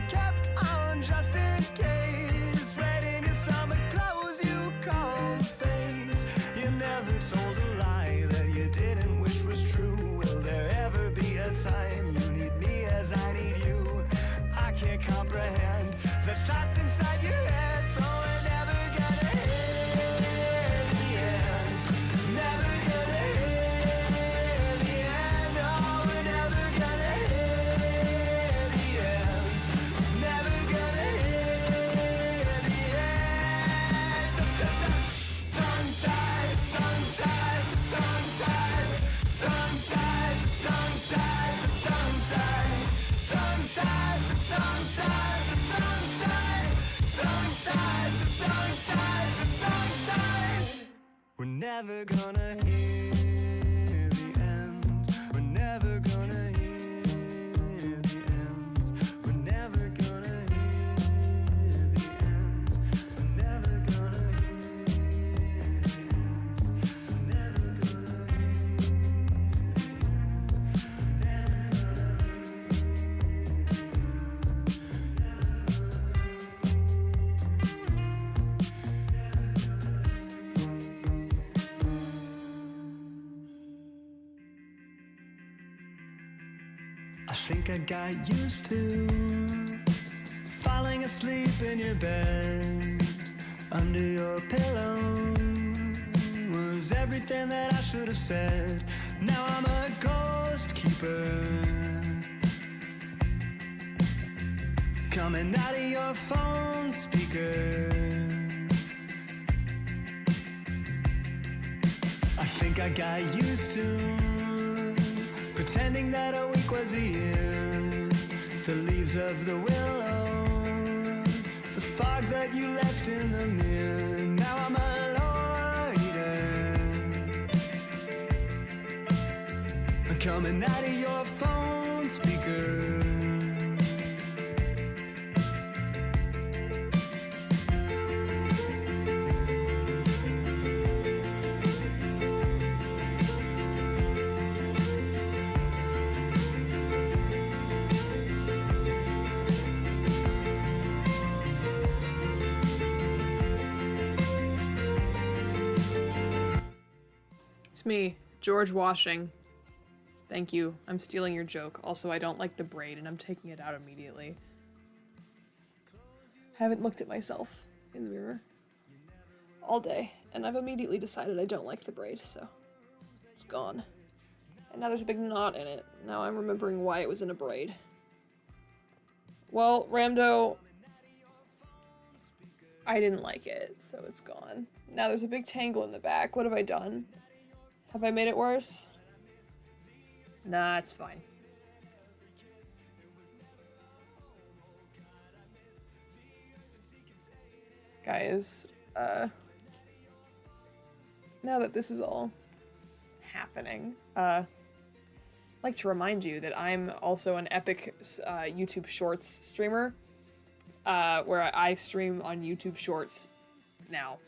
kept on just in case. Right into summer clothes you call fate. You never told a lie that you didn't wish was true. Will there ever be a time you need me as I need you? I can't comprehend the thoughts inside your head, so we're never gonna hear the end. Never gonna hear the end. Oh, we're never gonna hear the end. Never gonna hear the end. Tongue-tied, tongue-tied, tongue-tied, tongue-tied, tongue-tied, tongue-tied, tongue-tied, tongue-tied, tongue-tied, tongue-tied, tongue-tied, tongue-tied. We're never gonna hear the end. We're never gonna hear the end. We're never gonna hear the end. We're never gonna hear the end. We're never gonna hear the I think I got used to falling asleep in your bed. Under your pillow was everything that I should have said. Now I'm a ghost keeper, coming out of your phone speaker. I think I got used to pretending that a week was a year. The leaves of the willow, the fog that you left in the mirror. Now I'm a loiter, coming out of your phone speaker. Me, George Washing. Thank you. I'm stealing your joke. Also, I don't like the braid and I'm taking it out immediately. Haven't looked at myself in the mirror all day and I've immediately decided I don't like the braid, so it's gone. And now there's a big knot in it. Now I'm remembering why it was in a braid. Well, Ramdo, I didn't like it, so it's gone. Now there's a big tangle in the back. What have I done? Have I made it worse? Nah, it's fine. Guys, now that this is all happening, I'd like to remind you that I'm also an epic YouTube Shorts streamer, where I stream on YouTube Shorts now.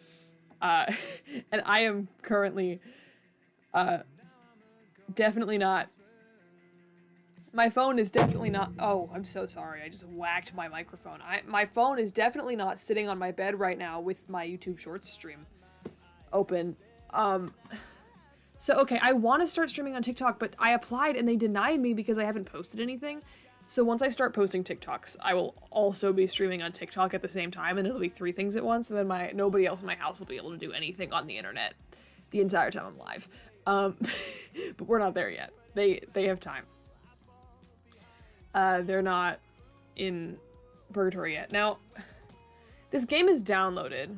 And I am currently definitely not. My phone is definitely not. Oh, I'm so sorry. I just whacked my microphone. My phone is definitely not sitting on my bed right now with my YouTube Shorts stream open. So okay, I want to start streaming on TikTok, but I applied and they denied me because I haven't posted anything. So once I start posting TikToks, I will also be streaming on TikTok at the same time, and it'll be 3 things at once, and then nobody else in my house will be able to do anything on the internet the entire time I'm live. But we're not there yet. They have time. They're not in purgatory yet. Now, this game is downloaded,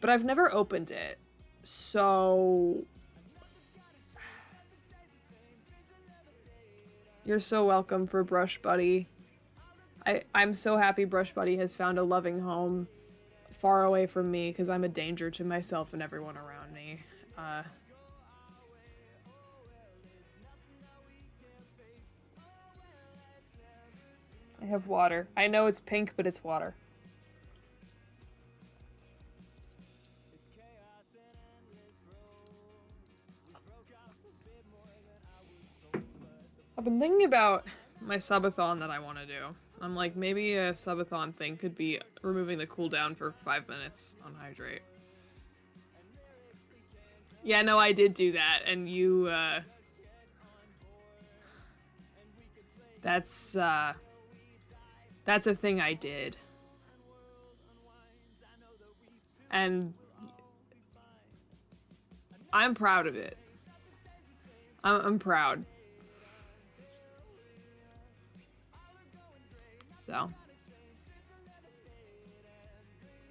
but I've never opened it, so you're so welcome for Brush Buddy. I'm so happy Brush Buddy has found a loving home far away from me, because I'm a danger to myself and everyone around me. I have water. I know it's pink, but it's water. I've been thinking about my subathon that I want to do. I'm like, maybe a subathon thing could be removing the cooldown for 5 minutes on hydrate. Yeah, no, I did do that, and you, that's a thing I did. And I'm proud of it. I'm proud.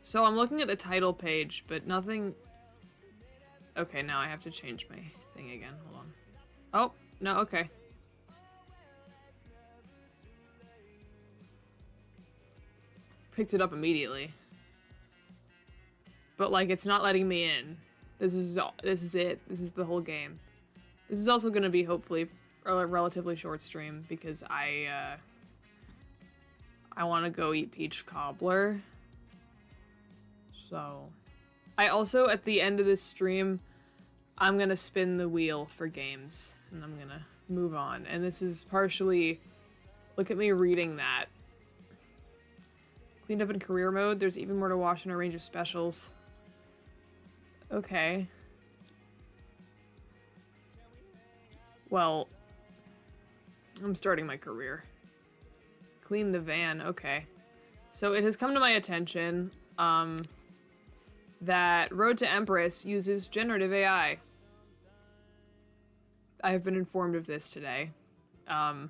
So I'm looking at the title page, but nothing... Okay, now I have to change my thing again. Hold on. Oh, no, okay. Picked it up immediately. But, like, it's not letting me in. This is it. This is the whole game. This is also gonna be, hopefully, a relatively short stream, because I want to go eat peach cobbler. So, I also, at the end of this stream, I'm gonna spin the wheel for games, and I'm gonna move on. And this is partially, look at me reading that. Cleaned up in career mode, there's even more to watch in a range of specials. Okay. Well, I'm starting my career. Clean the van, okay. So it has come to my attention, that Road to Empress uses generative AI. I have been informed of this today. I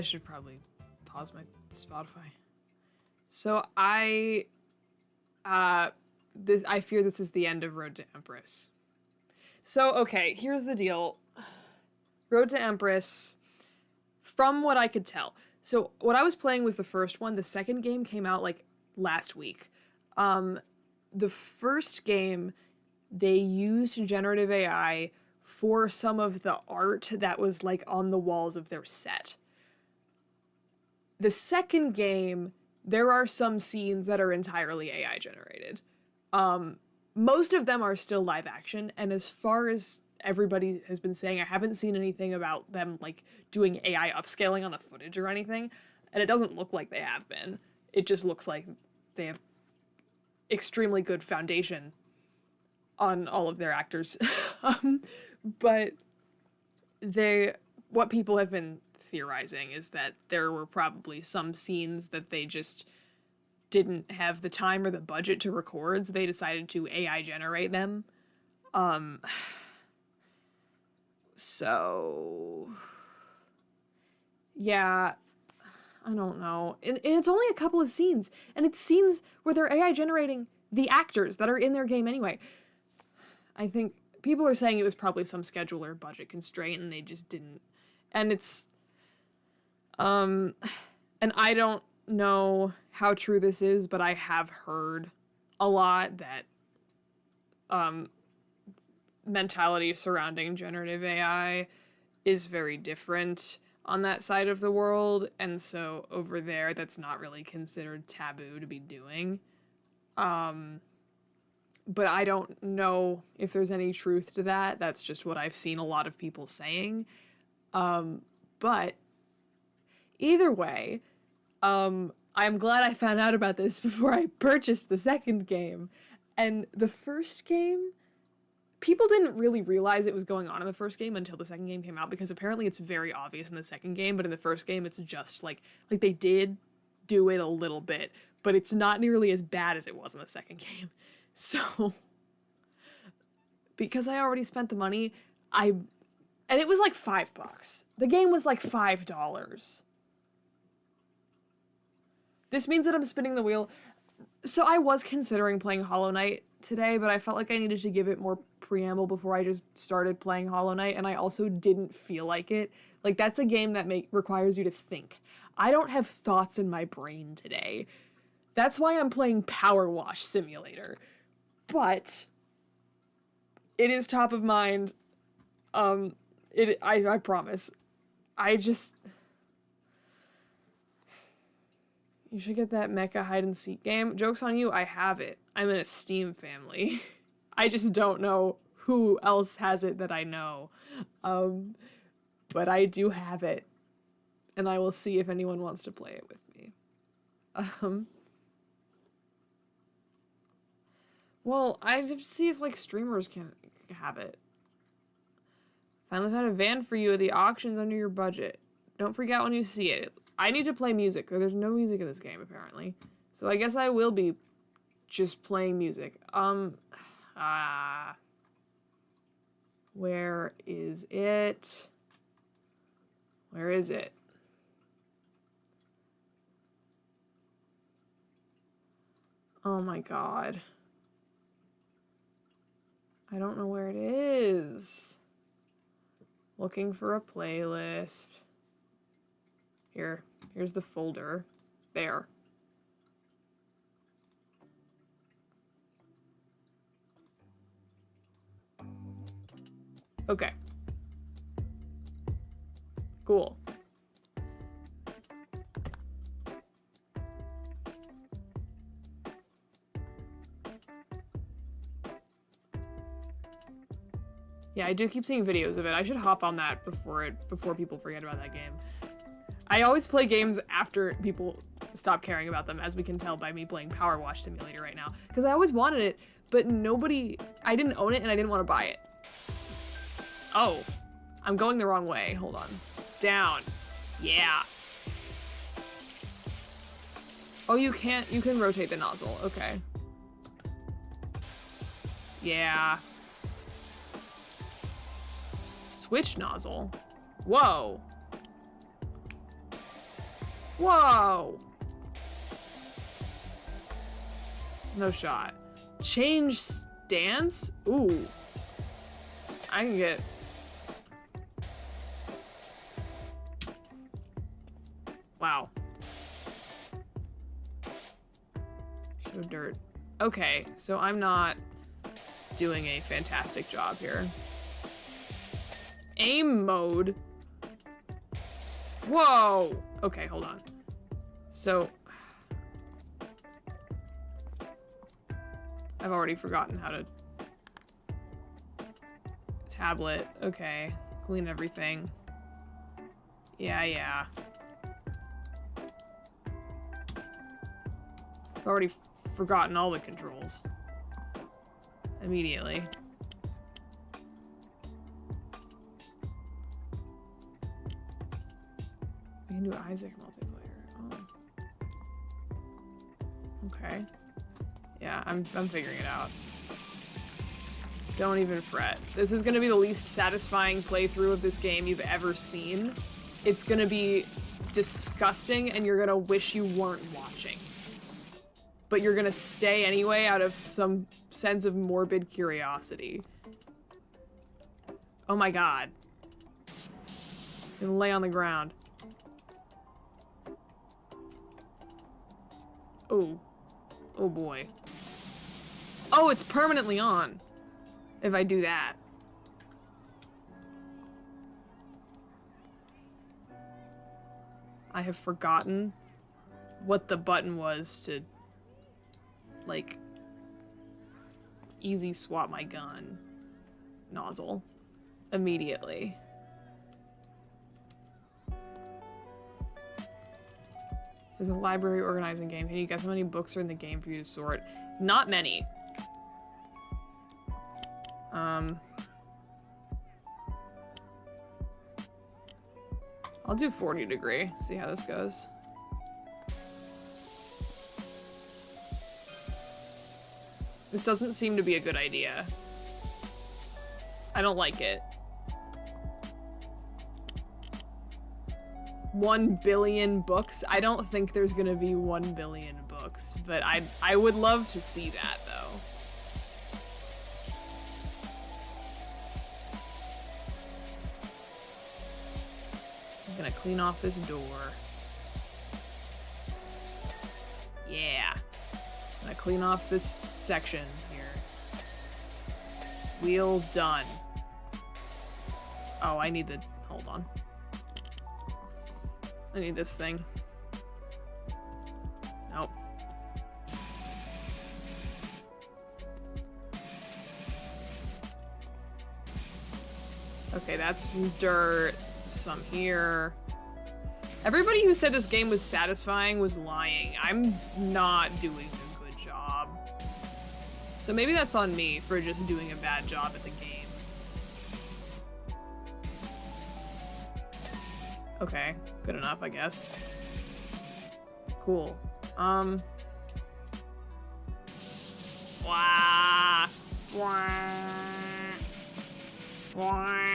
should probably pause my Spotify. So I fear this is the end of Road to Empress. So, okay, here's the deal. Road to Empress, from what I could tell. So, what I was playing was the first one. The second game came out, like, last week. The first game, they used generative AI for some of the art that was, like, on the walls of their set. The second game, there are some scenes that are entirely AI generated. Most of them are still live action, and as far as everybody has been saying, I haven't seen anything about them, like, doing AI upscaling on the footage or anything, and it doesn't look like they have been. It just looks like they have extremely good foundation on all of their actors. But what people have been theorizing is that there were probably some scenes that they just didn't have the time or the budget to record, so they decided to AI generate them. So yeah, I don't know. And it's only a couple of scenes, and it's scenes where they're AI generating the actors that are in their game anyway. I think people are saying it was probably some scheduler budget constraint, and they just didn't. And it's, and I don't know how true this is, but I have heard a lot that, mentality surrounding generative AI is very different on that side of the world, and so over there that's not really considered taboo to be doing. But I don't know if there's any truth to that. That's just what I've seen a lot of people saying. But either way, I'm glad I found out about this before I purchased the second game. And the first game, people didn't really realize it was going on in the first game until the second game came out, because apparently it's very obvious in the second game, but in the first game it's just like they did do it a little bit, but it's not nearly as bad as it was in the second game. So, because I already spent the money, and it was like $5. The game was like $5. This means that I'm spinning the wheel. So I was considering playing Hollow Knight today, but I felt like I needed to give it more preamble before I just started playing Hollow Knight, and I also didn't feel like it. Like, that's a game that requires you to think. I don't have thoughts in my brain today. That's why I'm playing Power Wash Simulator. But it is top of mind. I promise. You should get that mecha hide and seek game. Joke's on you, I have it. I'm in a Steam family. I just don't know who else has it that I know. But I do have it. and I will see if anyone wants to play it with me. Well, I have to see if, like, streamers can have it. Finally found a van for you at the auctions under your budget. Don't freak out when you see it. I need to play music. There's no music in this game, apparently. So I guess I will be just playing music. Where is it? Where is it? Oh my god. I don't know where it is. Looking for a playlist. Here's the folder. There. Okay. Cool. Yeah, I do keep seeing videos of it. I should hop on that before people forget about that game. I always play games after people stop caring about them, as we can tell by me playing Power Wash Simulator right now. Because I always wanted it, but I didn't own it and I didn't want to buy it. Oh, I'm going the wrong way. Hold on. Down. Yeah. Oh, you can rotate the nozzle. Okay. Yeah. Switch nozzle? Whoa. Whoa. No shot. Change stance? Ooh. I can get... Wow. Show dirt. Okay, so I'm not doing a fantastic job here. Aim mode? Whoa! Okay, hold on. So... I've already forgotten how to... Tablet. Okay. Clean everything. Yeah. I've already forgotten all the controls. Immediately. We can do Isaac multiplayer. Oh. Okay. Yeah, I'm figuring it out. Don't even fret. This is gonna be the least satisfying playthrough of this game you've ever seen. It's gonna be disgusting and you're gonna wish you weren't watching. But you're gonna stay anyway out of some sense of morbid curiosity. Oh my god. I'm gonna lay on the ground. Oh. Oh boy. Oh, it's permanently on. If I do that. I have forgotten what the button was to, like, easy swap my gun nozzle immediately. There's a library organizing game. Can you guess how many books are in the game for you to sort? Not many. I'll do 40 degree, see how this goes. This doesn't seem to be a good idea. I don't like it. 1 billion books? I don't think there's gonna be 1 billion books, but I would love to see that though. I'm gonna clean off this door. Yeah. I'm gonna clean off this section here. Wheel done. Oh, I need the... Hold on. I need this thing. Nope. Okay, that's some dirt. Some here. Everybody who said this game was satisfying was lying. I'm not doing a good job. So maybe that's on me for just doing a bad job at the game. Okay, good enough, I guess. Cool. Wah. Wah. Wah.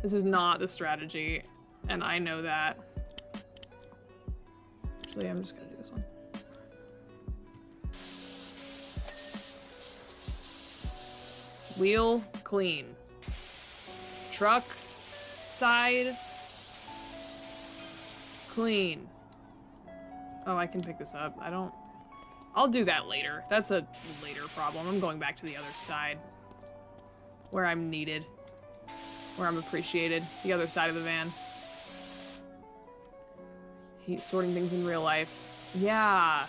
This is not the strategy, and I know that. Actually, I'm just gonna do this one. Wheel, clean. Truck, side, clean. Oh, I can pick this up. I'll do that later. That's a later problem. I'm going back to the other side. Where I'm needed. Where I'm appreciated. The other side of the van. Sorting things in real life. Yeah.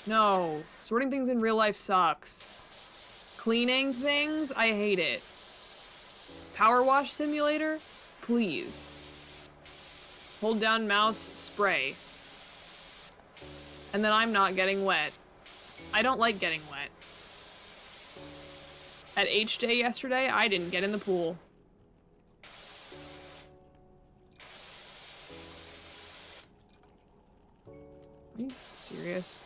No. Sorting things in real life sucks. Cleaning things? I hate it. Power wash simulator? Please. Hold down mouse, spray. And then I'm not getting wet. I don't like getting wet. At H Day yesterday, I didn't get in the pool. Are you serious?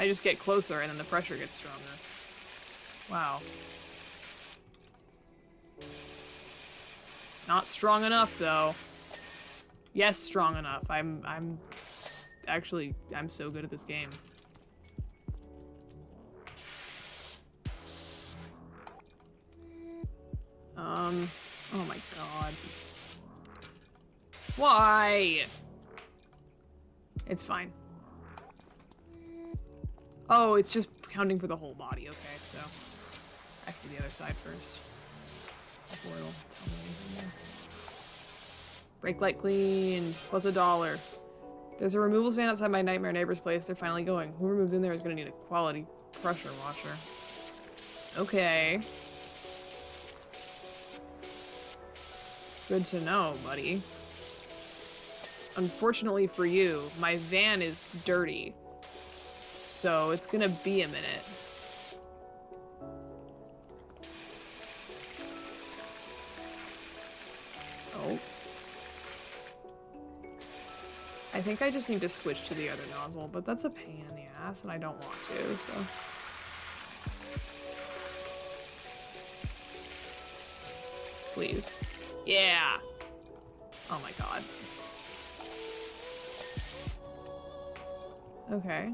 I just get closer and then the pressure gets stronger. Wow. Not strong enough, though. Yes, strong enough. I'm so good at this game. Oh my god. Why? It's fine. Oh, it's just counting for the whole body. Okay, so I have to do the other side first. Before it'll tell me anything more. Brake light clean, plus $1. There's a removals van outside my nightmare neighbor's place. They're finally going. Whoever moves in there is gonna need a quality pressure washer. Okay. Good to know, buddy. Unfortunately for you, my van is dirty. So it's gonna be a minute. Oh. I think I just need to switch to the other nozzle, but that's a pain in the ass and I don't want to, so. Please. Yeah! Oh my god. Okay.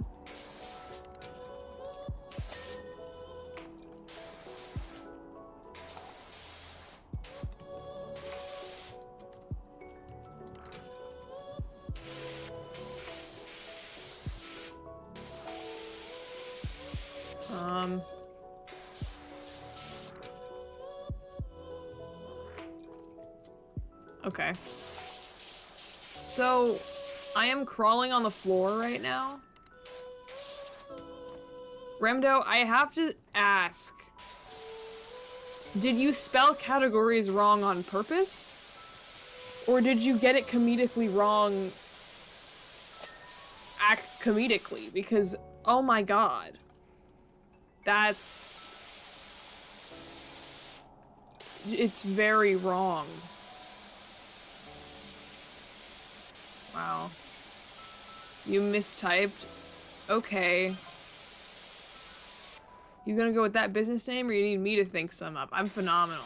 Okay. So, I am crawling on the floor right now. Remdo, I have to ask. Did you spell categories wrong on purpose? Or did you get it comedically wrong? Act comedically? Because, oh my god. That's... It's very wrong. Wow. You mistyped? Okay. You gonna go with that business name, or you need me to think some up? I'm phenomenal.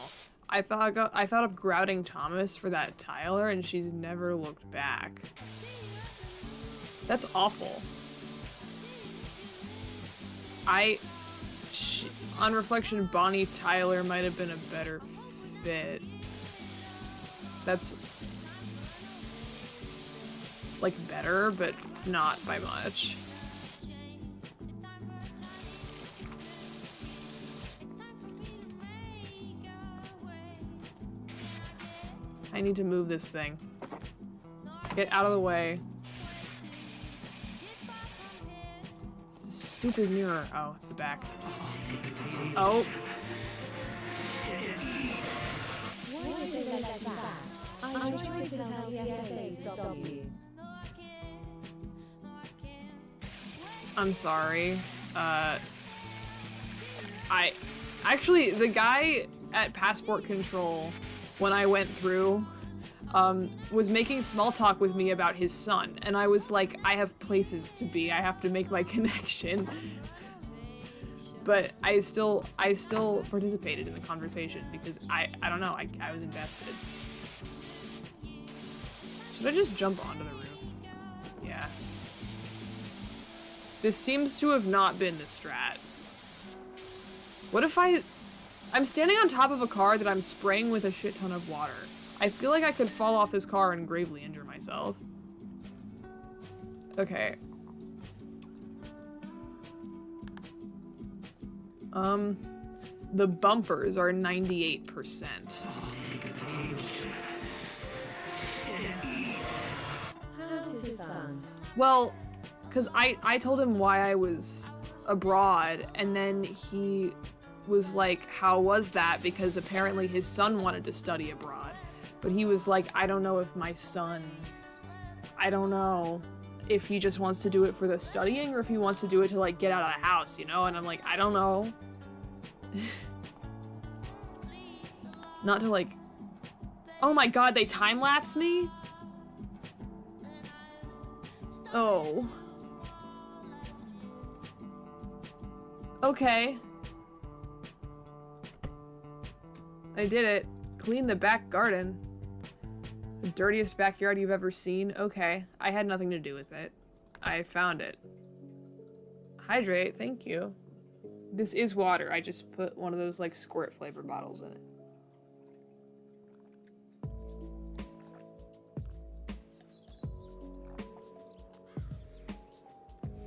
I thought of grouting Thomas for that Tyler, and she's never looked back. That's awful. On reflection, Bonnie Tyler might have been a better fit. That's like better, but not by much. I need to move this thing. Get out of the way. Stupid mirror. Oh, it's the back. Oh. Why did they let that? I tried to tell TSA stop you. I'm sorry. Actually, the guy at passport control, when I went through, was making small talk with me about his son, and I was like, I have places to be, I have to make my connection. But I still participated in the conversation because I don't know, I was invested. Should I just jump onto the roof? Yeah. This seems to have not been the strat. What if I'm standing on top of a car that I'm spraying with a shit ton of water. I feel like I could fall off this car and gravely injure myself. Okay. The bumpers are 98%. How's his son? Well, because I told him why I was abroad, and then he was like, how was that? Because apparently his son wanted to study abroad. But he was like, I don't know if my son, I don't know if he just wants to do it for the studying or if he wants to do it to like get out of the house, you know? And I'm like, I don't know. Not to like, oh my god, they time-lapse me? Oh. Okay. I did it. Clean the back garden. The dirtiest backyard you've ever seen? Okay. I had nothing to do with it. I found it. Hydrate, thank you. This is water. I just put one of those like squirt flavor bottles in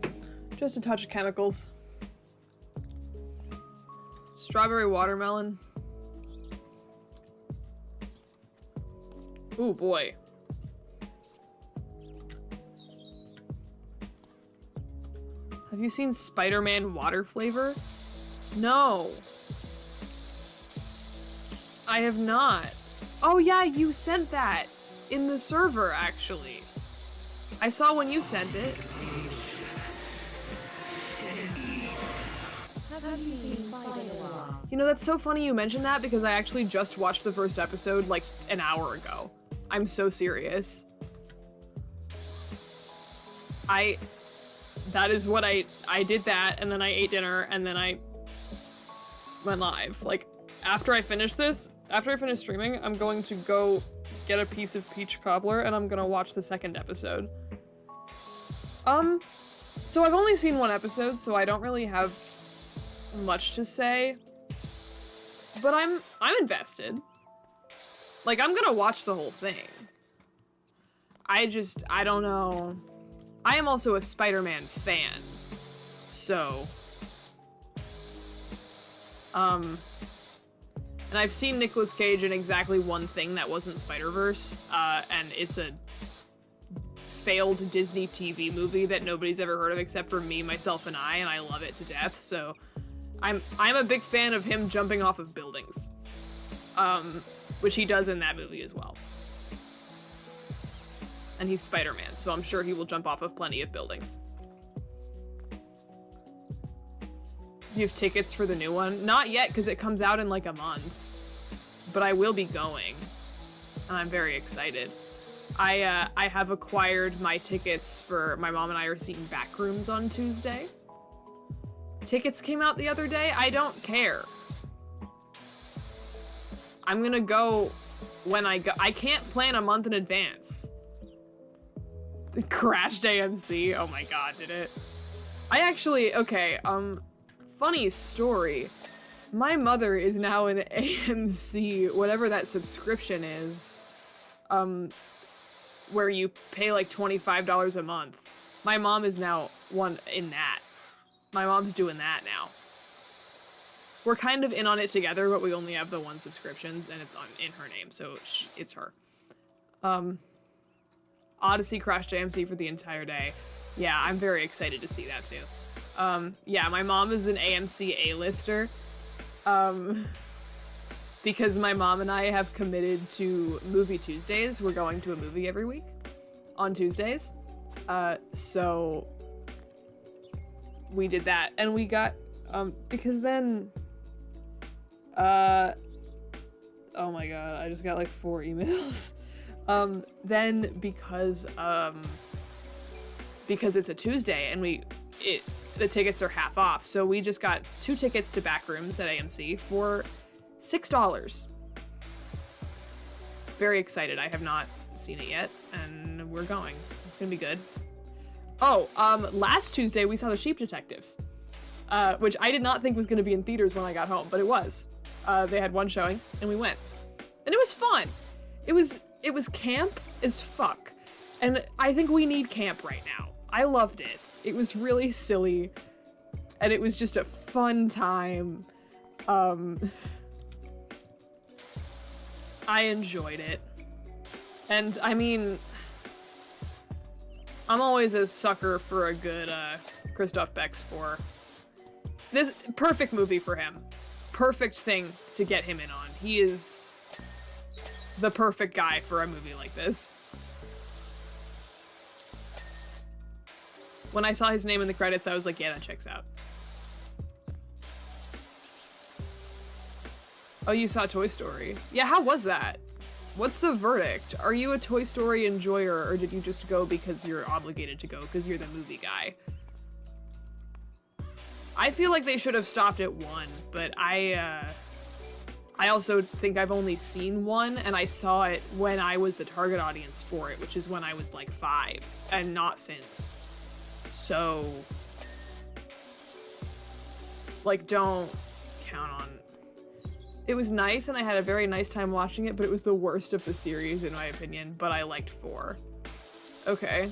it. Just a touch of chemicals. Strawberry watermelon. Ooh, boy. Have you seen Spider-Man water flavor? No. I have not. Oh yeah, you sent that in the server, actually. I saw when you sent it. Have you seen Spider-Man? You know, that's so funny you mentioned that because I actually just watched the first episode like an hour ago. I'm so serious. That is what I did that, and then I ate dinner, and then I went live. Like, after I finish this, after I finish streaming, I'm going to go get a piece of peach cobbler, and I'm gonna watch the second episode. So I've only seen one episode, so I don't really have much to say. But I'm invested. Like, I'm gonna watch the whole thing. I don't know. I am also a Spider-Man fan. So. And I've seen Nicolas Cage in exactly one thing that wasn't Spider-Verse, and it's a failed Disney TV movie that nobody's ever heard of except for me, myself, and I love it to death, so I'm a big fan of him jumping off of buildings. Which he does in that movie as well. And he's Spider-Man, so I'm sure he will jump off of plenty of buildings. Do you have tickets for the new one? Not yet, because it comes out in like a month. But I will be going. And I'm very excited. I have acquired my tickets for, my mom and I are seeing Backrooms on Tuesday. Tickets came out the other day. I don't care. I'm gonna go when I go. I can't plan a month in advance. Crashed AMC. Oh my god, did it? I actually, okay, funny story. My mother is now an AMC, whatever that subscription is, where you pay like $25 a month. My mom is now one in that. My mom's doing that now. We're kind of in on it together, but we only have the one subscription, and it's in her name, so it's her. Odyssey crashed AMC for the entire day. Yeah, I'm very excited to see that too. Yeah, my mom is an AMC A-lister. Because my mom and I have committed to Movie Tuesdays. We're going to a movie every week on Tuesdays. So we did that, and we got, because then, oh my god, I just got like 4 emails. Then because it's a Tuesday and the tickets are half off, so we just got 2 tickets to Backrooms at AMC for $6. Very excited. I have not seen it yet, and we're going. It's gonna be good. Oh, last Tuesday we saw The Sheep Detectives, which I did not think was gonna be in theaters when I got home, but it was. They had 1 showing, and we went. And it was fun. It was camp as fuck. And I think we need camp right now. I loved it. It was really silly, and it was just a fun time. I enjoyed it. And I mean, I'm always a sucker for a good Christoph Beck score. This perfect movie for him. Perfect thing to get him in on. He is the perfect guy for a movie like this. When I saw his name in the credits, I was like, yeah, that checks out. Oh, you saw Toy Story. Yeah, how was that? What's the verdict? Are you a Toy Story enjoyer, or did you just go because you're obligated to go because you're the movie guy? I feel like they should have stopped at 1, but I also think I've only seen 1, and I saw it when I was the target audience for it, which is when I was like 5, and not since. So, like, don't count on. It was nice, and I had a very nice time watching it, but it was the worst of the series, in my opinion, but I liked 4. Okay.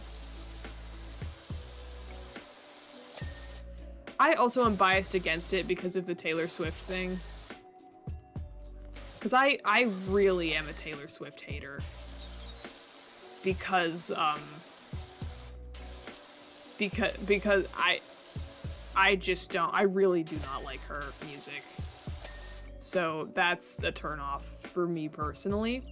I also am biased against it because of the Taylor Swift thing. Because I really am a Taylor Swift hater. Because I just don't, I really do not like her music. So that's a turnoff for me personally.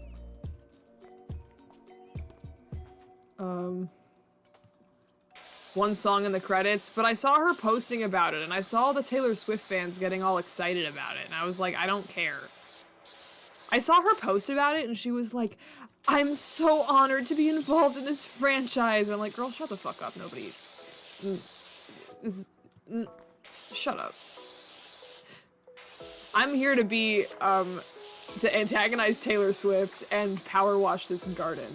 One song in the credits, but I saw her posting about it, and I saw the Taylor Swift fans getting all excited about it, and I was like, I don't care. I saw her post about it, and she was like, I'm so honored to be involved in this franchise. And I'm like, girl, shut the fuck up. Nobody. Shut up. I'm here to be, to antagonize Taylor Swift and power wash this garden.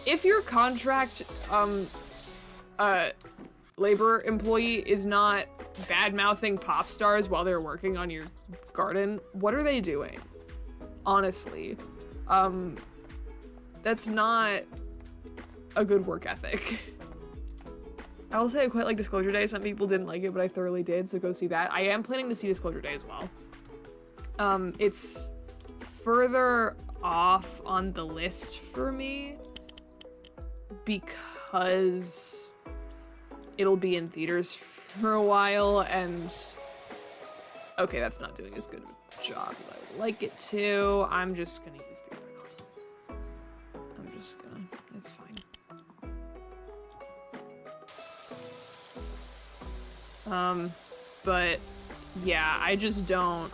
If your contract, labor employee is not bad-mouthing pop stars while they're working on your garden, what are they doing? Honestly. That's not a good work ethic. I will say I quite like Disclosure Day. Some people didn't like it, but I thoroughly did, so go see that. I am planning to see Disclosure Day as well. It's further off on the list for me because it'll be in theaters for a while, and okay, that's not doing as good of a job as I would like it to. I'm just gonna use the other nozzle. I'm just gonna, it's fine. But yeah, I just don't.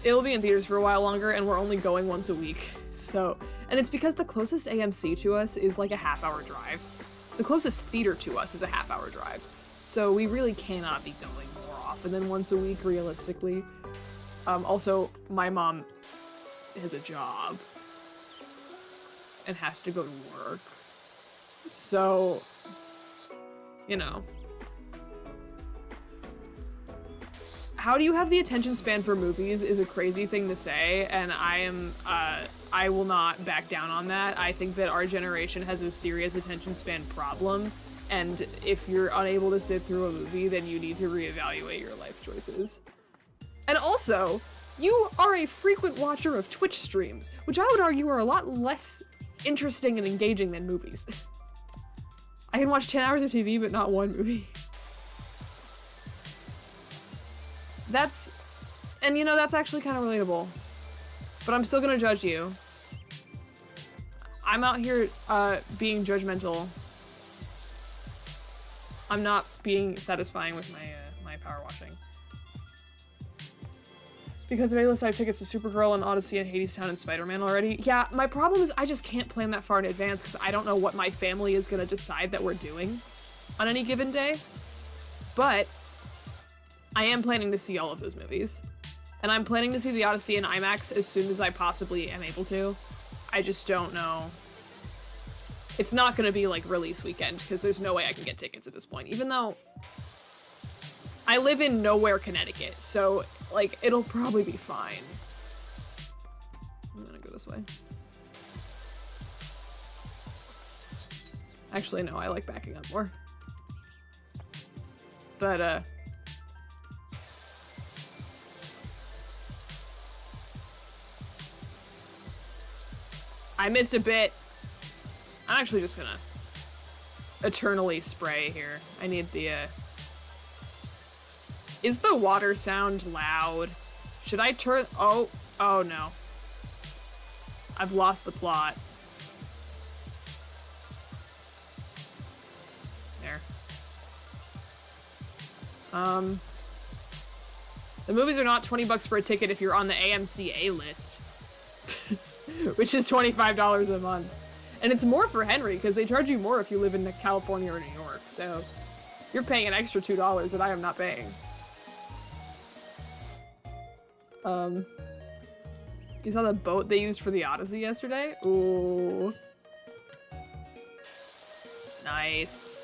It'll be in theaters for a while longer, and we're only going once a week. So, and it's because the closest AMC to us is like a half-hour drive. The closest theater to us is a half-hour drive. So we really cannot be going more often than once a week, realistically. Also, my mom has a job and has to go to work. So, you know. How do you have the attention span for movies is a crazy thing to say, and I will not back down on that. I think that our generation has a serious attention span problem, and if you're unable to sit through a movie, then you need to reevaluate your life choices. And also, you are a frequent watcher of Twitch streams, which I would argue are a lot less interesting and engaging than movies. I can watch 10 hours of TV, but not one movie. And you know, that's actually kind of relatable. But I'm still gonna judge you. I'm out here being judgmental. I'm not being satisfying with my power washing. Because of A-list, I have tickets to Supergirl and Odyssey and Hadestown and Spider-Man already. Yeah, my problem is I just can't plan that far in advance because I don't know what my family is gonna decide that we're doing on any given day. But I am planning to see all of those movies. And I'm planning to see the Odyssey in IMAX as soon as I possibly am able to. I just don't know. It's not gonna be like release weekend because there's no way I can get tickets at this point, even though I live in nowhere, Connecticut, so like it'll probably be fine. I'm gonna go this way. Actually, no, I like backing up more. But I missed a bit. I'm actually just gonna eternally spray here. I need the, Is the water sound loud? Should I turn- oh no. I've lost the plot. There. The movies are not 20 bucks for a ticket if you're on the AMC A-list. Which is $25 a month. And it's more for Henry, because they charge you more if you live in California or New York, so you're paying an extra $2 that I am not paying. You saw the boat they used for the Odyssey yesterday? Ooh. Nice.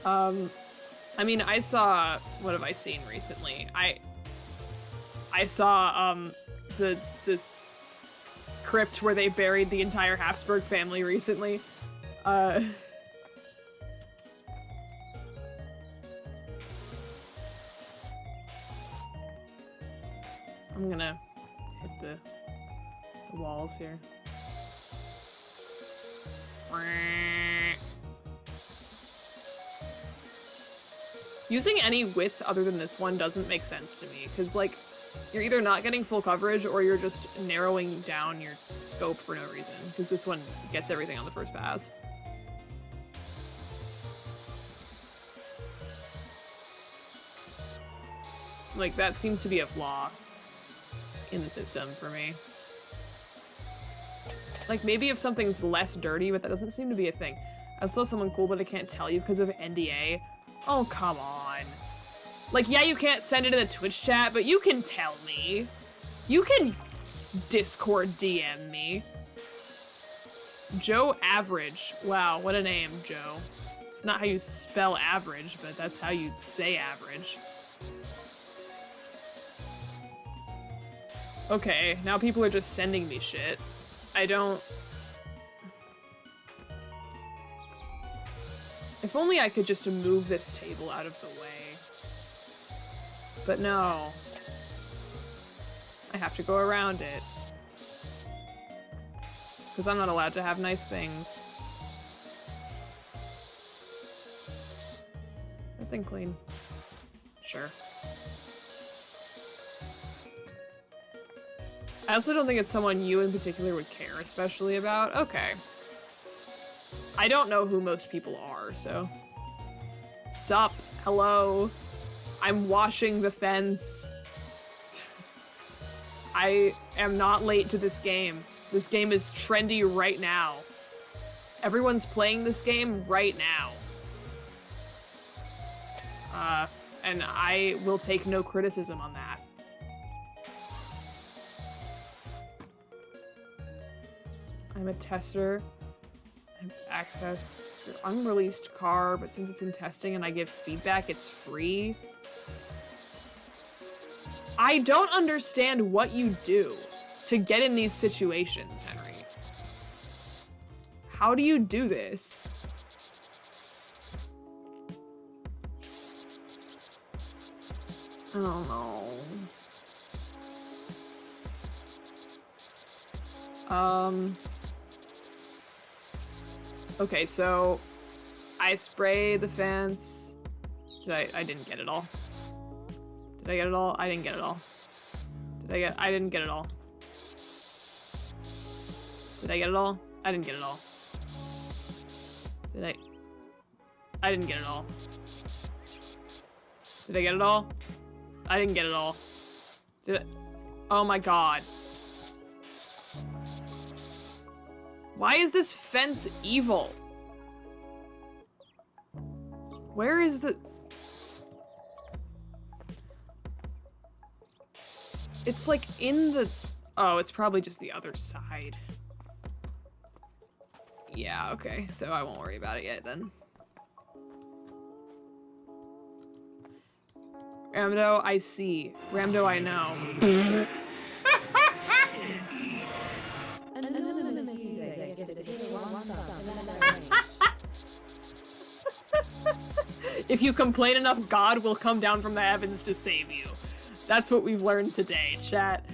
I mean, I saw, what have I seen recently? I saw, this crypt where they buried the entire Habsburg family recently. I'm gonna hit the walls here. Using any width other than this one doesn't make sense to me, because, like, you're either not getting full coverage or you're just narrowing down your scope for no reason, because this one gets everything on the first pass. Like, that seems to be a flaw in the system for me. Like, maybe if something's less dirty, but that doesn't seem to be a thing. I saw someone cool, but I can't tell you because of NDA. Oh, come on. Like, yeah, you can't send it in the Twitch chat, but you can tell me. You can Discord DM me. Joe Average. Wow, what a name, Joe. It's not how you spell average, but that's how you say average. Okay, now people are just sending me shit. I don't... If only I could just move this table out of the way. But no. I have to go around it. Because I'm not allowed to have nice things. Is that thing clean? Sure. I also don't think it's someone you in particular would care especially about. Okay. I don't know who most people are, so. Sup, hello. I'm washing the fence. I am not late to this game. This game is trendy right now. Everyone's playing this game right now. And I will take no criticism on that. I'm a tester. I have access to unreleased car, but since it's in testing and I give feedback, it's free. I don't understand what you do to get in these situations, Henry. How do you do this? I don't know. Okay, so I spray the fence. I didn't get it all. Did I get it all? I didn't get it all. I didn't get it all. Did I get it all? I didn't get it all. I didn't get it all. Did I get it all? I didn't get it all. Did I? Oh my god. Why is this fence evil? Where is the... It's like in the... Oh, it's probably just the other side. Yeah, okay. So I won't worry about it yet then. Ramdo, I see. Ramdo, I know. Anonymous user gifted tier 1 sub. If you complain enough, God will come down from the heavens to save you. That's what we've learned today, chat.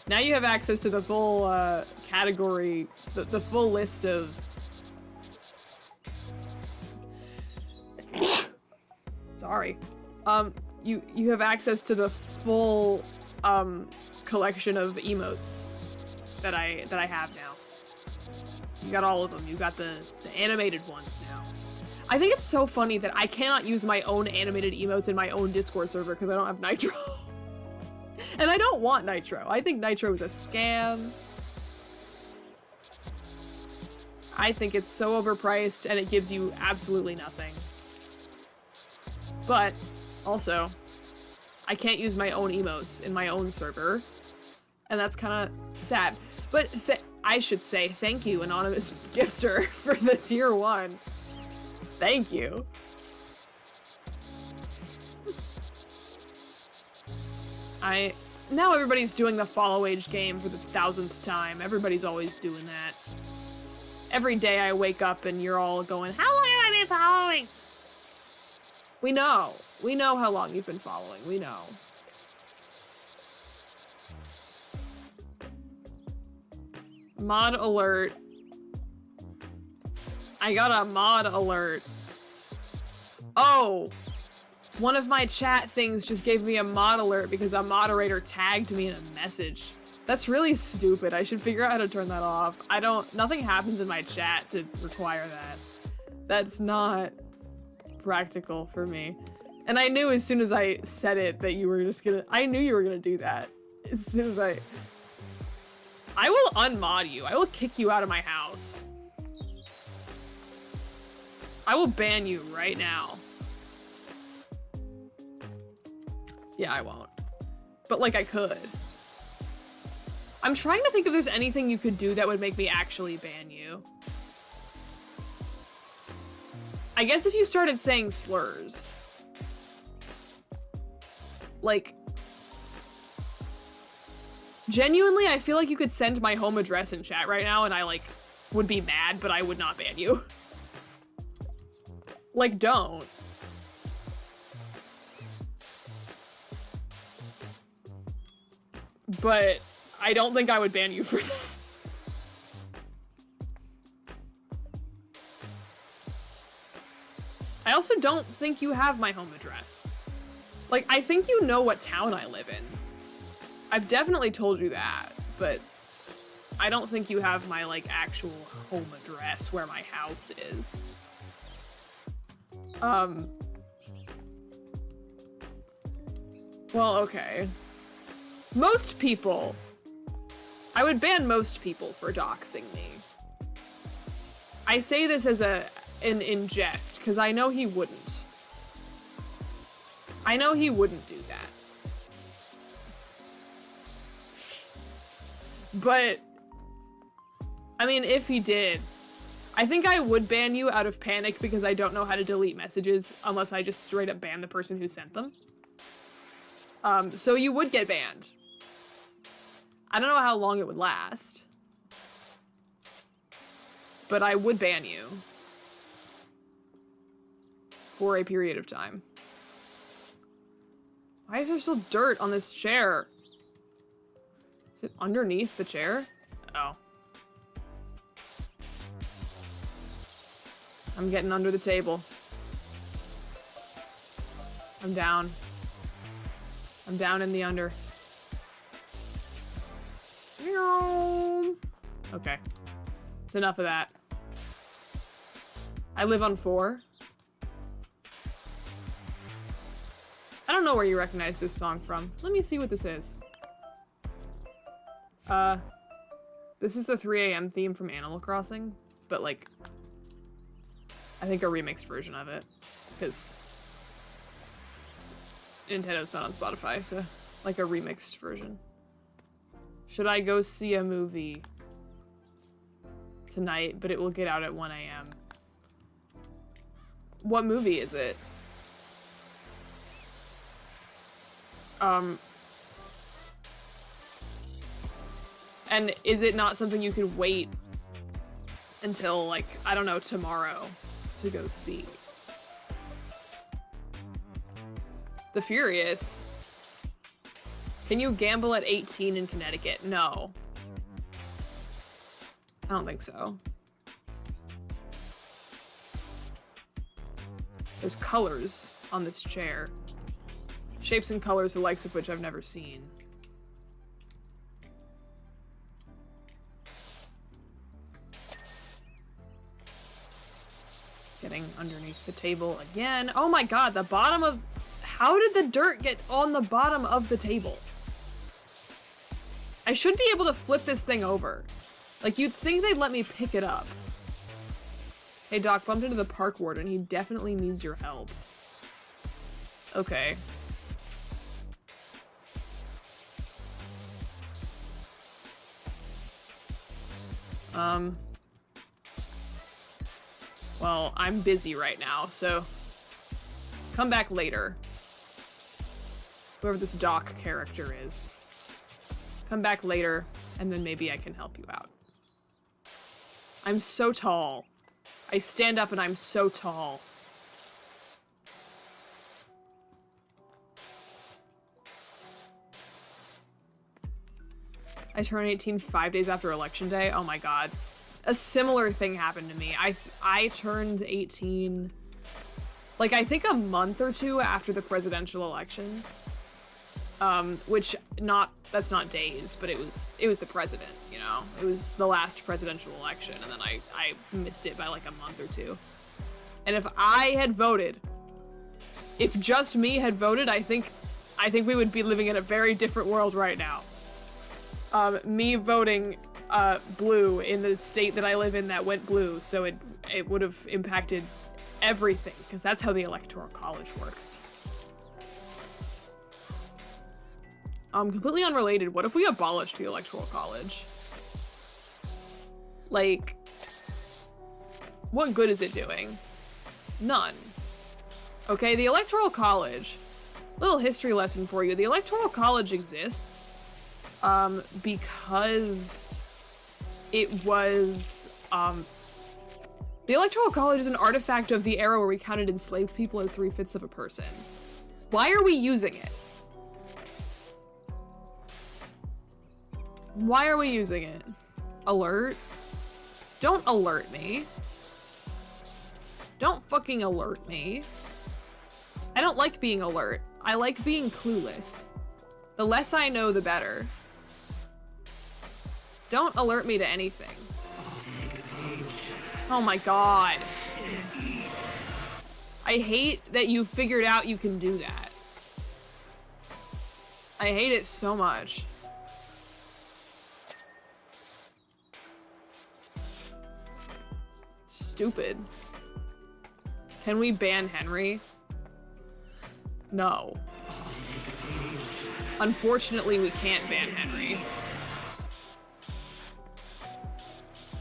Now you have access to the full category, the full list of... Sorry. You have access to the full collection of emotes that I have now. You got all of them. You got the animated ones now. I think it's so funny that I cannot use my own animated emotes in my own Discord server because I don't have Nitro. And I don't want Nitro. I think Nitro is a scam. I think it's so overpriced and it gives you absolutely nothing. But also, I can't use my own emotes in my own server. And that's kind of sad. But I should say thank you, anonymous gifter, for the tier 1. Thank you. Now everybody's doing the follow age game for the 1000th time. Everybody's always doing that. Every day I wake up and you're all going, how long have I been following? We know. We know how long you've been following. We know. Mod alert. I got a mod alert. Oh, one of my chat things just gave me a mod alert because a moderator tagged me in a message. That's really stupid. I should figure out how to turn that off. Nothing happens in my chat to require that. That's not practical for me. And I knew as soon as I said it that you were just gonna, I knew you were gonna do that. As soon as I will unmod you. I will kick you out of my house. I will ban you right now. Yeah, I won't. But like I could. I'm trying to think if there's anything you could do that would make me actually ban you. I guess if you started saying slurs. Like, genuinely, I feel like you could send my home address in chat right now and I, like, would be mad, but I would not ban you. Like, don't. But I don't think I would ban you for that. I also don't think you have my home address. Like, I think you know what town I live in. I've definitely told you that, but I don't think you have my, like, actual home address where my house is. Well, okay. Most people, I would ban most people for doxing me. I say this as in jest, because I know he wouldn't. I know he wouldn't do that. But, I mean, if he did, I think I would ban you out of panic because I don't know how to delete messages unless I just straight up ban the person who sent them. So you would get banned. I don't know how long it would last. But I would ban you. for a period of time. Why is there still dirt on this chair? Is it underneath the chair? Oh. I'm getting under the table. I'm down. I'm down in the under. Okay. It's enough of that. I live on 4. I don't know where you recognize this song from. Let me see what this is. This is the 3 a.m. theme from Animal Crossing, but like, I think a remixed version of it, because Nintendo's not on Spotify, so like a remixed version. Should I go see a movie tonight, but it will get out at 1 a.m.? What movie is it? And is it not something you could wait until, like, I don't know, tomorrow to go see? The Furious. Can you gamble at 18 in Connecticut? No. I don't think so. There's colors on this chair. Shapes and colors, the likes of which I've never seen. Getting underneath the table again. Oh my god, the bottom of... How did the dirt get on the bottom of the table? I should be able to flip this thing over. Like, you'd think they'd let me pick it up. Hey Doc, bumped into the park warden. He definitely needs your help. Okay. Well, I'm busy right now, so come back later. Whoever this Doc character is. Come back later, and then maybe I can help you out. I'm so tall. I stand up and I'm so tall. I turn 18 5 days after Election Day. Oh my god. A similar thing happened to me. I turned 18, like, I think a month or 2 after the presidential election. Which that's not days, but it was the president, you know? It was the last presidential election, and then I missed it by like a month or 2. And if I had voted, if just me had voted, I think we would be living in a very different world right now. Me voting blue in the state that I live in that went blue, so it would have impacted everything, because that's how the Electoral College works. Completely unrelated, what if we abolished the Electoral College? Like, what good is it doing? None. Okay, the Electoral College, little history lesson for you. The Electoral College exists because it was, the Electoral College is an artifact of the era where we counted enslaved people as 3/5 of a person. Why are we using it? Why are we using it? Alert? Don't alert me. Don't fucking alert me. I don't like being alert. I like being clueless. The less I know, the better. Don't alert me to anything. Oh my god. I hate that you figured out you can do that. I hate it so much. Stupid. Can we ban Henry? No. Unfortunately, we can't ban Henry.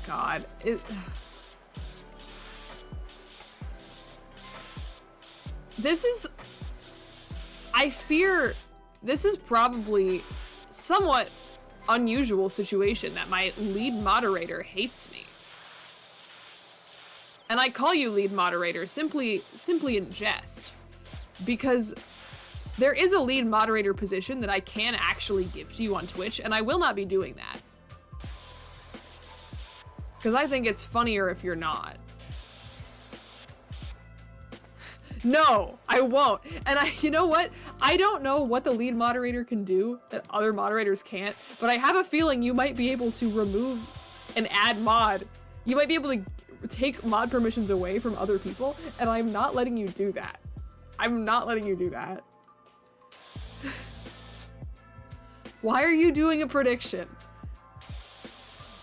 God. This is... I fear this is probably somewhat unusual situation that my lead moderator hates me. And I call you lead moderator simply in jest. Because there is a lead moderator position that I can actually give to you on Twitch, and I will not be doing that. Because I think it's funnier if you're not. No, I won't. And you know what? I don't know what the lead moderator can do that other moderators can't, but I have a feeling you might be able to remove and add mod. You might be able to take mod permissions away from other people, and I'm not letting you do that. I'm not letting you do that. Why are you doing a prediction?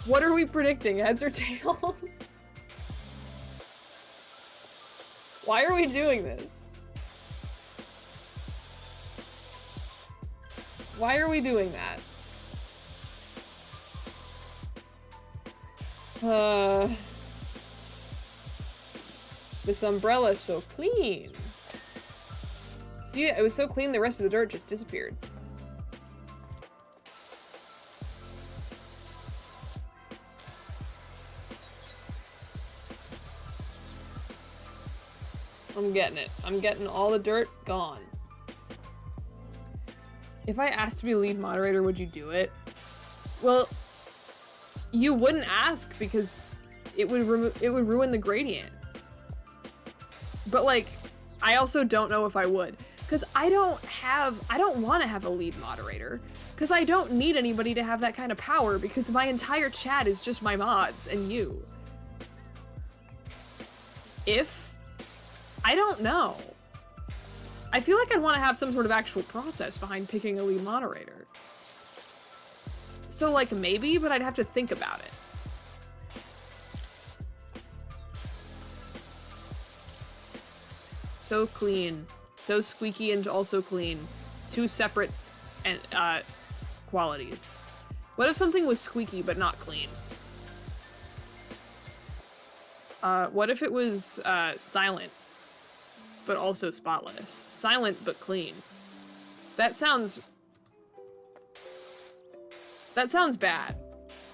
What are we predicting? Heads or tails? Why are we doing this? Why are we doing that? This umbrella is so clean. See, it was so clean the rest of the dirt just disappeared. I'm getting it. I'm getting all the dirt gone. If I asked to be lead moderator, would you do it? Well, you wouldn't ask because it would ruin the gradient. But like, I also don't know if I would, because I don't want to have a lead moderator, because I don't need anybody to have that kind of power, because my entire chat is just my mods and you. I don't know. I feel like I'd want to have some sort of actual process behind picking a lead moderator. So like maybe, but I'd have to think about it. So clean, so squeaky and also clean. Two separate and qualities. What if something was squeaky but not clean? What if it was silent but also spotless? Silent but clean. That sounds bad.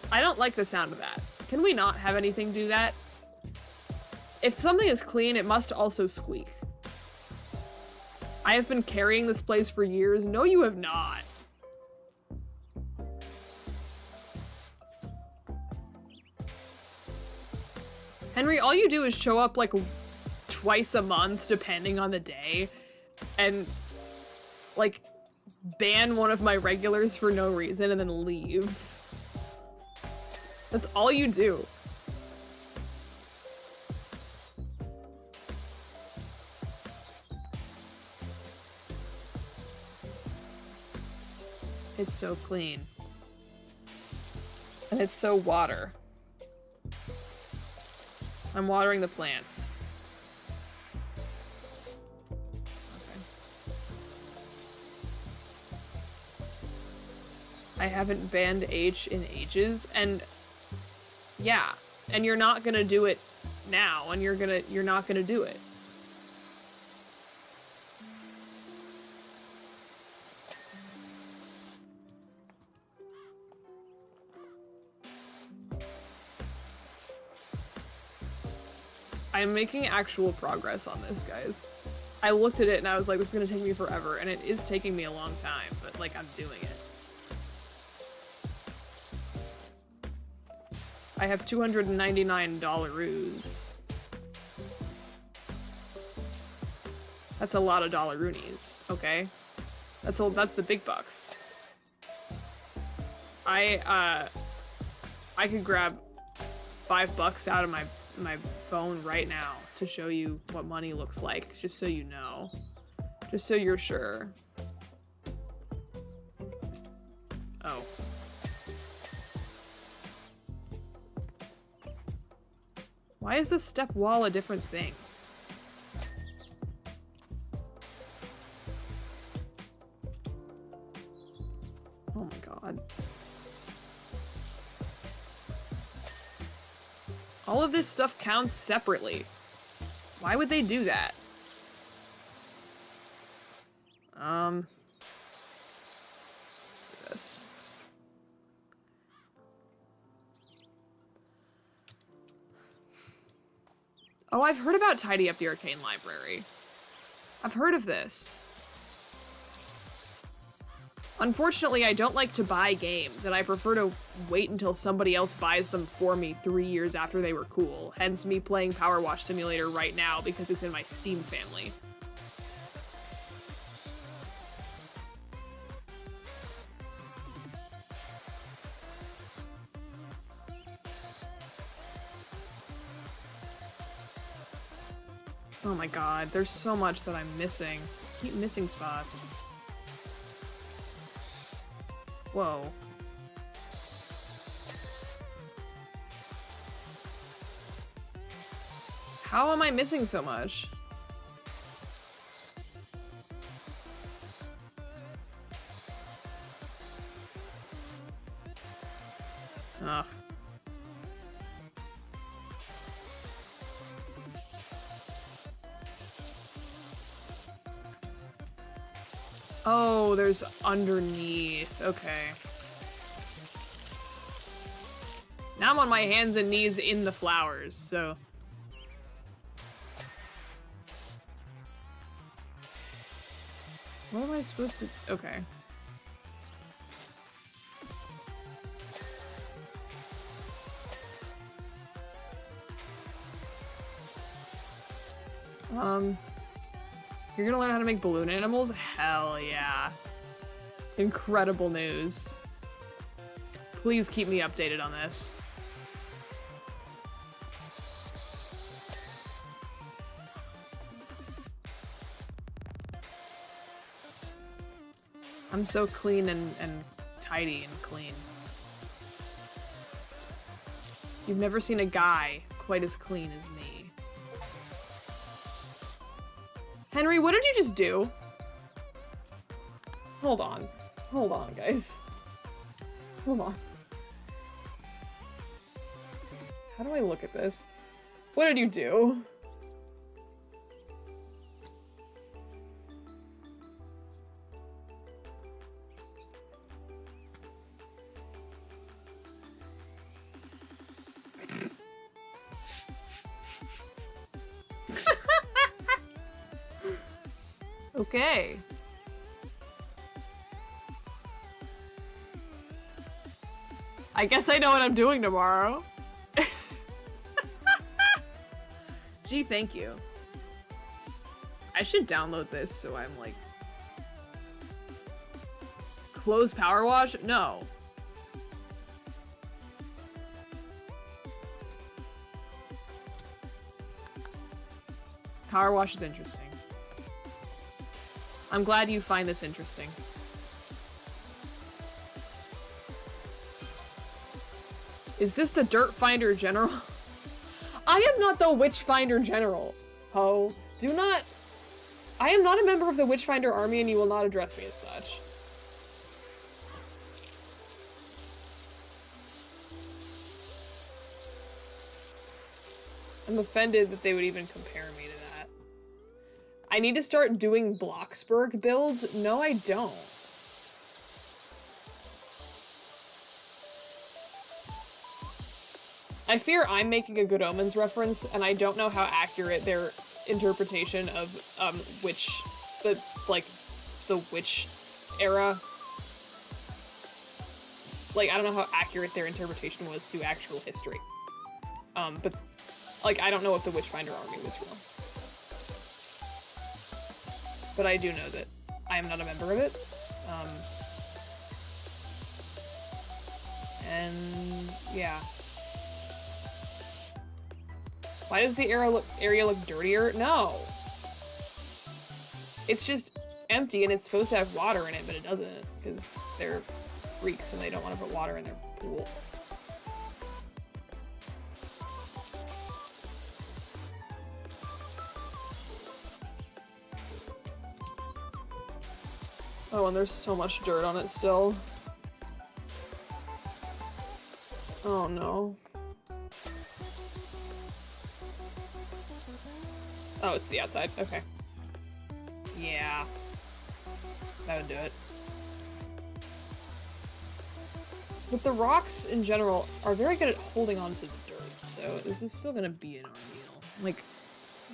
I don't like the sound of that. Can we not have anything do that? If something is clean, it must also squeak. I have been carrying this place for years. No, you have not. Henry, all you do is show up like twice a month, depending on the day, and like ban one of my regulars for no reason and then leave. That's all you do. It's so clean. And it's so water. I'm watering the plants. Okay. I haven't banned H in ages, and yeah, and you're not gonna do it now, and you're not gonna do it. I'm making actual progress on this, guys. I looked at it and I was like, this is gonna take me forever, and it is taking me a long time, but like, I'm doing it. I have $299. That's a lot of dollaroonies, okay? That's the big bucks. I could grab $5 out of my phone right now to show you what money looks like, just so you know. Just so you're sure. Oh. Why is this step wall a different thing? Oh my god. All of this stuff counts separately. Why would they do that? This. Oh, I've heard about Tidy Up the Arcane Library. I've heard of this. Unfortunately, I don't like to buy games, and I prefer to wait until somebody else buys them for me 3 years after they were cool. Hence me playing Power Wash Simulator right now because it's in my Steam family. Oh my god, there's so much that I'm missing. I keep missing spots. Whoa. How am I missing so much? Ugh. Oh, there's underneath. Okay. Now I'm on my hands and knees in the flowers, so... What am I supposed to... Okay. You're gonna learn how to make balloon animals? Hell yeah. Incredible news. Please keep me updated on this. I'm so clean and tidy and clean. You've never seen a guy quite as clean as me. Henry, what did you just do? Hold on. Hold on, guys. Hold on. How do I look at this? What did you do? Okay. I guess I know what I'm doing tomorrow. Gee, thank you. I should download this so I'm like... Close Power Wash? No. Power Wash is interesting. I'm glad you find this interesting. Is this the Dirt Finder General? I am not the Witchfinder General, ho. Do not... I am not a member of the Witchfinder army and you will not address me as such. I'm offended that they would even compare me to that. I need to start doing Bloxburg builds? No, I don't. I fear I'm making a Good Omens reference, and I don't know how accurate their interpretation of the witch era. Like, I don't know how accurate their interpretation was to actual history. But like, I don't know if the Witchfinder army was real. But I do know that I am not a member of it. And yeah. Why does the area look dirtier? No. It's just empty and it's supposed to have water in it, but it doesn't, because they're freaks and they don't want to put water in their pool. Oh, and there's so much dirt on it still. Oh no. Oh, it's the outside. Okay. Yeah. That would do it. But the rocks in general are very good at holding on to the dirt, so this is still gonna be an ordeal. Like,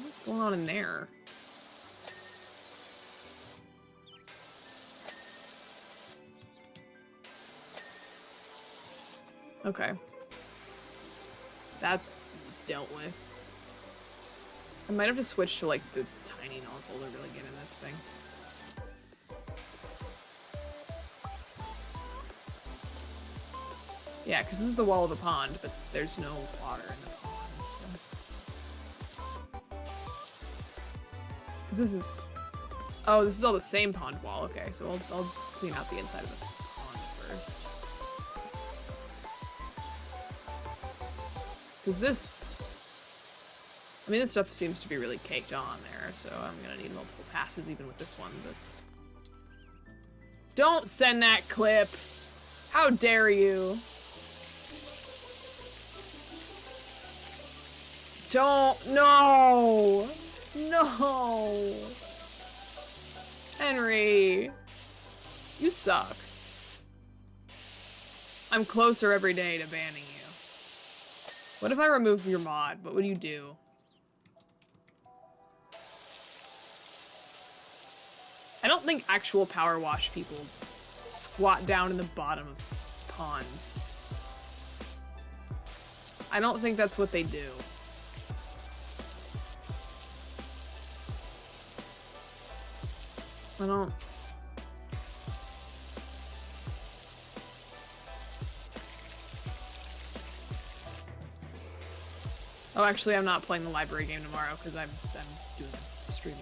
What's going on in there? Okay. That's dealt with. I might have to switch to like the tiny nozzle to really get in this thing. Yeah, because this is the wall of the pond, but there's no water in the pond, so. Because this is... Oh, this is all the same pond wall. Okay, so I'll clean out the inside of the pond first. Because this... I mean, this stuff seems to be really caked on there, so I'm gonna need multiple passes even with this one, but... Don't send that clip! How dare you! Don't... No! No! Henry! You suck. I'm closer every day to banning you. What if I remove your mod? What would you do? I don't think actual power wash people squat down in the bottom of ponds. I don't think that's what they do. I don't... Oh, actually, I'm not playing the library game tomorrow because I'm doing a stream.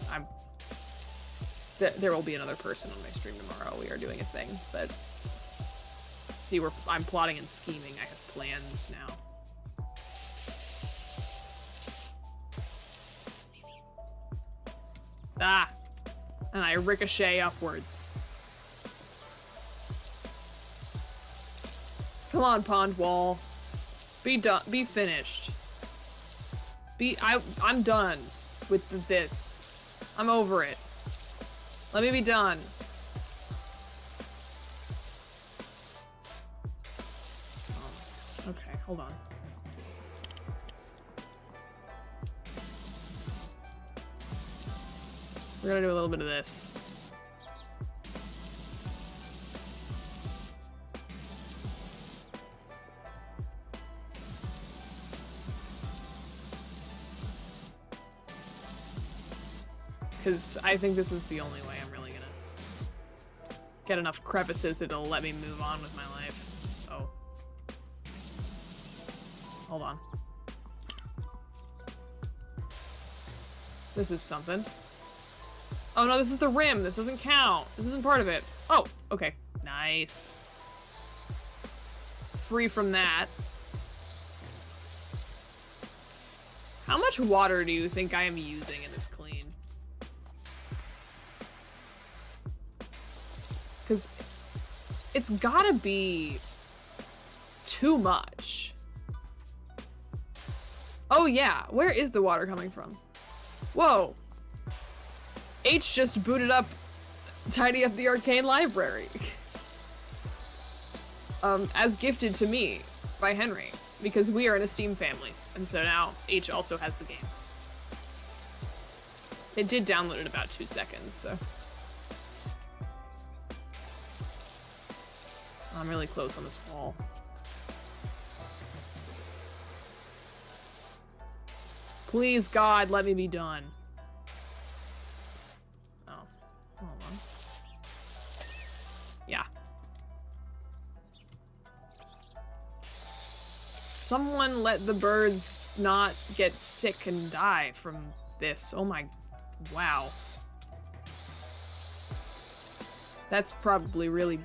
There will be another person on my stream tomorrow. We are doing a thing, but see, I'm plotting and scheming. I have plans now. Ah, and I ricochet upwards. Come on, pond wall. Be done. Be finished. I'm done with this. I'm over it. Let me be done. Oh, okay, hold on. We're gonna do a little bit of this. Because I think this is the only way I'm really gonna get enough crevices that it'll let me move on with my life. Oh. Hold on. This is something. Oh no, this is the rim. This doesn't count. This isn't part of it. Oh, okay. Nice. Free from that. How much water do you think I am using in this clean? Because it's gotta be too much. Oh yeah, where is the water coming from? Whoa. H just booted up Tidy Up the Arcane Library. As gifted to me by Henry, because we are in a Steam family, and so now H also has the game. It did download in about 2 seconds, so. I'm really close on this wall. Please, God, let me be done. Oh, hold on. Yeah. Someone let the birds not get sick and die from this. Oh my, wow. That's probably really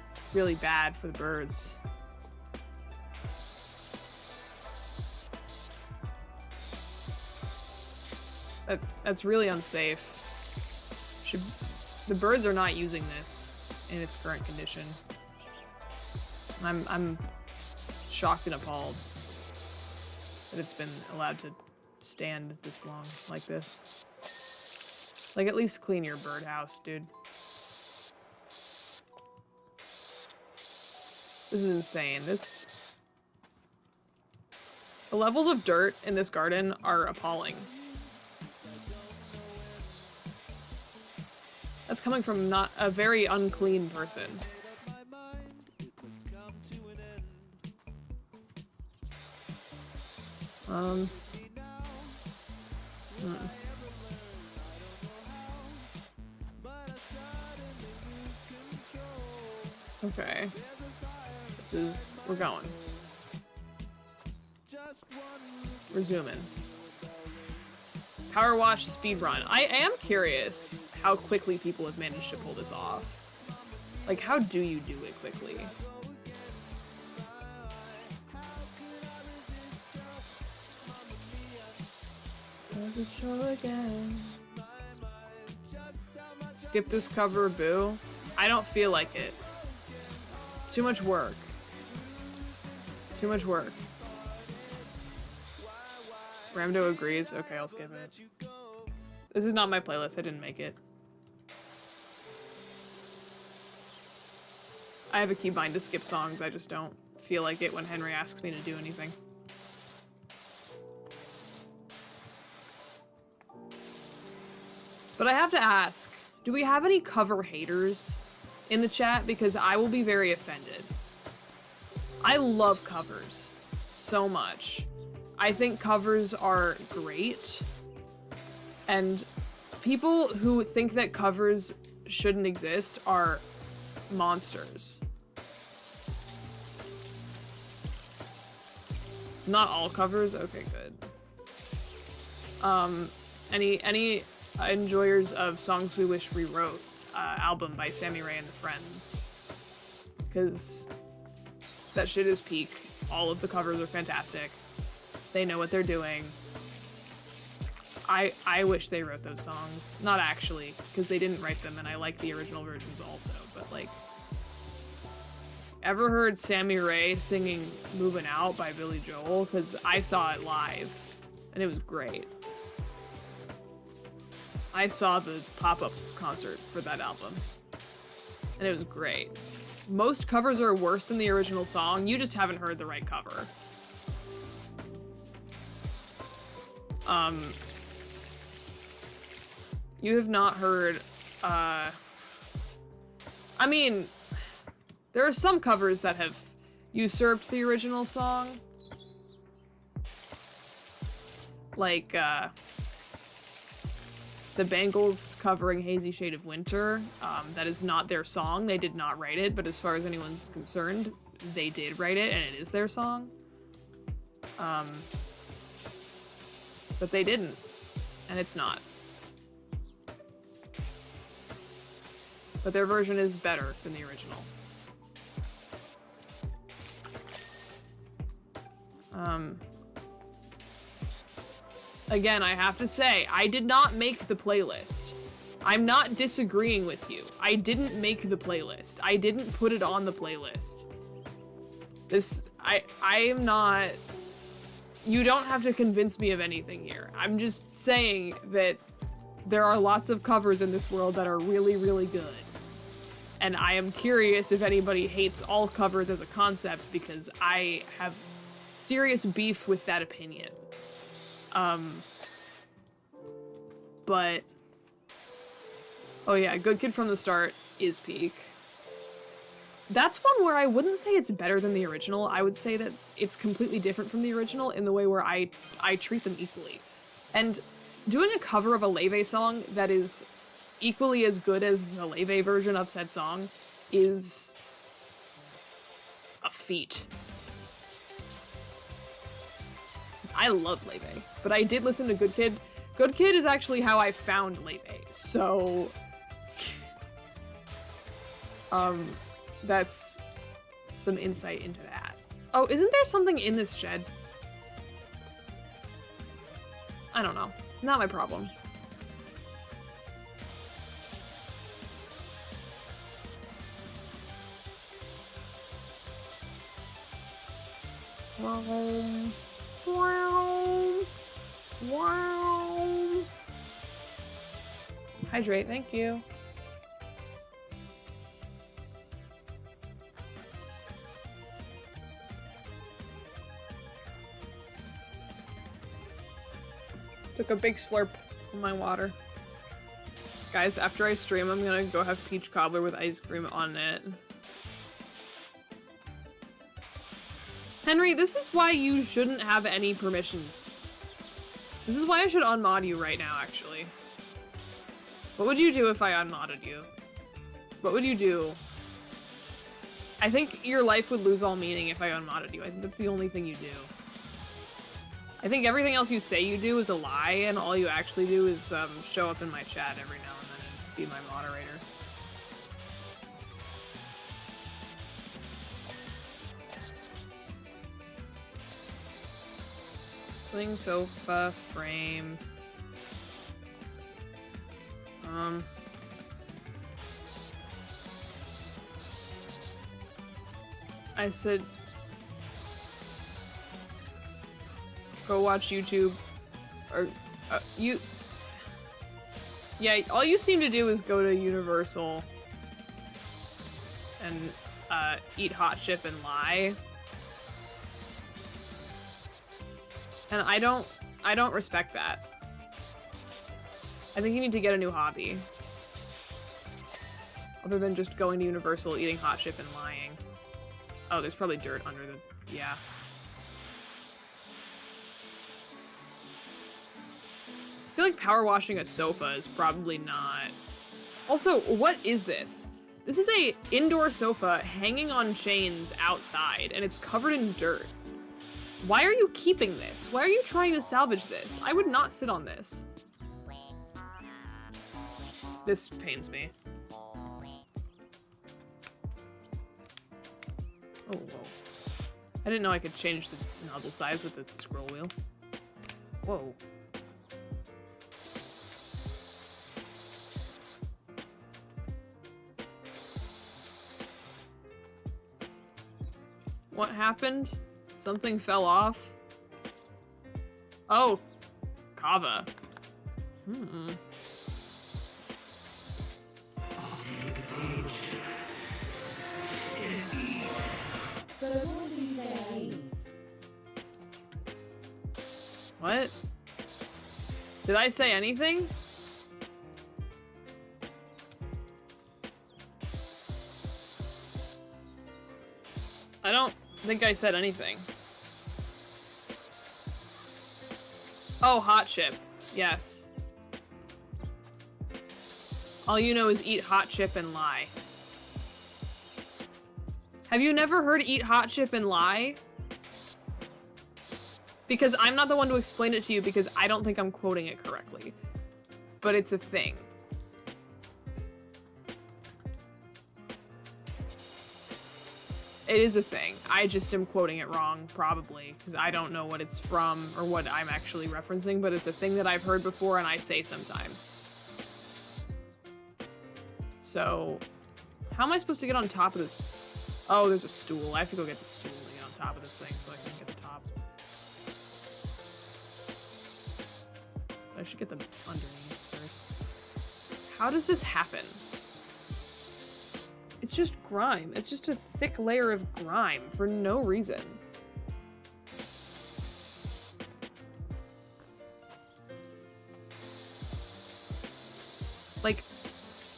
bad for the birds. That's really unsafe. The birds are not using this in its current condition. I'm shocked and appalled that it's been allowed to stand this long like this. Like, at least clean your birdhouse, dude. This is insane. The levels of dirt in this garden are appalling. That's coming from not a very unclean person. Okay. We're going. We're zooming. Power wash speedrun. I am curious how quickly people have managed to pull this off. Like, how do you do it quickly? Skip this cover, boo. I don't feel like it. It's too much work. Too much work. Ramdo agrees. Okay, I'll skip it. This is not my playlist. I didn't make it. I have a keybind to skip songs. I just don't feel like it when Henry asks me to do anything. But I have to ask, do we have any cover haters in the chat? Because I will be very offended. I love covers so much. I think covers are great. And people who think that covers shouldn't exist are monsters. Not all covers? Okay, good. Any enjoyers of Songs We Wish We Wrote album by Sammy Ray and the Friends? Because that shit is peak. All of the covers are fantastic. They know what they're doing. I wish they wrote those songs. Not actually, because they didn't write them and I like the original versions also, but like... Ever heard Sammy Ray singing Movin' Out by Billy Joel? Because I saw it live, and it was great. I saw the pop-up concert for that album, and it was great. Most covers are worse than the original song, you just haven't heard the right cover. You have not heard, I mean, there are some covers that have usurped the original song. Like, the Bangles covering Hazy Shade of Winter. That is not their song. They did not write it, but as far as anyone's concerned, they did write it, and it is their song. But they didn't, and it's not. But their version is better than the original. Again, I have to say, I did not make the playlist. I'm not disagreeing with you. I didn't make the playlist. I didn't put it on the playlist. I am not... You don't have to convince me of anything here. I'm just saying that there are lots of covers in this world that are really, really good. And I am curious if anybody hates all covers as a concept, because I have serious beef with that opinion. But... Oh yeah, Good Kid from the Start is peak. That's one where I wouldn't say it's better than the original. I would say that it's completely different from the original in the way where I treat them equally. And doing a cover of a Leve song that is equally as good as the Leve version of said song is a feat. I love Leve, but I did listen to Good Kid. Good Kid is actually how I found Leve, so... that's some insight into that. Oh, isn't there something in this shed? I don't know. Not my problem. Hydrate, thank you. Took a big slurp of my water. Guys, after I stream, I'm gonna go have peach cobbler with ice cream on it. Henry, this is why you shouldn't have any permissions. This is why I should unmod you right now, actually. What would you do if I unmodded you? What would you do? I think your life would lose all meaning if I unmodded you. I think that's the only thing you do. I think everything else you say you do is a lie, and all you actually do is show up in my chat every now and then and be my moderator. Sling sofa frame. I said, go watch YouTube, or yeah, all you seem to do is go to Universal and eat hot chip and lie. And I don't respect that. I think you need to get a new hobby. Other than just going to Universal, eating hot chip and lying. Oh, there's probably dirt under the... yeah. I feel like power washing a sofa is probably not... Also, what is this? This is a indoor sofa hanging on chains outside, and it's covered in dirt. Why are you keeping this? Why are you trying to salvage this? I would not sit on this. This pains me. Oh, whoa. I didn't know I could change the nozzle size with the scroll wheel. Whoa. What happened? Something fell off? Oh. Kava. Hmm. What? Did I say anything? I don't think I said anything. Oh, hot chip. Yes. All you know is eat hot chip and lie. Have you never heard eat hot chip and lie? Because I'm not the one to explain it to you because I don't think I'm quoting it correctly. But it's a thing. It is a thing. I just am quoting it wrong, probably, because I don't know what it's from or what I'm actually referencing, but it's a thing that I've heard before and I say sometimes. So, how am I supposed to get on top of this? Oh, there's a stool. I have to go get the stool to get on top of this thing so I can get the top. I should get them underneath first. How does this happen? It's just grime. It's just a thick layer of grime for no reason. Like,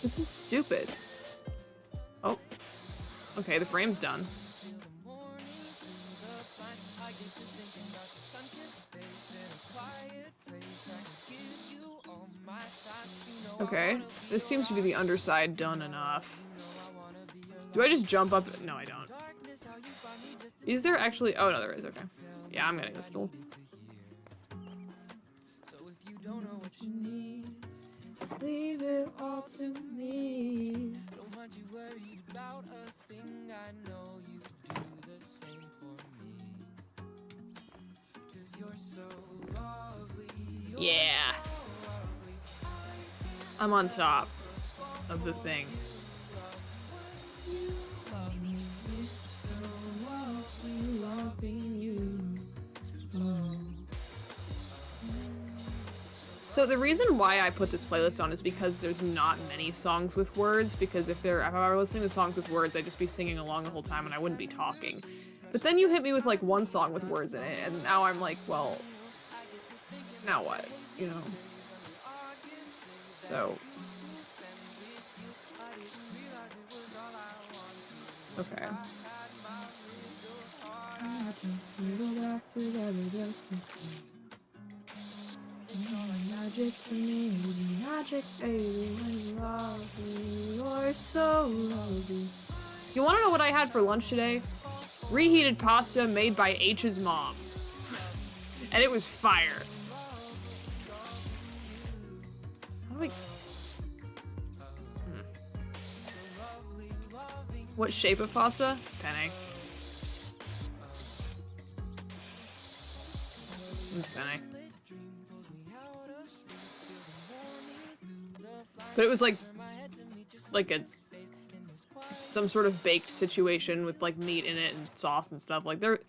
this is stupid. Oh. Okay, the frame's done. Okay, this seems to be the underside done enough. Do I just jump up? No, I don't. Is there actually? Oh, no, there is. Okay. Yeah, I'm getting this stool. So if you don't know what you need, leave it all to me. Don't want you worried about a thing. I know you do the same for me. 'Cause you're so lovely. Yeah. I'm on top of the thing. So the reason why I put this playlist on is because there's not many songs with words, because if I were listening to songs with words, I'd just be singing along the whole time and I wouldn't be talking. But then you hit me with like one song with words in it, and now I'm like, well, now what? You know? So, Okay. Magic to me, magic baby, when you love me, you're so lovely. You wanna know what I had for lunch today? Reheated pasta made by H's mom. And it was fire. How do I... What shape of pasta? Penne. Penne. But it was like some sort of baked situation with like meat in it and sauce and stuff. Like it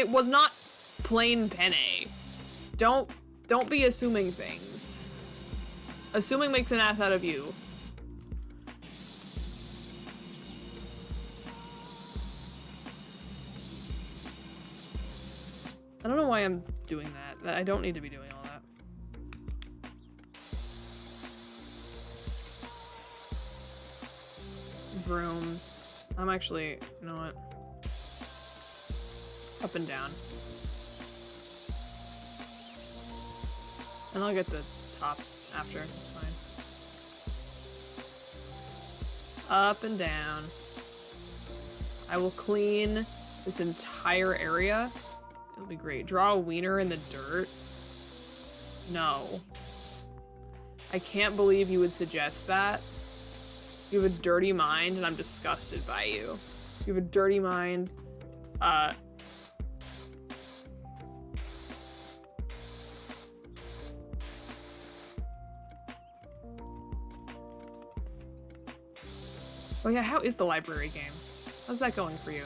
was not plain penne. Don't be assuming things. Assuming makes an ass out of you. I don't know why I'm doing that. I don't need to be doing all that. Broom. I'm actually, you know what? Up and down. And I'll get the top after, it's fine. Up and down. I will clean this entire area. It'll be great. Draw a wiener in the dirt? No. I can't believe you would suggest that. You have a dirty mind, and I'm disgusted by you. You have a dirty mind. Oh yeah, how is the library game? How's that going for you?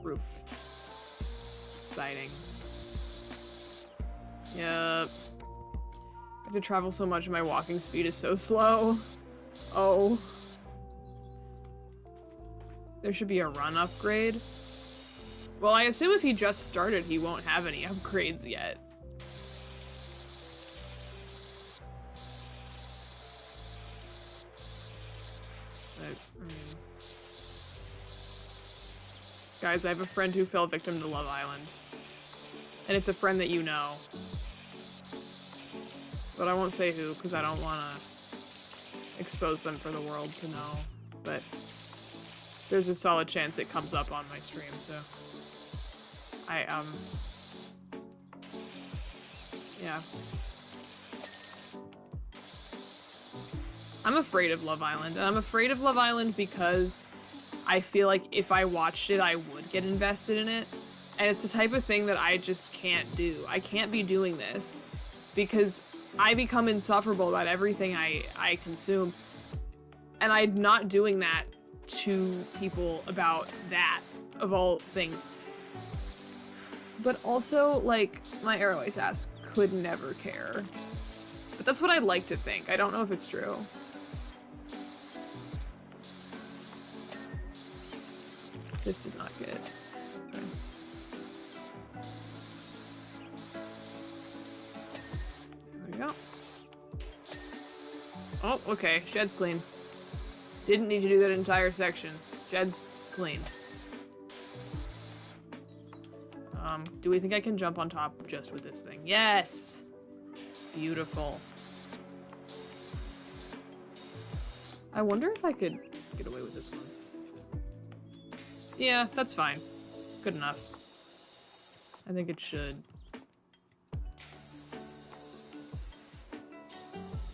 Roof. Siding. Yep. I have to travel so much and my walking speed is so slow. Oh. There should be a run upgrade. Well, I assume if he just started, he won't have any upgrades yet. Guys, I have a friend who fell victim to Love Island. And it's a friend that you know. But I won't say who, because I don't want to expose them for the world to know. But there's a solid chance it comes up on my stream, so... yeah. I'm afraid of Love Island, and I'm afraid of Love Island because I feel like if I watched it, I would get invested in it. And it's the type of thing that I just can't do. I can't be doing this because I become insufferable about everything I consume. And I'm not doing that to people about that, of all things. But also, like, my airways ass could never care. But that's what I'd like to think. I don't know if it's true. This did not get it. Okay. There we go. Oh, okay. Shed's clean. Didn't need to do that entire section. Shed's clean. Do we think I can jump on top just with this thing? Yes! Beautiful. I wonder if I could get away with this one. Yeah, that's fine. Good enough. I think it should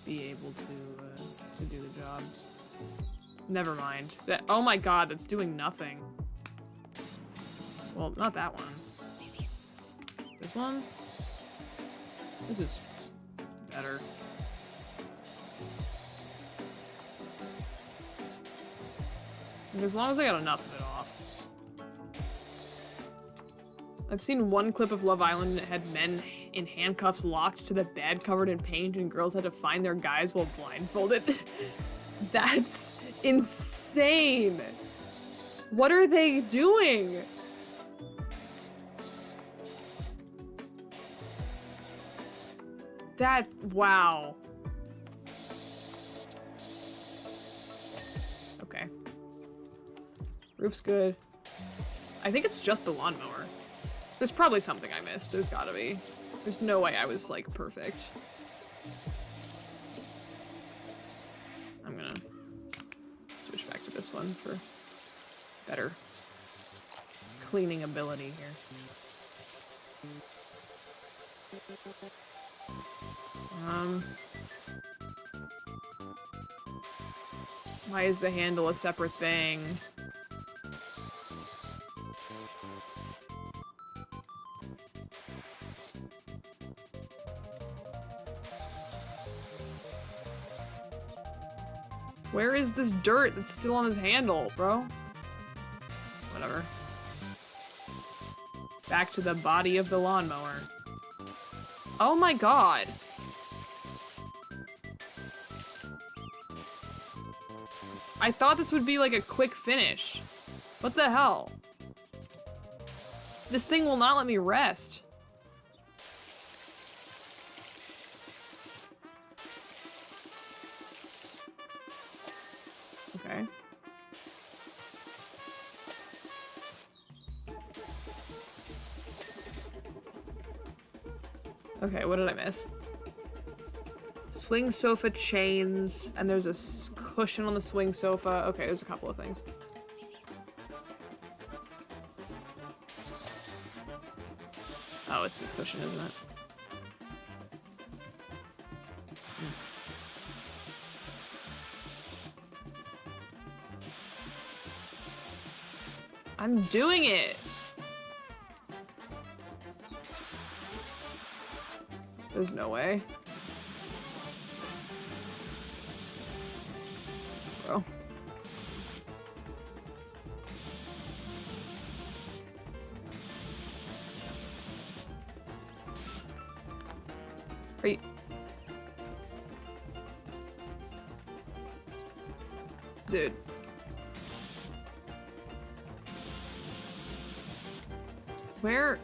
be able to do the job. Never mind. Oh my god, that's doing nothing. Well, not that one. This one? This is better. As long as I got enough of it off. I've seen one clip of Love Island and it had men in handcuffs locked to the bed covered in paint and girls had to find their guys while blindfolded. That's insane. What are they doing? That, wow. Okay. Roof's good. I think it's just the lawnmower. There's probably something I missed. There's gotta be. There's no way I was, like, perfect. I'm gonna switch back to this one for better cleaning ability here. Why is the handle a separate thing? Where is this dirt that's still on his handle, bro? Whatever. Back to the body of the lawnmower. Oh my god. I thought this would be like a quick finish. What the hell? This thing will not let me rest. Okay. Okay, what did I miss? Swing sofa chains, and there's a cushion on the swing sofa. Okay, there's a couple of things. Oh, it's this cushion, isn't it? I'm doing it! There's no way. Bro. Are you... Dude. Where?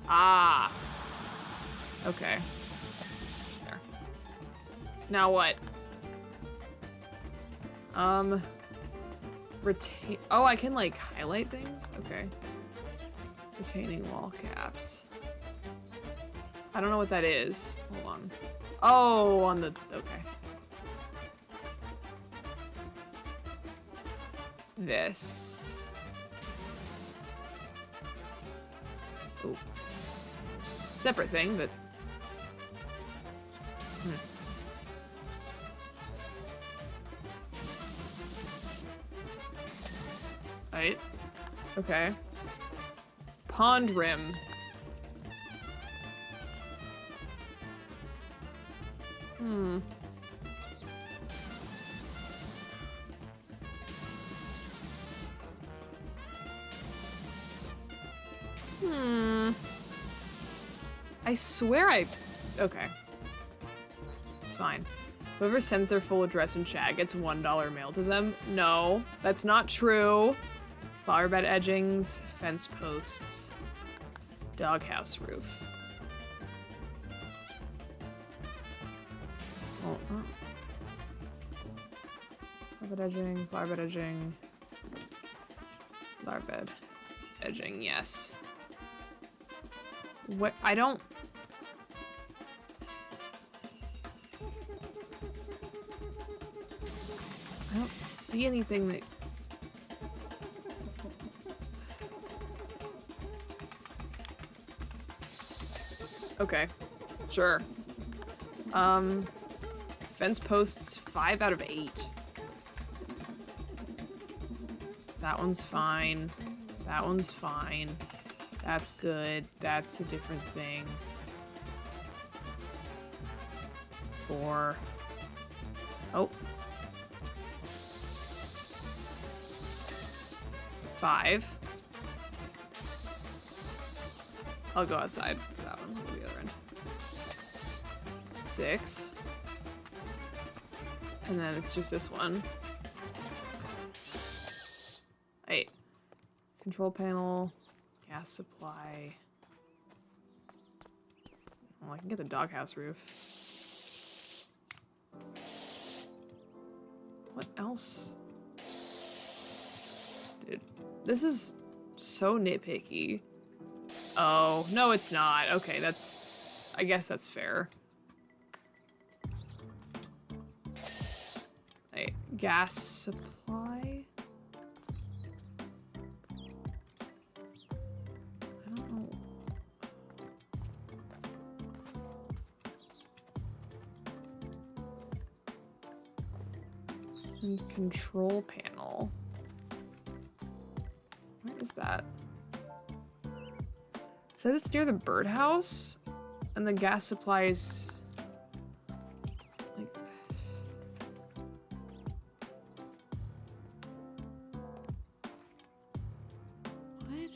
Ah. Okay. There. Now what? Retain. Oh, I can like highlight things? Okay. Retaining wall caps. I don't know what that is. Hold on. Oh, on the. Okay. This. Oh. Separate thing, but. Right. Okay. Pond rim. Hmm. I swear I... Okay. It's fine. Whoever sends their full address in chat gets $1 mailed to them. No, that's not true. Flower bed edgings, fence posts, doghouse roof. Oh, flower bed edging, flower bed edging, flower bed edging, yes. What? I don't see anything that... Okay, sure. Fence posts 5 out of 8. That one's fine. That one's fine. That's good. That's a different thing. 4. Oh. 5. I'll go outside for that one. I'll go to the other end. 6. And then it's just this one. 8. Control panel, gas supply. Well, I can get the doghouse roof. What else? Dude, this is so nitpicky. Oh, no it's not. Okay, that's... I guess that's fair. Hey, gas supply? I don't know. And control panel. Where is that? It says it's near the birdhouse, and the gas supply is like... What?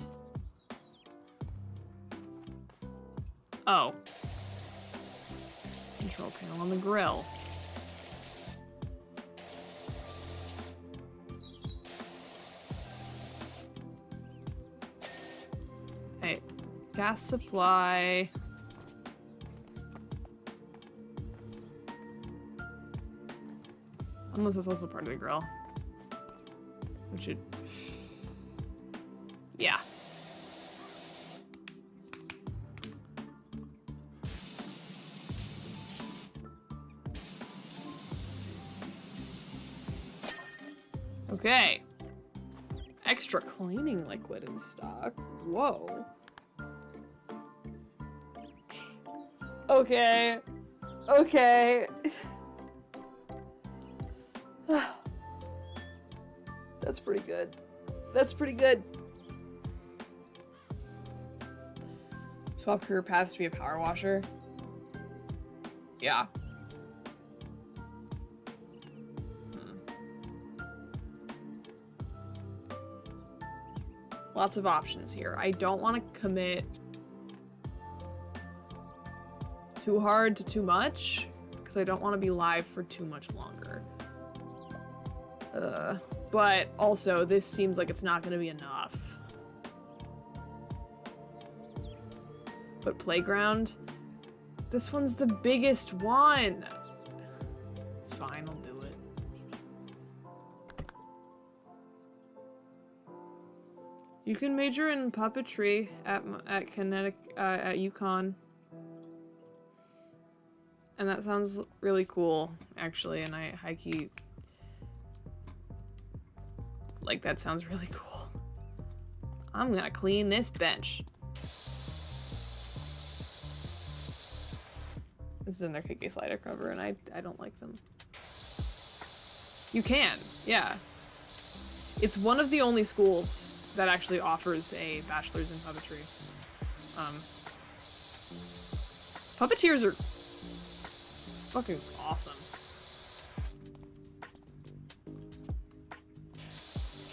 Oh. Control panel on the grill. Hey, gas supply. Unless it's also part of the grill. Which it... Yeah. Okay. Extra cleaning liquid in stock. Whoa. Okay. Okay. That's pretty good. That's pretty good. Swap career paths to be a power washer. Yeah. Lots of options here. I don't want to commit too hard to too much, because I don't want to be live for too much longer. But also, this seems like it's not going to be enough. But playground? This one's the biggest one! It's fine, I'll do it. You can major in puppetry at UConn. And that sounds really cool, actually, and I high-key... Like, that sounds really cool. I'm gonna clean this bench. This is in their KK slider cover, and I don't like them. You can, yeah. It's one of the only schools that actually offers a bachelor's in puppetry. Puppeteers are fucking awesome.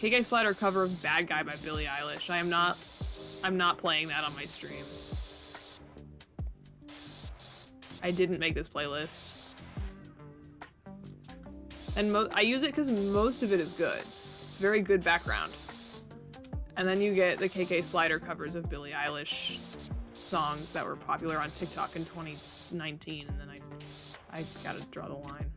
KK slider cover of Bad Guy by Billie Eilish. I'm not playing that on my stream. I didn't make this playlist. And I use it because most of it is good. It's very good background. And then you get the KK slider covers of Billie Eilish songs that were popular on TikTok in 2019, and then I gotta draw the line.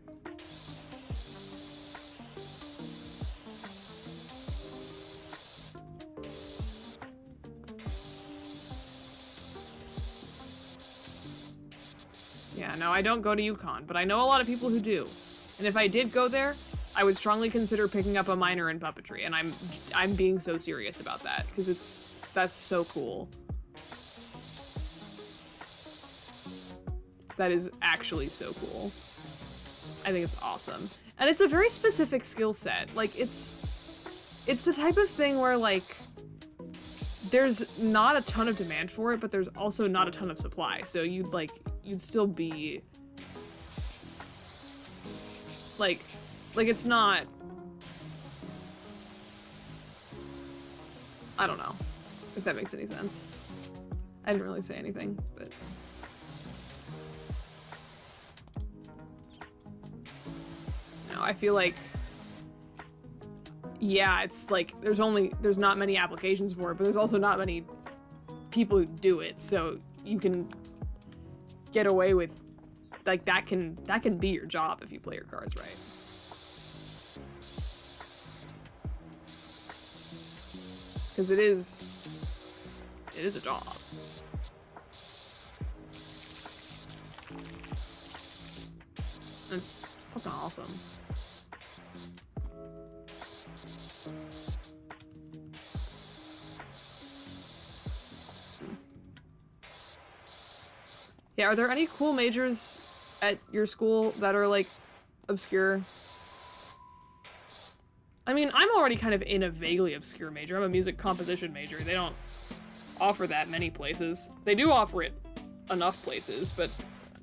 Yeah, no, I don't go to UConn, but I know a lot of people who do. And if I did go there, I would strongly consider picking up a minor in puppetry, and I'm being so serious about that, because that's so cool. That is actually so cool. I think it's awesome. And it's a very specific skill set. Like, it's the type of thing where, like, there's not a ton of demand for it, but there's also not a ton of supply. So you'd still be like it's not, I don't know if that makes any sense. I didn't really say anything, but... No, I feel like... Yeah, it's like, there's not many applications for it, but there's also not many people who do it, so you can get away with, like, that can be your job if you play your cards right. Because it is a job. It's fucking awesome. Yeah, are there any cool majors at your school that are, like, obscure? I mean, I'm already kind of in a vaguely obscure major. I'm a music composition major. They don't offer that many places. They do offer it enough places, but,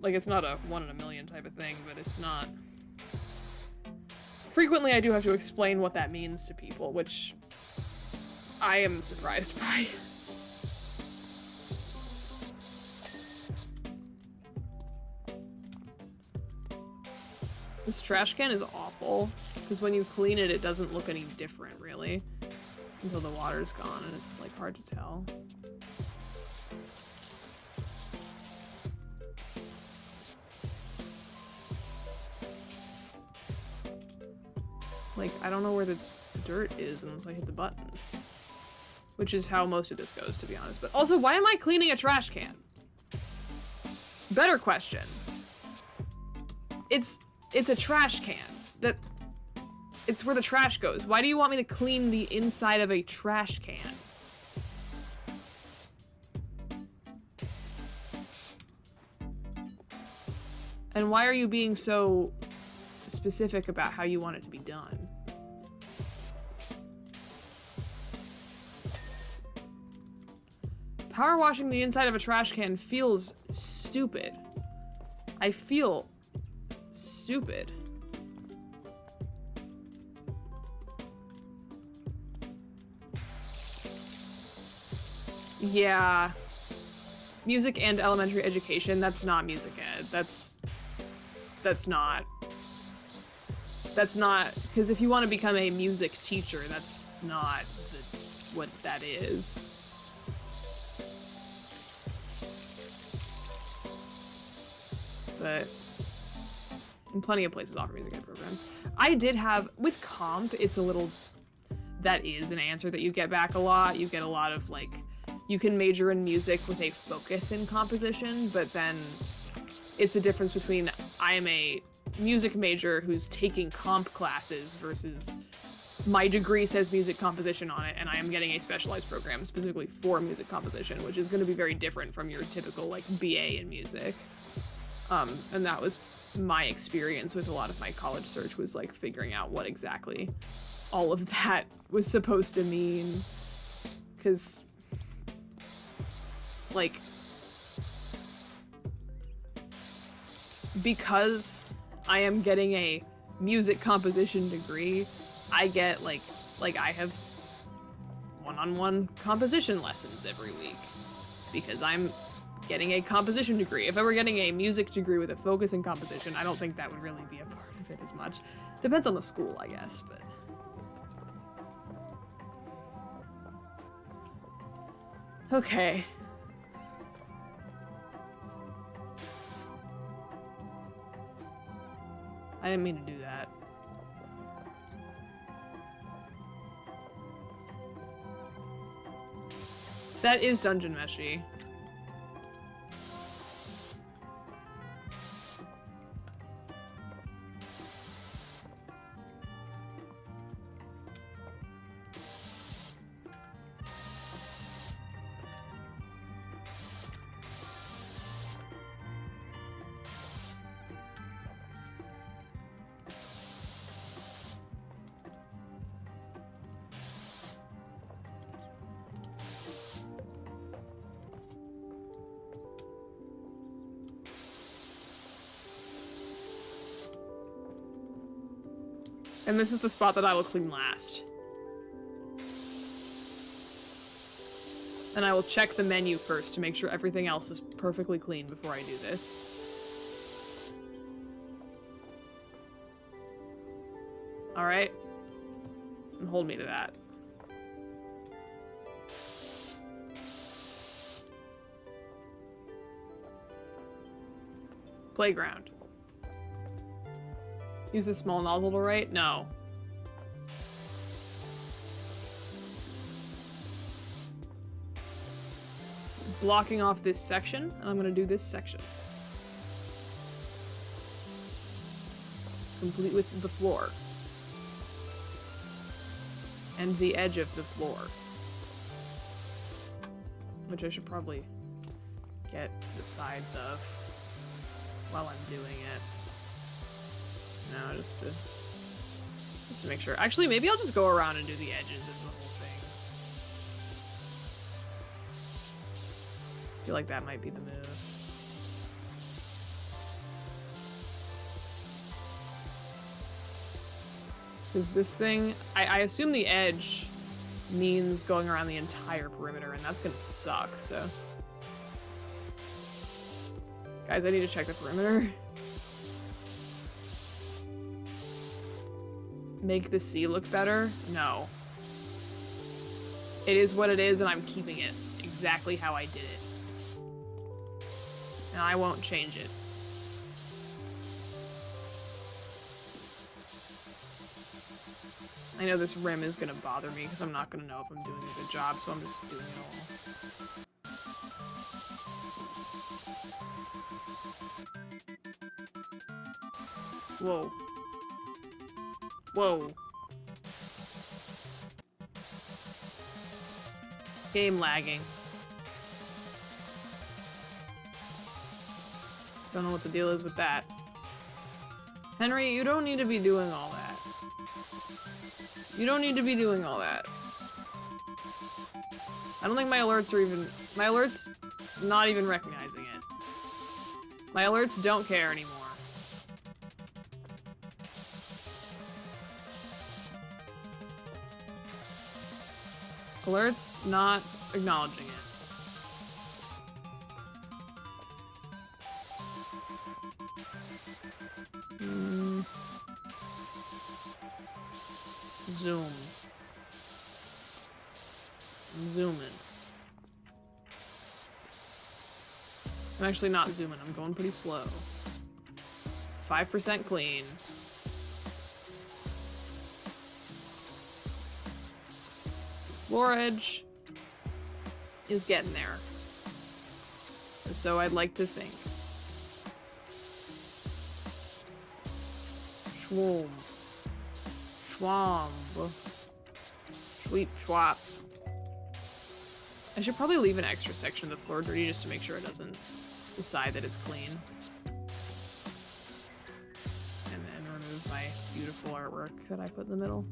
like, it's not a 1 in a million type of thing, but it's not... Frequently, I do have to explain what that means to people, which I am surprised by. This trash can is awful, because when you clean it, it doesn't look any different, really, until the water's gone, and it's, like, hard to tell. Like, I don't know where the dirt is unless I hit the button. Which is how most of this goes, to be honest. But also, why am I cleaning a trash can? Better question. It's a trash can. It's where the trash goes. Why do you want me to clean the inside of a trash can? And why are you being so specific about how you want it to be done? Power washing the inside of a trash can feels stupid. I feel stupid. Yeah. Music and elementary education, that's not music ed. That's not, because if you want to become a music teacher, that's not what that is. But and plenty of places offer music ed programs. I did have, with comp, it's a little, that is an answer that you get back a lot. You get a lot of, like, you can major in music with a focus in composition, but then it's the difference between I am a music major who's taking comp classes versus my degree says music composition on it, and I am getting a specialized program specifically for music composition, which is going to be very different from your typical, like, BA in music. And that was my experience with a lot of my college search, was, like, figuring out what exactly all of that was supposed to mean. Because, like, because I am getting a music composition degree, I get, like I have one-on-one composition lessons every week because I'm getting a composition degree. If I were getting a music degree with a focus in composition, I don't think that would really be a part of it as much. Depends on the school, I guess, but... Okay. I didn't mean to do that. That is Dungeon Meshi. And this is the spot that I will clean last. And I will check the menu first to make sure everything else is perfectly clean before I do this. Alright. And hold me to that. Playground. Use the small nozzle to write? No. Blocking off this section, and I'm gonna do this section. Complete with the floor. And the edge of the floor. Which I should probably get the sides of while I'm doing it. No, just to make sure. Actually, maybe I'll just go around and do the edges of the whole thing. I feel like that might be the move. Because this thing, I assume the edge means going around the entire perimeter, and that's gonna suck, so. Guys, I need to check the perimeter. Make the sea look better? No. It is what it is, and I'm keeping it exactly how I did it. And I won't change it. I know this rim is gonna bother me because I'm not gonna know if I'm doing a good job, so I'm just doing it all. Whoa. Whoa. Game lagging. Don't know what the deal is with that. Henry, you don't need to be doing all that. You don't need to be doing all that. I don't think my alerts are even... My alerts, not even recognizing it. My alerts don't care anymore. Alerts not acknowledging it. Zoom. I'm zooming. I'm actually not zooming, I'm going pretty slow. 5% clean. Floor edge is getting there. Or so I'd like to think. Schwom. Schwamb. Sweep schwap. I should probably leave an extra section of the floor dirty just to make sure it doesn't decide that it's clean. And then remove my beautiful artwork that I put in the middle.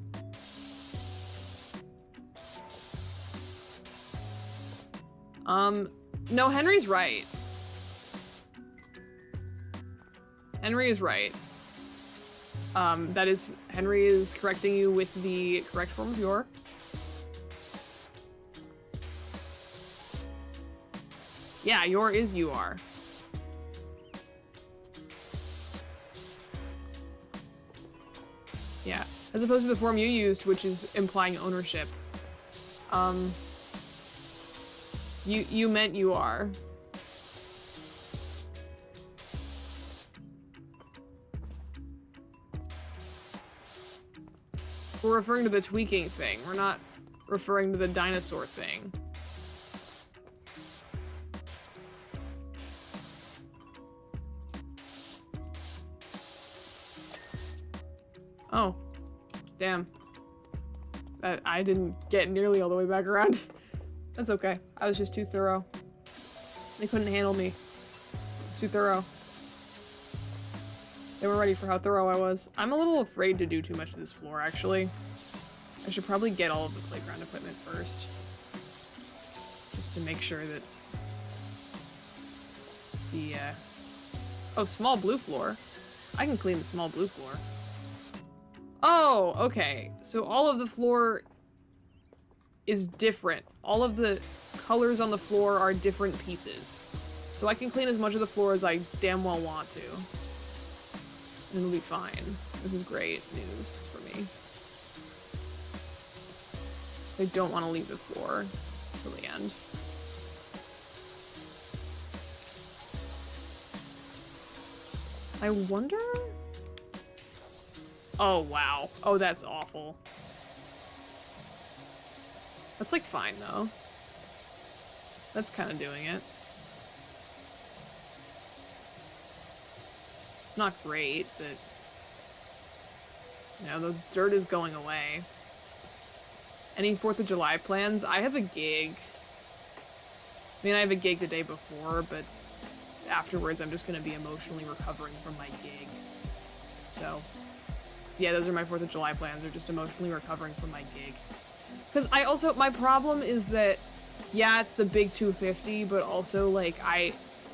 No, Henry's right. Henry is right. That is, Henry is correcting you with the correct form of your. Yeah, your is you are. Yeah, as opposed to the form you used, which is implying ownership. You meant you are. We're referring to the tweaking thing. We're not referring to the dinosaur thing. Oh. Damn. I didn't get nearly all the way back around. That's okay. I was just too thorough. They couldn't handle me. I was too thorough. They weren't ready for how thorough I was. I'm a little afraid to do too much to this floor, actually. I should probably get all of the playground equipment first. Just to make sure that the, Oh, small blue floor. I can clean the small blue floor. Oh, okay. So all of the floor is different. All of the colors on the floor are different pieces. So I can clean as much of the floor as I damn well want to. And it'll be fine. This is great news for me. I don't want to leave the floor till the end. I wonder... Oh, wow. Oh, that's awful. That's, like, fine, though. That's kind of doing it. It's not great, but... You know, the dirt is going away. Any 4th of July plans? I have a gig. I mean, I have a gig the day before, but afterwards I'm just gonna be emotionally recovering from my gig. So, yeah, those are my 4th of July plans, are just emotionally recovering from my gig. Because I also, my problem is that, yeah, it's the big 250, but also, like,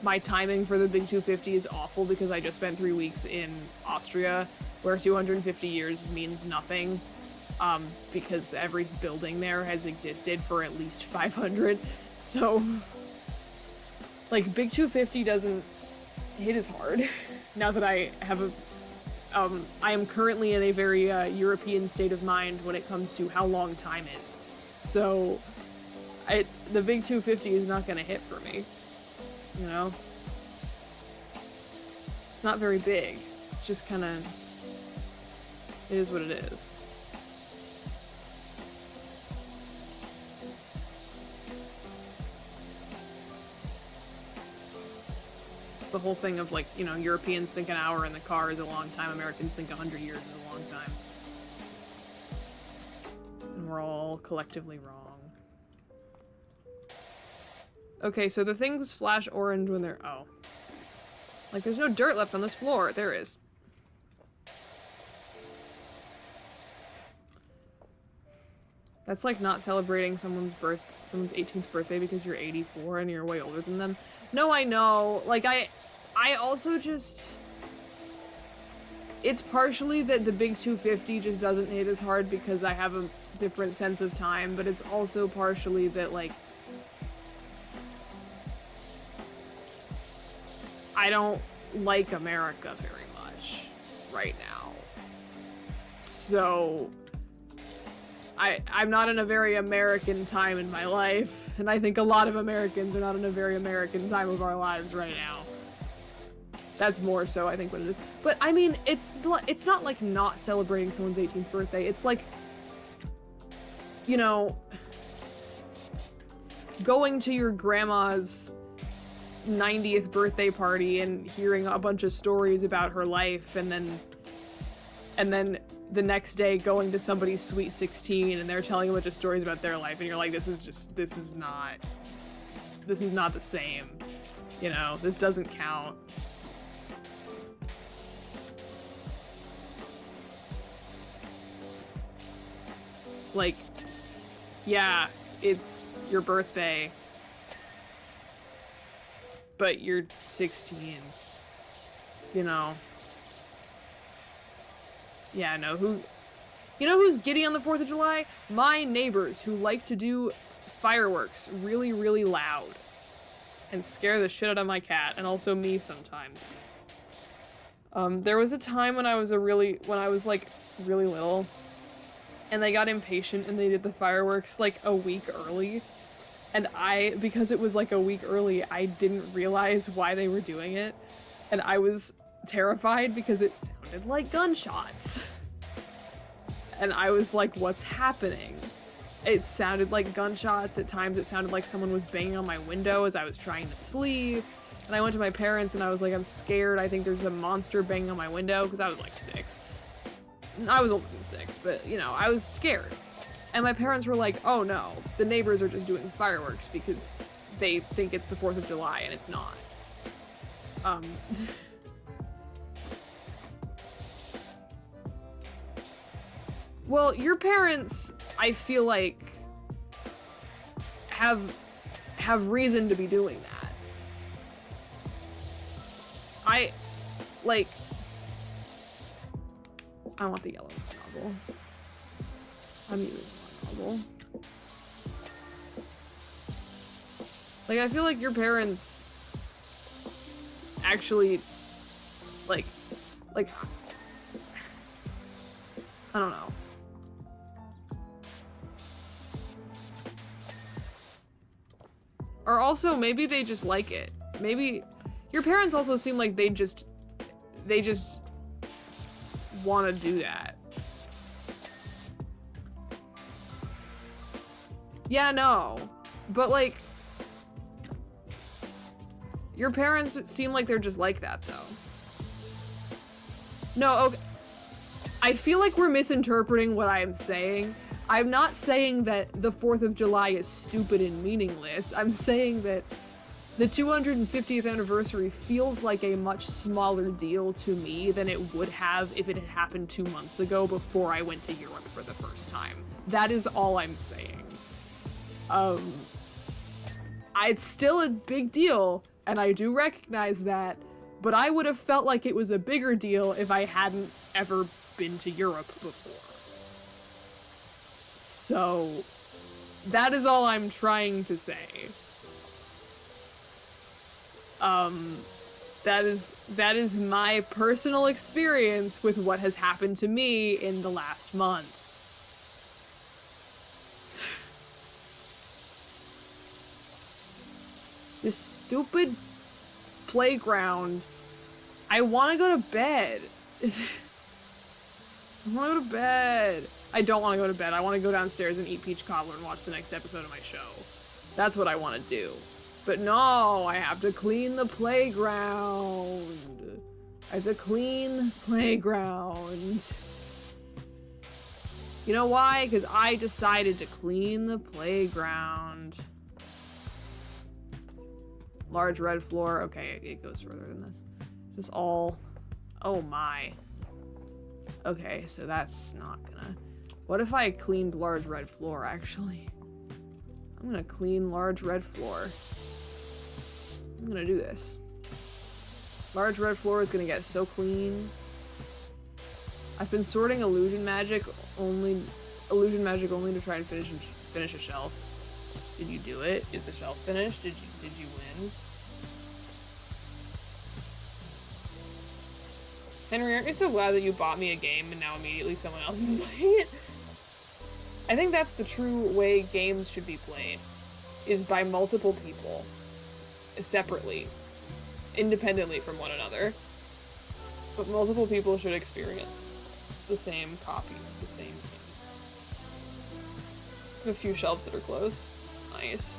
my timing for the big 250 is awful because I just spent 3 weeks in Austria, where 250 years means nothing, because every building there has existed for at least 500, so, like, big 250 doesn't hit as hard, now that I have a, I am currently in a very, European state of mind when it comes to how long time is, so, the big 250 is not gonna hit for me, you know? It's not very big, it's just kinda, it is what it is. The whole thing of, like, you know, Europeans think an hour in the car is a long time, Americans think 100 years is a long time. And we're all collectively wrong. Okay, so the things flash orange when they're- oh. Like, there's no dirt left on this floor. There is. That's like not celebrating someone's 18th birthday because you're 84 and you're way older than them. No, I know. Like, I also just... It's partially that the big 250 just doesn't hit as hard because I have a different sense of time, but it's also partially that, like, I don't like America very much right now. So... I'm not in a very American time in my life, and I think a lot of Americans are not in a very American time of our lives right now. That's more so, I think, what it is. But, I mean, it's not like not celebrating someone's 18th birthday. It's like, you know, going to your grandma's 90th birthday party and hearing a bunch of stories about her life, and then the next day going to somebody's sweet 16 and they're telling a bunch of stories about their life, and you're like, this is not the same, you know, this doesn't count. Like, yeah, it's your birthday, but you're 16, you know. Yeah, no, you know who's giddy on the 4th of July? My neighbors, who like to do fireworks really, really loud and scare the shit out of my cat, and also me sometimes. There was a time when I was like really little, and they got impatient and they did the fireworks like a week early, and because it was like a week early, I didn't realize why they were doing it, and I was terrified because it sounded like gunshots. And I was like, what's happening? It sounded like gunshots. At times it sounded like someone was banging on my window as I was trying to sleep. And I went to my parents and I was like, I'm scared. I think there's a monster banging on my window, because I was like 6. I was older than 6, but you know, I was scared. And my parents were like, oh no, the neighbors are just doing fireworks because they think it's the 4th of July and it's not. Well, your parents, I feel like, have reason to be doing that. I want the yellow nozzle. I'm using one nozzle. Like, I feel like your parents actually, like, I don't know. Or also, maybe they just like it. Maybe your parents also seem like they just want to do that. Yeah, no. But like, your parents seem like they're just like that, though. No, okay. I feel like we're misinterpreting what I'm saying. I'm not saying that the 4th of July is stupid and meaningless. I'm saying that the 250th anniversary feels like a much smaller deal to me than it would have if it had happened 2 months ago before I went to Europe for the first time. That is all I'm saying. It's still a big deal, and I do recognize that, but I would have felt like it was a bigger deal if I hadn't ever been to Europe before. So, that is all I'm trying to say. That is my personal experience with what has happened to me in the last month. This stupid playground. I want to go to bed. I want to go to bed. I don't want to go to bed. I want to go downstairs and eat peach cobbler and watch the next episode of my show. That's what I want to do. But no, I have to clean the playground. I have to clean the playground. You know why? Because I decided to clean the playground. Large red floor. Okay, it goes further than this. Is this all? Oh my. Okay, so that's not gonna... What if I cleaned large red floor, actually? I'm gonna clean large red floor. I'm gonna do this. Large red floor is gonna get so clean. I've been sorting illusion magic only to try and finish a shelf. Did you do it? Is the shelf finished? Did you win? Henry, aren't you so glad that you bought me a game and now immediately someone else is playing it? I think that's the true way games should be played, is by multiple people, separately, independently from one another. But multiple people should experience the same copy, the same thing. A few shelves that are close. Nice.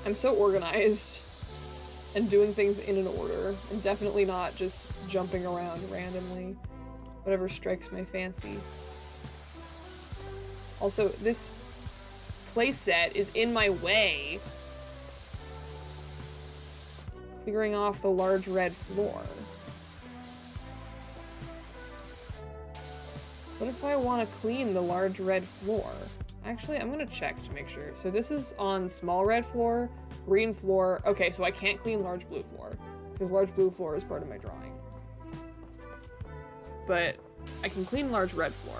I'm so organized and doing things in an order, and definitely not just jumping around randomly. Whatever strikes my fancy. Also, this playset is in my way. Clearing off the large red floor. What if I want to clean the large red floor? Actually, I'm gonna check to make sure. So this is on small red floor, green floor. Okay, so I can't clean large blue floor, because large blue floor is part of my drawing. But I can clean large red floor,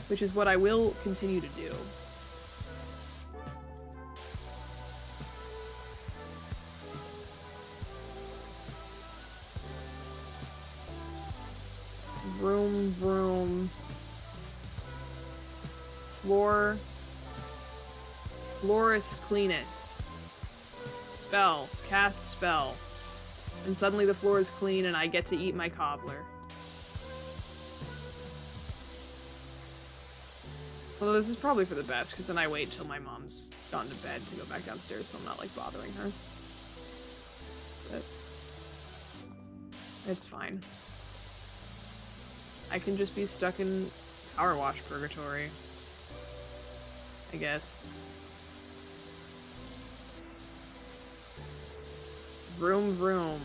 which is what I will continue to do. Vroom, vroom. Floor is cleanest. Spell. Cast spell. And suddenly the floor is clean and I get to eat my cobbler. Although this is probably for the best, because then I wait till my mom's gone to bed to go back downstairs so I'm not, like, bothering her. But it's fine. I can just be stuck in power wash purgatory, I guess. Vroom vroom.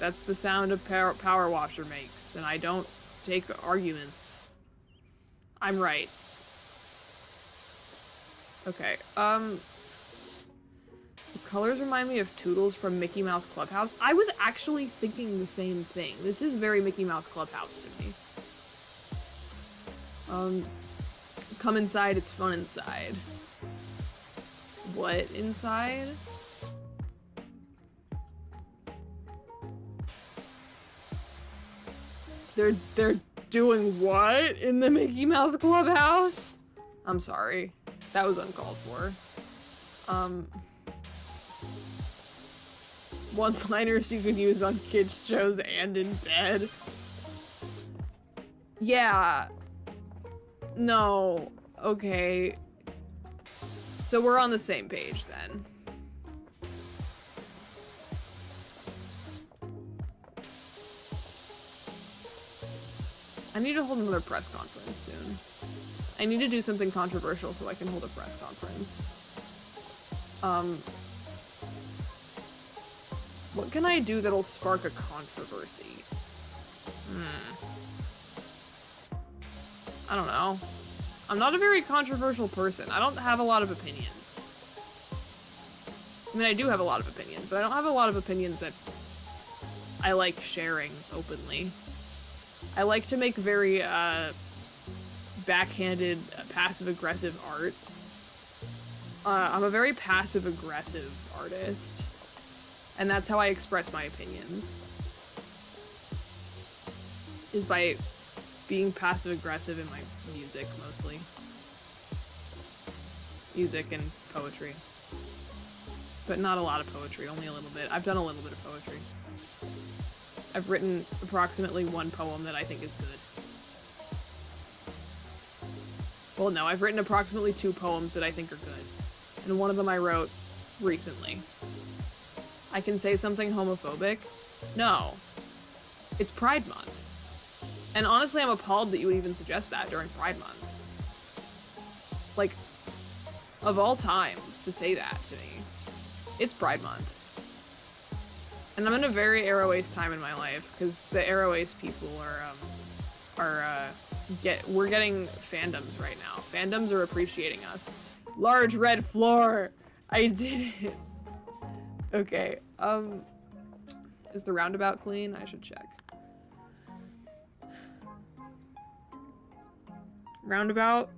That's the sound a power washer makes, and I don't take arguments. I'm right. Okay, the colors remind me of Toodles from Mickey Mouse Clubhouse. I was actually thinking the same thing. This is very Mickey Mouse Clubhouse to me. Come inside, it's fun inside. What inside? They're doing what in the Mickey Mouse Clubhouse? I'm sorry. That was uncalled for. One-liners you can use on kids shows and in bed. Yeah. No. Okay. So we're on the same page then. I need to hold another press conference soon. I need to do something controversial so I can hold a press conference. What can I do that'll spark a controversy? I don't know. I'm not a very controversial person. I don't have a lot of opinions. I mean, I do have a lot of opinions, but I don't have a lot of opinions that I like sharing openly. I like to make very, backhanded, passive-aggressive art. I'm a very passive-aggressive artist. And that's how I express my opinions. Is by being passive-aggressive in my music, mostly. Music and poetry. But not a lot of poetry, only a little bit. I've done a little bit of poetry. I've written approximately one poem that I think is good. Well, no, I've written approximately 2 poems that I think are good. And one of them I wrote recently. I can say something homophobic? No. It's Pride Month. And honestly, I'm appalled that you would even suggest that during Pride Month. Like, of all times to say that to me. It's Pride Month. And I'm in a very Arrow Ace time in my life, because the Arrow Ace people we're getting fandoms right now. Fandoms are appreciating us. Large red floor! I did it! Okay, is the roundabout clean? I should check. Roundabout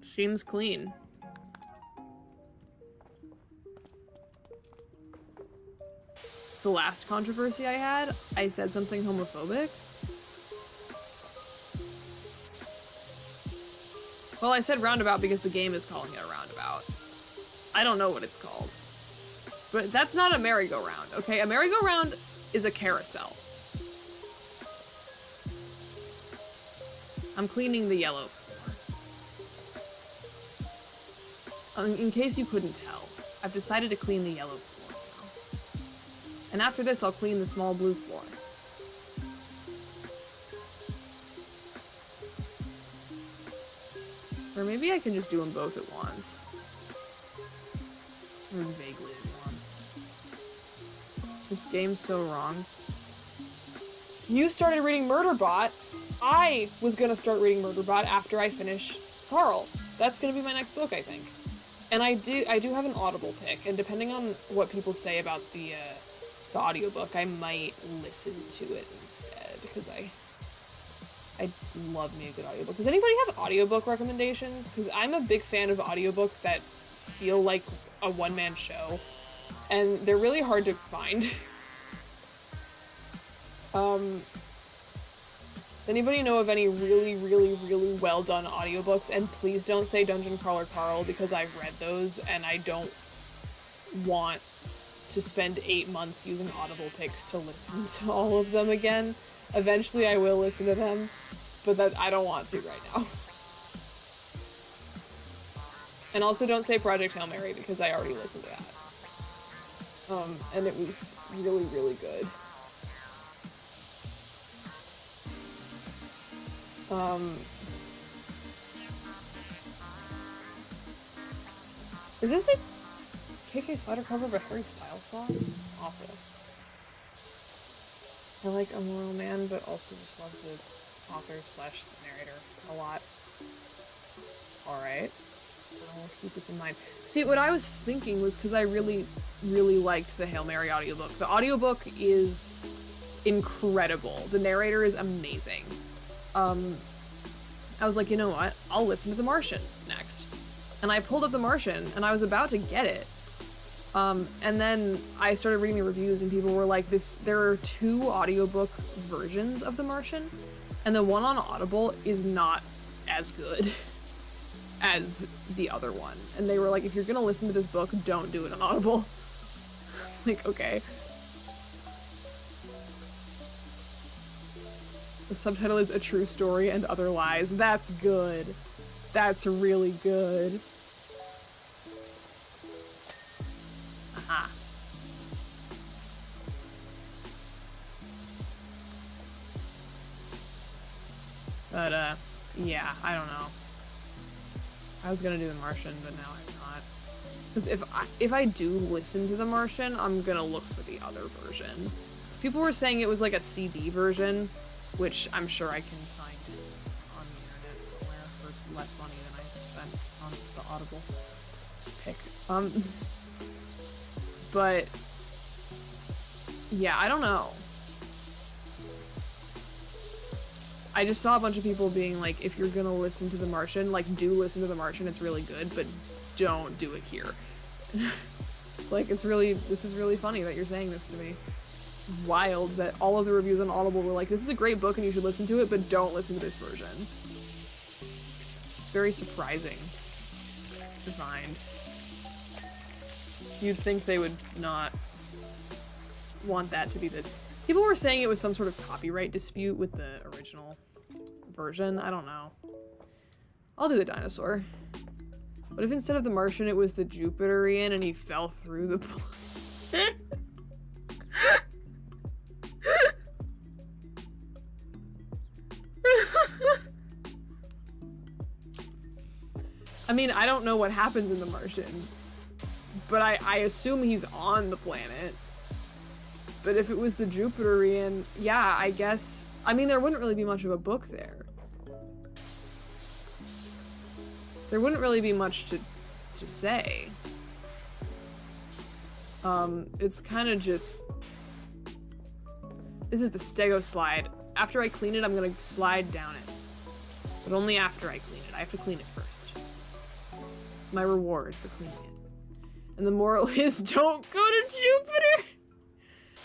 seems clean. The last controversy I had, I said something homophobic. Well, I said roundabout because the game is calling it a roundabout. I don't know what it's called. But that's not a merry-go-round, okay? A merry-go-round is a carousel. I'm cleaning the yellow floor. In case you couldn't tell, I've decided to clean the yellow floor now. And after this, I'll clean the small blue floor. Or maybe I can just do them both at once. Or vaguely at once. This game's so wrong. You started reading Murderbot. I was gonna start reading Murderbot after I finish Carl. That's gonna be my next book, I think. And I do have an Audible pick, and depending on what people say about the audiobook, I might listen to it instead, because I love me a good audiobook. Does anybody have audiobook recommendations? Because I'm a big fan of audiobooks that feel like a one-man show, and they're really hard to find. Anybody know of any really, really, really well done audiobooks? And please don't say Dungeon Crawler Carl, because I've read those and I don't want to spend 8 months using Audible picks to listen to all of them again. Eventually I will listen to them, but I don't want to right now. And also don't say Project Hail Mary, because I already listened to that. And it was really, really good. Is this a KK Slider cover of a Harry Styles song? Awful. I like A Moral Man, but also just love the author/narrator a lot. Alright. I'll keep this in mind. See, what I was thinking was, because I really, really liked the Hail Mary audiobook. The audiobook is incredible. The narrator is amazing. I was like, you know what? I'll listen to The Martian next. And I pulled up The Martian, and I was about to get it. And then I started reading the reviews, and people were like, there are 2 audiobook versions of The Martian, and the one on Audible is not as good as the other one. And they were like, if you're gonna listen to this book, don't do it on Audible. Like, okay. The subtitle is A True Story and Other Lies. That's good. That's really good. Aha. But, yeah, I don't know. I was gonna do The Martian, but now I'm not. Because if I do listen to The Martian, I'm gonna look for the other version. People were saying it was like a CD version, which I'm sure I can find on the internet somewhere for less money than I spent on the Audible pick. But yeah, I don't know. I just saw a bunch of people being like, if you're gonna listen to The Martian, like, do listen to The Martian, it's really good, but don't do it here. Like, this is really funny that you're saying this to me. Wild that all of the reviews on Audible were like, this is a great book and you should listen to it, but don't listen to this version. Very surprising. Designed. You'd think they would not want that to be the... People were saying it was some sort of copyright dispute with the original version. I don't know. I'll do the dinosaur. What if instead of the Martian, it was the Jupiterian and he fell through the... I mean, I don't know what happens in The Martian, but I assume he's on the planet. But if it was the Jupiterian, yeah, I guess... I mean, there wouldn't really be much of a book there. There wouldn't really be much to say. It's kind of just... This is the Stego slide. After I clean it, I'm gonna slide down it. But only after I clean it. I have to clean it first. It's my reward for cleaning it. And the moral is, don't go to Jupiter!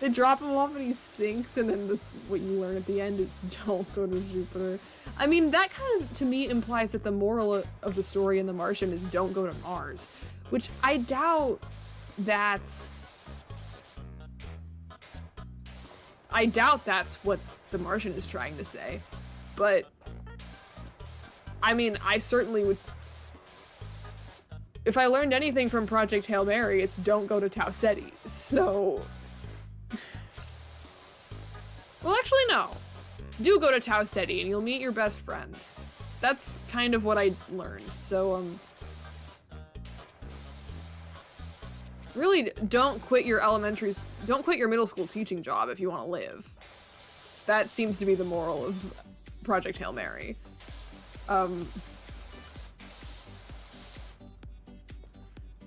They drop him off and he sinks, and then what you learn at the end is, don't go to Jupiter. I mean, that kind of, to me, implies that the moral of the story in The Martian is don't go to Mars. Which I doubt that's... I doubt that's what The Martian is trying to say. But... I mean, I certainly would... If I learned anything from Project Hail Mary, it's don't go to Tau Ceti. So... Well, actually, no. Do go to Tau Ceti and you'll meet your best friend. That's kind of what I learned. So, really, don't quit your middle school teaching job if you want to live. That seems to be the moral of Project Hail Mary.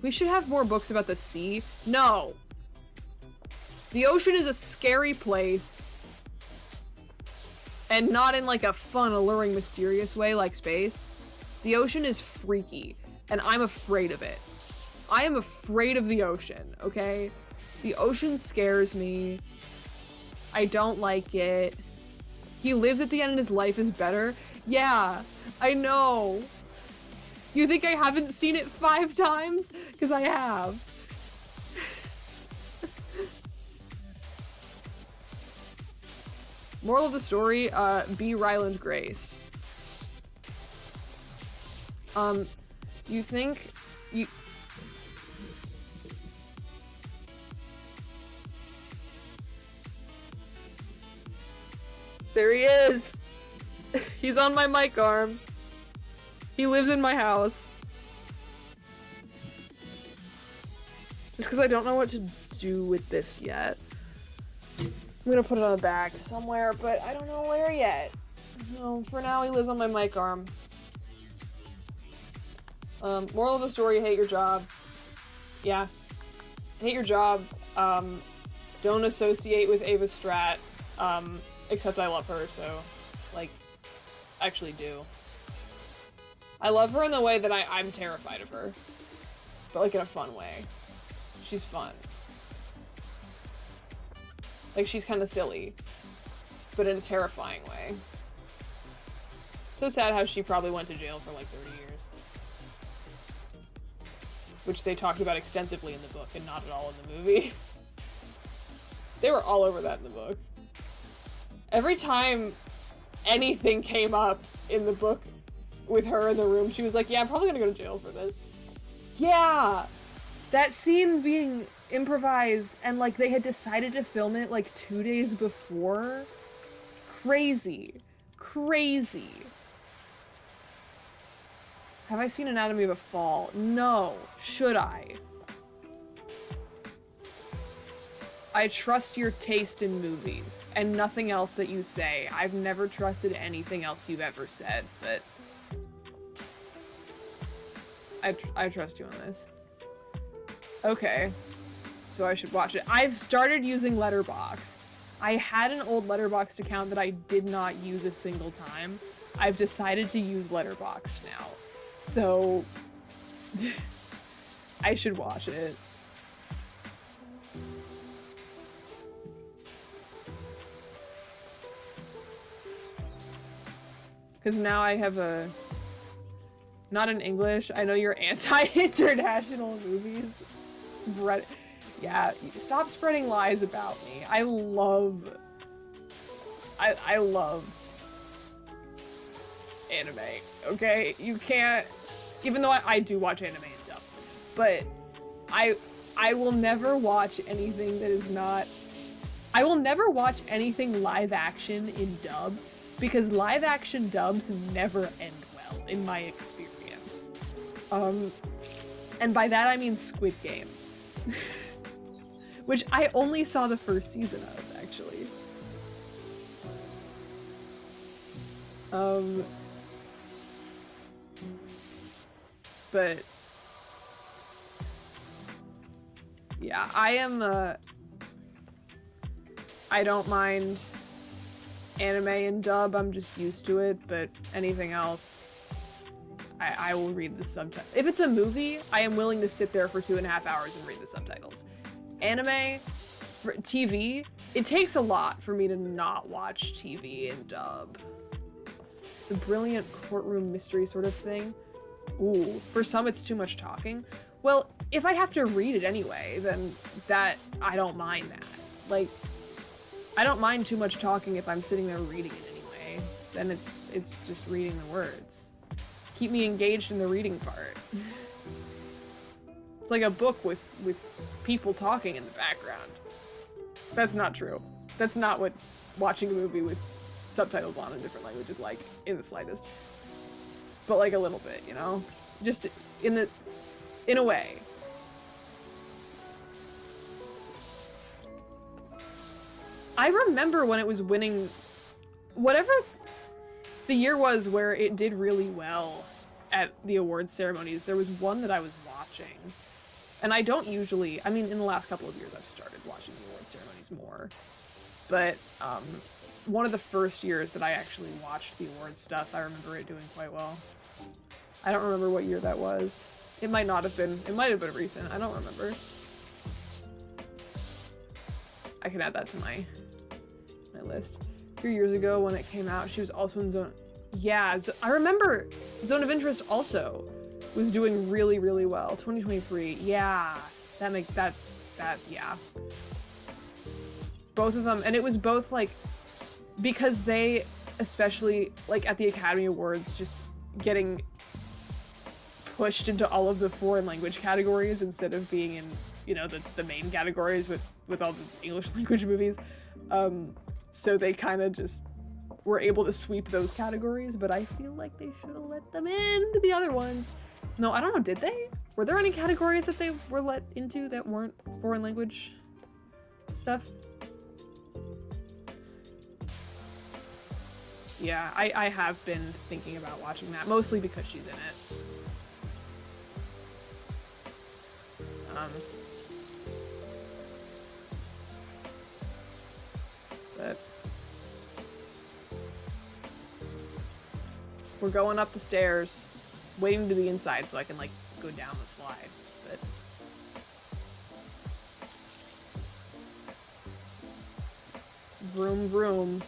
We should have more books about the sea. No! The ocean is a scary place. And not in like a fun, alluring, mysterious way like space. The ocean is freaky, and I'm afraid of it. I am afraid of the ocean, okay? The ocean scares me. I don't like it. He lives at the end and his life is better. Yeah, I know. You think I haven't seen it 5 times? Because I have. Moral of the story, be Ryland Grace. You think you... There he is! He's on my mic arm. He lives in my house. Just because I don't know what to do with this yet. I'm gonna put it on a bag somewhere, but I don't know where yet. So for now, he lives on my mic arm. Moral of the story, hate your job. Yeah. Hate your job. Don't associate with Ava Strat. Except I love her, so, like, actually do. I love her in the way that I'm terrified of her. But like in a fun way. She's fun. Like she's kind of silly. But in a terrifying way. So sad how she probably went to jail for like 30 years. Which they talked about extensively in the book and not at all in the movie. They were all over that in the book. Every time anything came up in the book with her in the room, she was like, yeah, I'm probably gonna go to jail for this. Yeah! That scene being improvised and like they had decided to film it like 2 days before. Crazy. Crazy. Have I seen Anatomy of a Fall? No. Should I? I trust your taste in movies and nothing else that you say. I've never trusted anything else you've ever said, but I trust you on this. Okay, so I should watch it. I've started using Letterboxd. I had an old Letterboxd account that I did not use a single time. I've decided to use Letterboxd now, so I should watch it. Because now I have a... Not in English. I know you're anti-international movies. Spread... Yeah, stop spreading lies about me. I love anime, okay? You can't... Even though I do watch anime and stuff. But I will never watch anything that is not... I will never watch anything live action in dub. Because live action dubs never end well, in my experience. And by that I mean Squid Game. Which I only saw the first season of, actually. But... Yeah, I don't mind anime and dub, I'm just used to it, but anything else, I will read the subtitles. If it's a movie, I am willing to sit there for 2.5 hours and read the subtitles. Anime, for TV, it takes a lot for me to not watch TV and dub. It's a brilliant courtroom mystery sort of thing. Ooh, for some it's too much talking. Well, if I have to read it anyway, then I don't mind that. Like, I don't mind too much talking if I'm sitting there reading it anyway. Then it's just reading the words. Keep me engaged in the reading part. It's like a book with people talking in the background. That's not true. That's not what watching a movie with subtitles on in different languages like, in the slightest. But like a little bit, you know? Just in a way. I remember when it was winning, whatever the year was where it did really well at the awards ceremonies, there was one that I was watching. And I don't usually, I mean, in the last couple of years I've started watching the awards ceremonies more. But one of the first years that I actually watched the awards stuff, I remember it doing quite well. I don't remember what year that was. It might not have been, it might have been recent, I don't remember. I can add that to my list. A few years ago when it came out, she was also in Zone... Yeah, I remember Zone of Interest also was doing really, really well. 2023, yeah. That makes, yeah. Both of them, and it was both like, because they, especially like at the Academy Awards, just getting pushed into all of the foreign language categories instead of being in, you know, the main categories with all the English language movies. So they kind of just were able to sweep those categories, but I feel like they should have let them into the other ones. No, I don't know, did they? Were there any categories that they were let into that weren't foreign language stuff? Yeah, I have been thinking about watching that, mostly because she's in it. But we're going up the stairs. waiting to be inside so I can, like, go down the slide. But vroom vroom.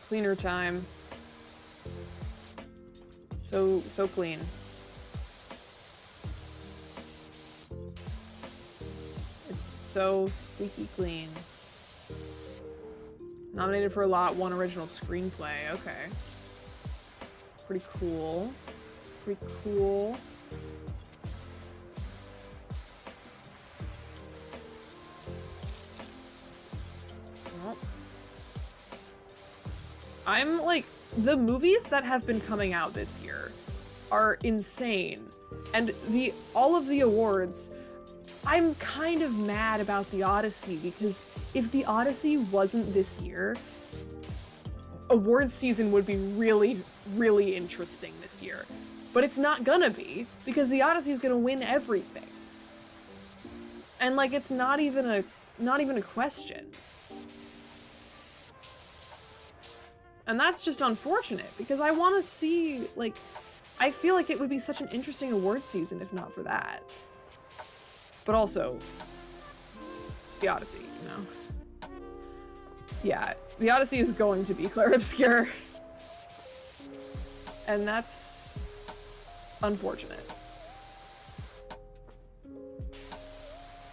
Cleaner time. So clean. It's so squeaky clean. Nominated for a lot, won original screenplay. Okay. Pretty cool. Pretty cool. Well, I'm like, the movies that have been coming out this year are insane. And all of the awards, I'm kind of mad about The Odyssey, because if The Odyssey wasn't this year, awards season would be really, really interesting this year. But it's not gonna be, because The Odyssey is gonna win everything. And like, it's not even a question. And that's just unfortunate, because I want to see, like, I feel like it would be such an interesting award season if not for that. But also, The Odyssey, you know? Yeah, The Odyssey is going to be Claire Obscure. And that's unfortunate.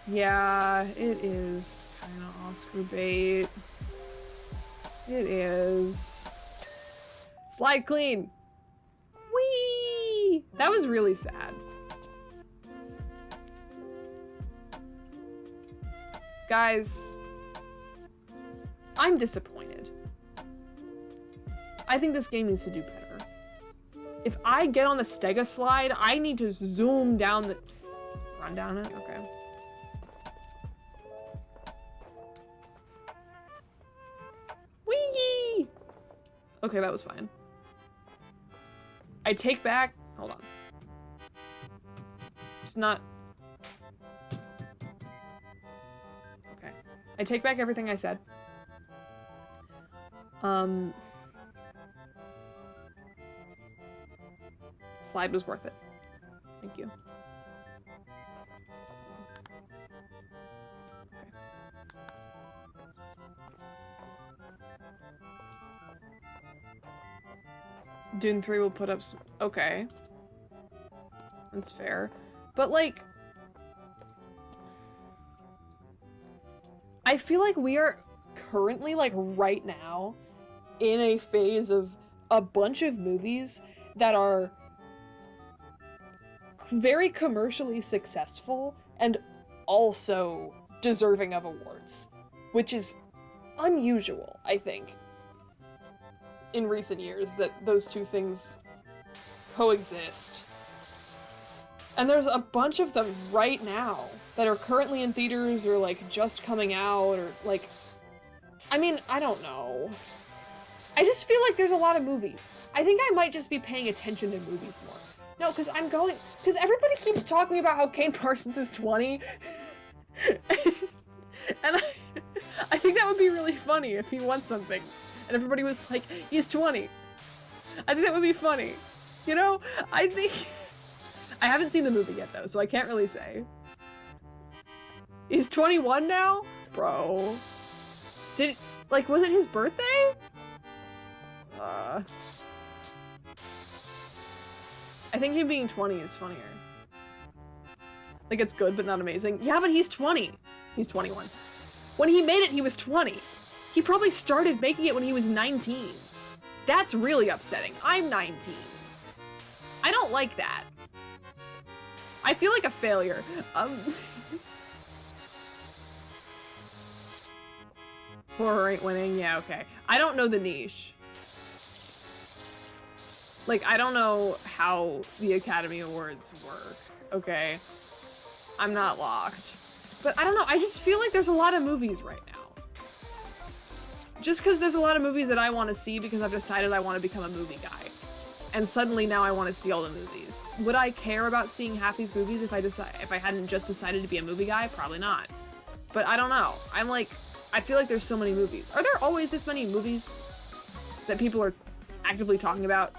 Yeah, it is kind of Oscar bait. It is. Slide clean. Whee! That was really sad. Guys, I'm disappointed. I think this game needs to do better. If I get on the Stega slide, I need to zoom down the... Run down it? Okay. Whee! Okay, that was fine. I take back... Hold on. It's not... Okay. I take back everything I said. Slide was worth it. Thank you. Dune 3 will put up some... Okay. That's fair. But, like... I feel like we are currently, like, right now, in a phase of a bunch of movies that are very commercially successful and also deserving of awards, which is unusual, I think, in recent years, that those two things coexist. And there's a bunch of them right now that are currently in theaters or, like, just coming out, or, like... I mean, I don't know. I just feel like there's a lot of movies. I think I might just be paying attention to movies more. No, because because everybody keeps talking about how Kane Parsons is 20. And I think that would be really funny if he won something. And everybody was like, he's 20. I think that would be funny. You know, I think... I haven't seen the movie yet, though, so I can't really say. He's 21 now? Bro. Like, was it his birthday? I think him being 20 is funnier. Like, it's good, but not amazing. Yeah, but he's 20. He's 21. When he made it, he was 20. He probably started making it when he was 19. That's really upsetting. I'm 19. I don't like that. I feel like a failure. Horror ain't winning? Yeah, okay. I don't know the niche. Like, I don't know how the Academy Awards work, okay? I'm not locked. But I don't know, I just feel like there's a lot of movies right now. Just because there's a lot of movies that I want to see because I've decided I want to become a movie guy. And suddenly now I want to see all the movies. Would I care about seeing half these movies if I hadn't just decided to be a movie guy? Probably not. But I don't know. I'm like, I feel like there's so many movies. Are there always this many movies that people are actively talking about?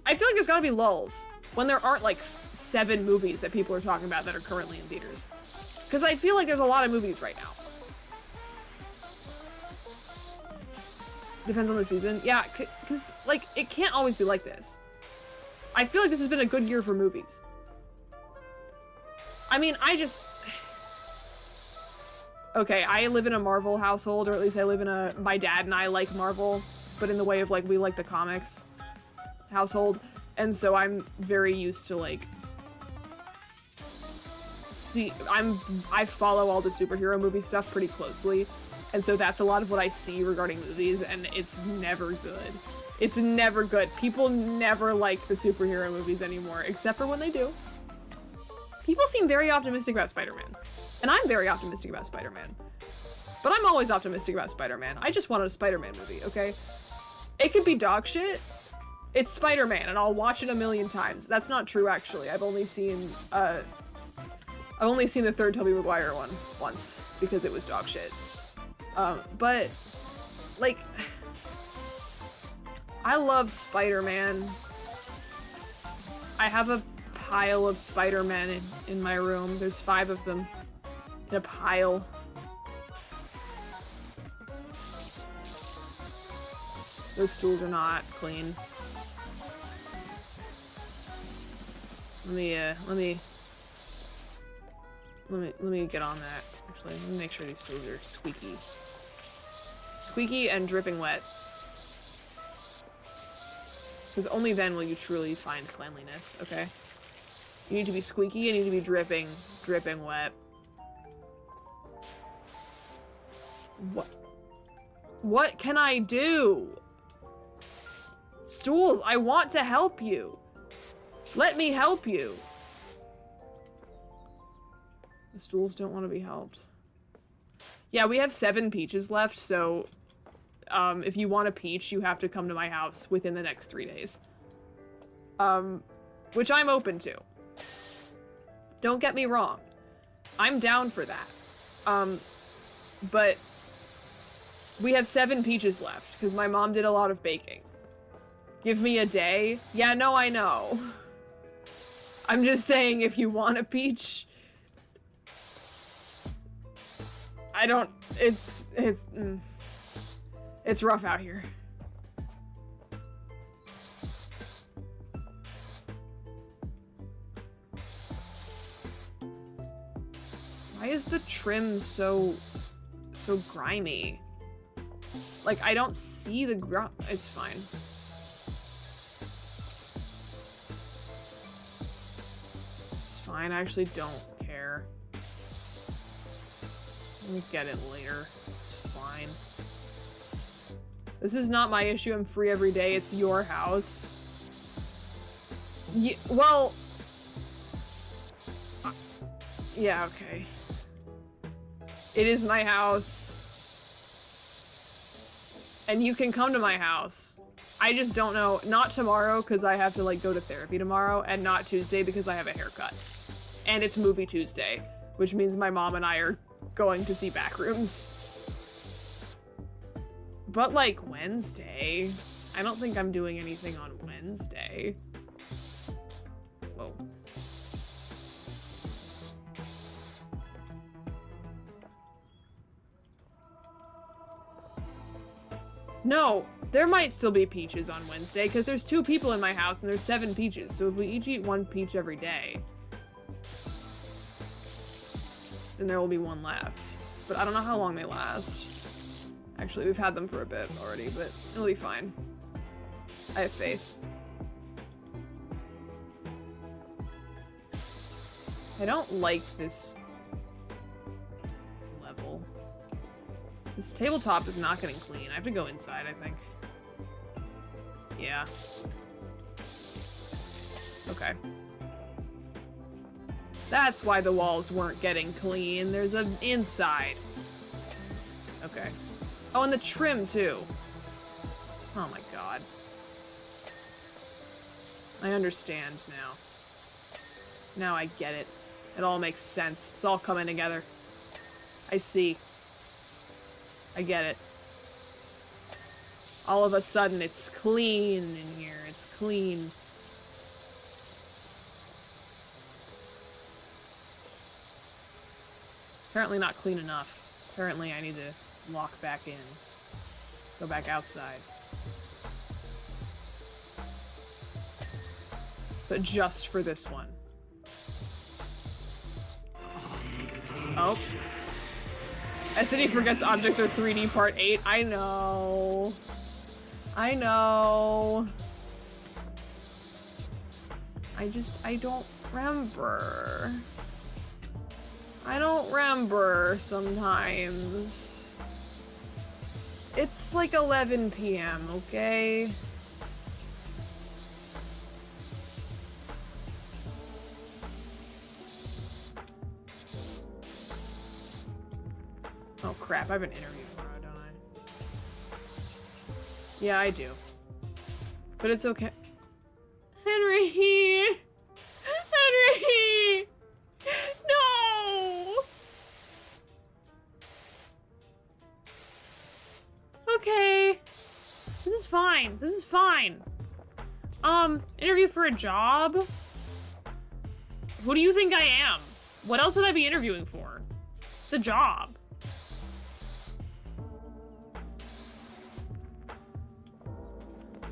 I feel like there's gotta be lulls when there aren't like 7 movies that people are talking about that are currently in theaters. Because I feel like there's a lot of movies right now. Depends on the season. Yeah, because like it can't always be like this. I feel like this has been a good year for movies. I mean, okay, I live in a Marvel household, or at least I live in my dad and I like Marvel, but in the way of like, we like the comics household. And so I'm very used to like, I follow all the superhero movie stuff pretty closely. And so that's a lot of what I see regarding movies, and it's never good. It's never good. People never like the superhero movies anymore, except for when they do. People seem very optimistic about Spider-Man. And I'm very optimistic about Spider-Man. But I'm always optimistic about Spider-Man. I just wanted a Spider-Man movie, okay? It could be dog shit. It's Spider-Man, and I'll watch it a million times. That's not true, actually. I've only seen the third Tobey Maguire one once, because it was dog shit. But, like, I love Spider-Man. I have a pile of Spider-Man in my room. There's 5 of them in a pile. Those stools are not clean. Let me get on that. Actually, let me make sure these stools are squeaky. Squeaky and dripping wet. Because only then will you truly find cleanliness, okay? You need to be squeaky, you need to be dripping wet. What can I do? Stools, I want to help you. Let me help you. The stools don't want to be helped. Yeah, we have 7 peaches left, so if you want a peach, you have to come to my house within the next 3 days. Which I'm open to. Don't get me wrong. I'm down for that. But we have 7 peaches left, because my mom did a lot of baking. Give me a day? Yeah, no, I know. I'm just saying, if you want a peach... It's rough out here. Why is the trim so grimy? Like, I don't see the it's fine. It's fine, I actually don't care. Let me get it later. It's fine. This is not my issue. I'm free every day. It's your house. Well... yeah, okay. It is my house. And you can come to my house. I just don't know. Not tomorrow, because I have to, like, go to therapy tomorrow. And not Tuesday, because I have a haircut. And it's Movie Tuesday. Which means my mom and I are going to see Backrooms. But, like, Wednesday? I don't think I'm doing anything on Wednesday. Whoa. No, there might still be peaches on Wednesday, because there's 2 people in my house and there's 7 peaches, so if we each eat 1 peach every day, then there will be 1 left. But I don't know how long they last. Actually, we've had them for a bit already, but it'll be fine. I have faith. I don't like this level. This tabletop is not getting clean. I have to go inside, I think. Yeah. Okay. That's why the walls weren't getting clean. There's an inside. Okay. Oh, and the trim, too. Oh my god. I understand now. Now I get it. It all makes sense. It's all coming together. I see. I get it. All of a sudden, it's clean in here. It's clean. Apparently not clean enough. Apparently I need to lock back in. Go back outside. But just for this one. Oh. SNE forgets objects are 3D part 8. I know. I know. I don't remember. I don't remember sometimes. It's like 11 p.m., okay? Oh crap, I have an interview tomorrow, don't I? Yeah, I do. But it's okay. Henry! Henry! No! Okay. This is fine. This is fine. Interview for a job? Who do you think I am? What else would I be interviewing for? It's a job.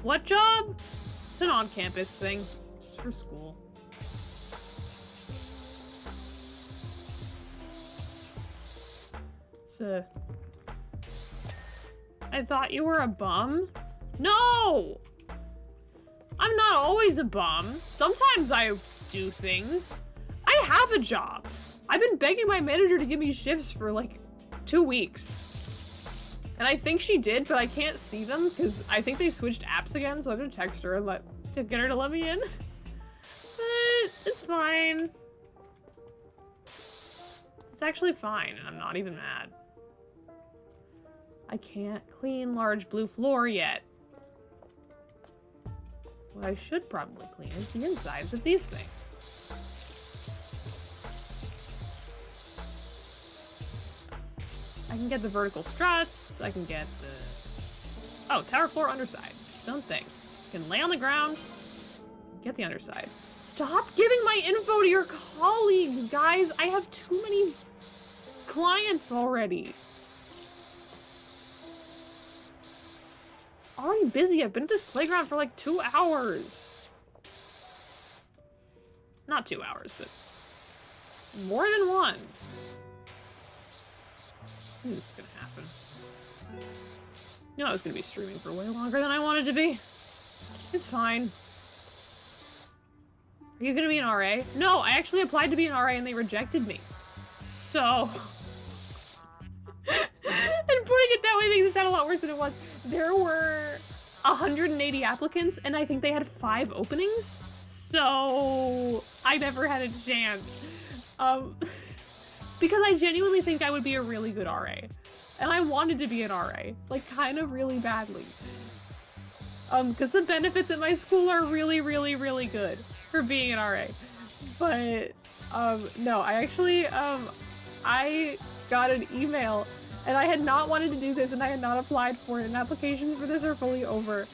What job? It's an on-campus thing. It's for school. I thought you were a bum? No! I'm not always a bum. Sometimes I do things. I have a job. I've been begging my manager to give me shifts for like 2 weeks. And I think she did, but I can't see them because I think they switched apps again, so I'm gonna text her and to get her to let me in. But it's fine. It's actually fine, and I'm not even mad. I can't clean large blue floor yet. What I should probably clean is the insides of these things. I can get the vertical struts, I can get the... Oh, tower floor underside. Don't think. You can lay on the ground, get the underside. Stop giving my info to your colleagues, guys! I have too many clients already. Already busy. I've been at this playground for like 2 hours. Not 2 hours, but more than one. This is gonna happen. You know I was gonna be streaming for way longer than I wanted to be. It's fine. Are you gonna be an RA? No, I actually applied to be an RA and they rejected me. So... and putting it that way makes it sound a lot worse than it was. There were 180 applicants and I think they had 5 openings. So I never had a chance. Because I genuinely think I would be a really good RA. And I wanted to be an RA, like kind of really badly. Because the benefits at my school are really, really, really good for being an RA. But, no, I actually, I got an email and I had not wanted to do this and I had not applied for it and applications for this are fully over.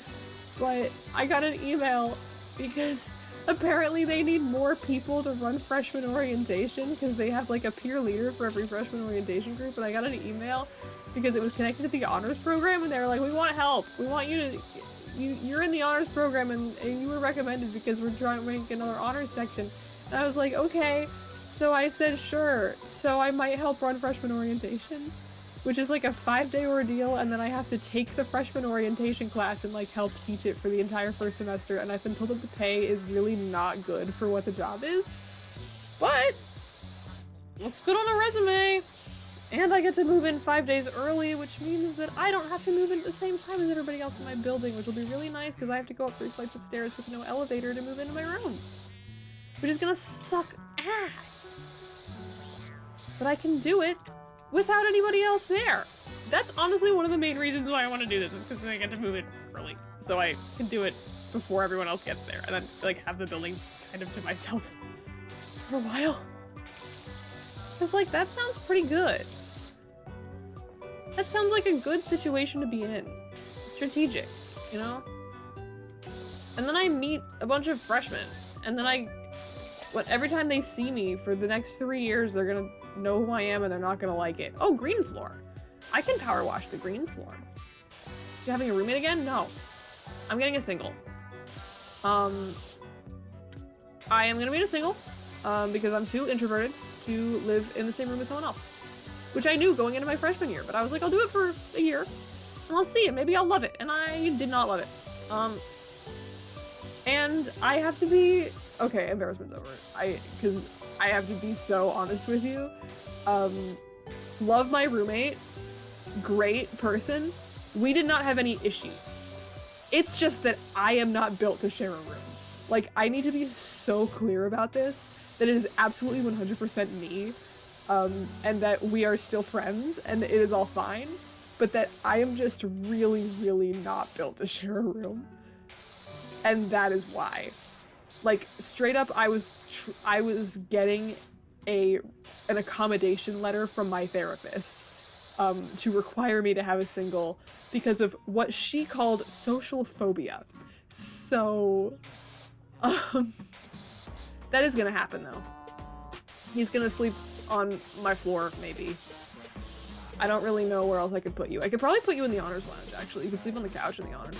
But I got an email because apparently they need more people to run freshman orientation because they have like a peer leader for every freshman orientation group. And I got an email because it was connected to the honors program and they were like, we want help. We want you to, you're in the honors program and you were recommended because we're trying to make another honors section. And I was like, okay. So I said, sure. So I might help run freshman orientation, which is like a 5-day ordeal. And then I have to take the freshman orientation class and like help teach it for the entire first semester. And I've been told that the pay is really not good for what the job is, but looks good on a resume. And I get to move in 5 days early, which means that I don't have to move in at the same time as everybody else in my building, which will be really nice because I have to go up 3 flights of stairs with no elevator to move into my room, which is gonna suck ass. But I can do it without anybody else there. That's honestly one of the main reasons why I want to do this, is because I get to move in early. So I can do it before everyone else gets there, and then like have the building kind of to myself for a while. It's like, that sounds pretty good. That sounds like a good situation to be in. Strategic, you know? And then I meet a bunch of freshmen, and then I But every time they see me for the next 3 years, they're gonna know who I am and they're not gonna like it. Oh, green floor. I can power wash the green floor. You having a roommate again? No. I'm getting a single. I am gonna be a single, because I'm too introverted to live in the same room as someone else. Which I knew going into my freshman year, but I was like, I'll do it for a year, and I'll see it. Maybe I'll love it, and I did not love it. And I have to be, okay, embarrassment's over. Because I have to be so honest with you. Love my roommate, great person. We did not have any issues. It's just that I am not built to share a room. Like, I need to be so clear about this, that it is absolutely 100% me, and that we are still friends, and it is all fine, but that I am just really, really not built to share a room. And that is why. Like, straight up, I was getting an accommodation letter from my therapist, to require me to have a single because of what she called social phobia. So, that is gonna happen though. He's gonna sleep on my floor, maybe. I don't really know where else I could put you. I could probably put you in the honors lounge, actually. You could sleep on the couch in the honors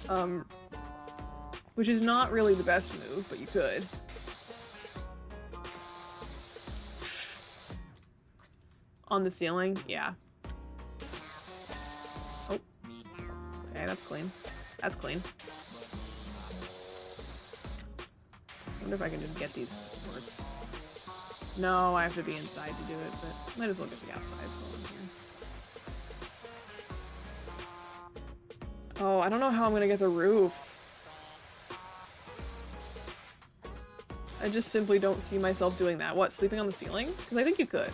lounge. Which is not really the best move, but you could. On the ceiling? Yeah. Oh. Okay, that's clean. That's clean. I wonder if I can just get these supports. No, I have to be inside to do it, but might as well get the outside while I'm here. Oh, I don't know how I'm gonna get the roof. I just simply don't see myself doing that. What, sleeping on the ceiling? Because I think you could.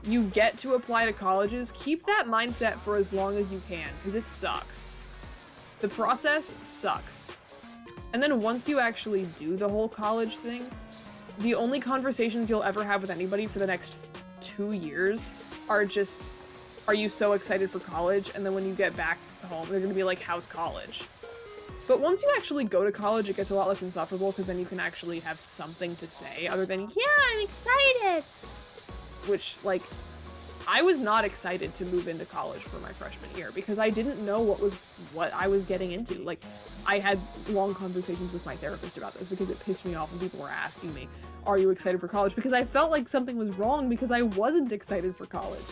You get to apply to colleges. Keep that mindset for as long as you can, because it sucks. The process sucks. And then once you actually do the whole college thing, the only conversations you'll ever have with anybody for the next 2 years are just, are you so excited for college? And then when you get back home, they're gonna be like, how's college? But once you actually go to college, it gets a lot less insufferable because then you can actually have something to say other than, yeah, I'm excited. Which, like, I was not excited to move into college for my freshman year because I didn't know what I was getting into. Like, I had long conversations with my therapist about this because it pissed me off when people were asking me, are you excited for college? Because I felt like something was wrong because I wasn't excited for college.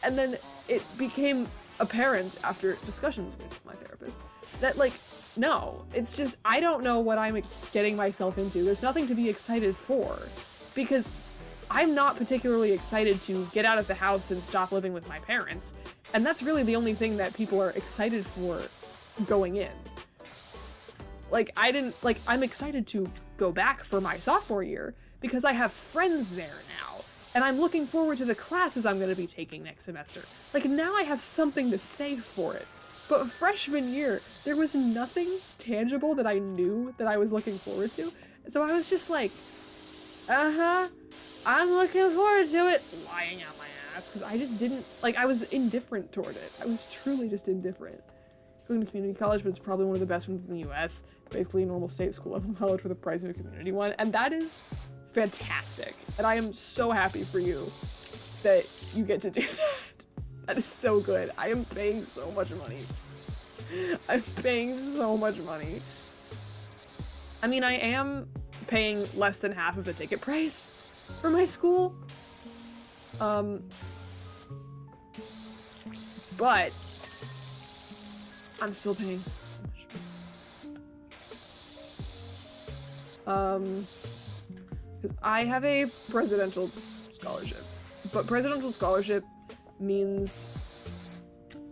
And then it became apparent after discussions with my therapist that, like, no, it's just, I don't know what I'm getting myself into. There's nothing to be excited for because I'm not particularly excited to get out of the house and stop living with my parents. And that's really the only thing that people are excited for going in. Like, I'm excited to go back for my sophomore year because I have friends there now. And I'm looking forward to the classes I'm going to be taking next semester. Like, now I have something to say for it. But freshman year, there was nothing tangible that I knew that I was looking forward to. So I was just like, I'm looking forward to it, lying out my ass, because I just didn't, like, I was indifferent toward it. I was truly just indifferent. Going to community college, but it's probably one of the best ones in the US. Basically a normal state school level college for the price of a community one, and that is fantastic. And I am so happy for you that you get to do that. That is so good. I am paying so much money. I'm paying so much money. I mean, I am paying less than half of the ticket price for my school. But I'm still paying so much. Because I have a presidential scholarship, but presidential scholarship means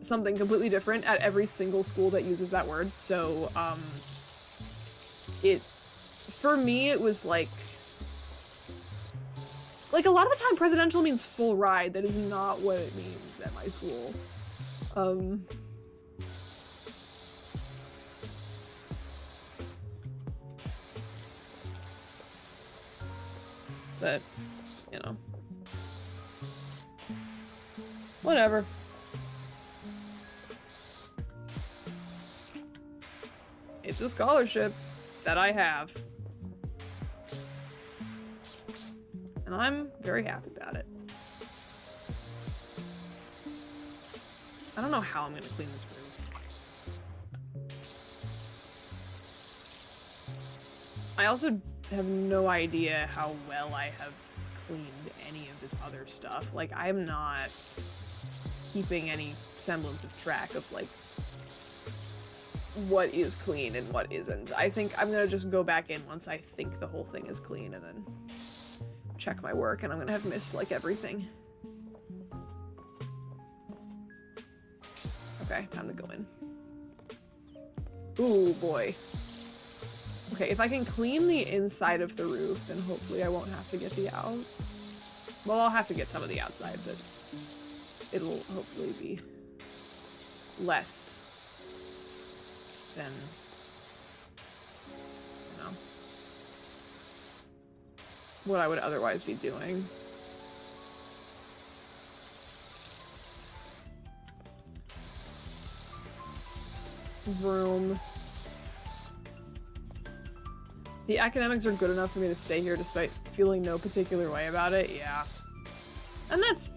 something completely different at every single school that uses that word. So, for me, it was like a lot of the time presidential means full ride. That is not what it means at my school. But, you know. Whatever. It's a scholarship that I have. And I'm very happy about it. I don't know how I'm gonna clean this roof. I also have no idea how well I have cleaned any of this other stuff. Like, I'm not keeping any semblance of track of, like, what is clean and what isn't. I think I'm gonna just go back in once I think the whole thing is clean and then check my work, and I'm gonna have missed, like, everything. Okay, time to go in. Ooh, boy. Okay, if I can clean the inside of the roof, then hopefully I won't have to get the out. Well, I'll have to get some of the outside, but it'll hopefully be less than, you know, what I would otherwise be doing. Room. The academics are good enough for me to stay here despite feeling no particular way about it, yeah. And that's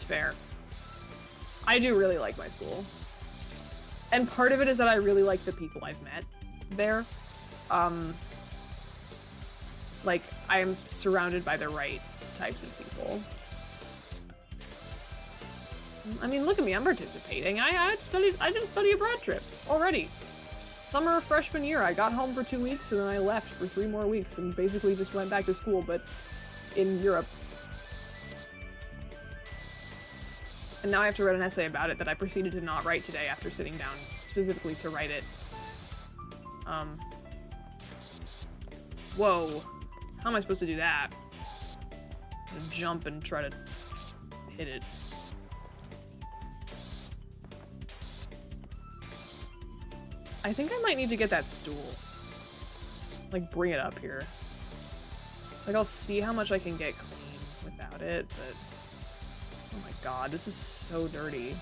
fair. I do really like my school. And part of it is that I really like the people I've met there. Like, I'm surrounded by the right types of people. I mean, look at me, I'm participating. I did a study abroad trip already. Summer of freshman year, I got home for 2 weeks and then I left for 3 more weeks and basically just went back to school, but in Europe. And now I have to write an essay about it that I proceeded to not write today after sitting down specifically to write it. Whoa. How am I supposed to do that? I'm gonna jump and try to hit it. I think I might need to get that stool. Like, bring it up here. Like, I'll see how much I can get clean without it, but... Oh my god, this is so dirty.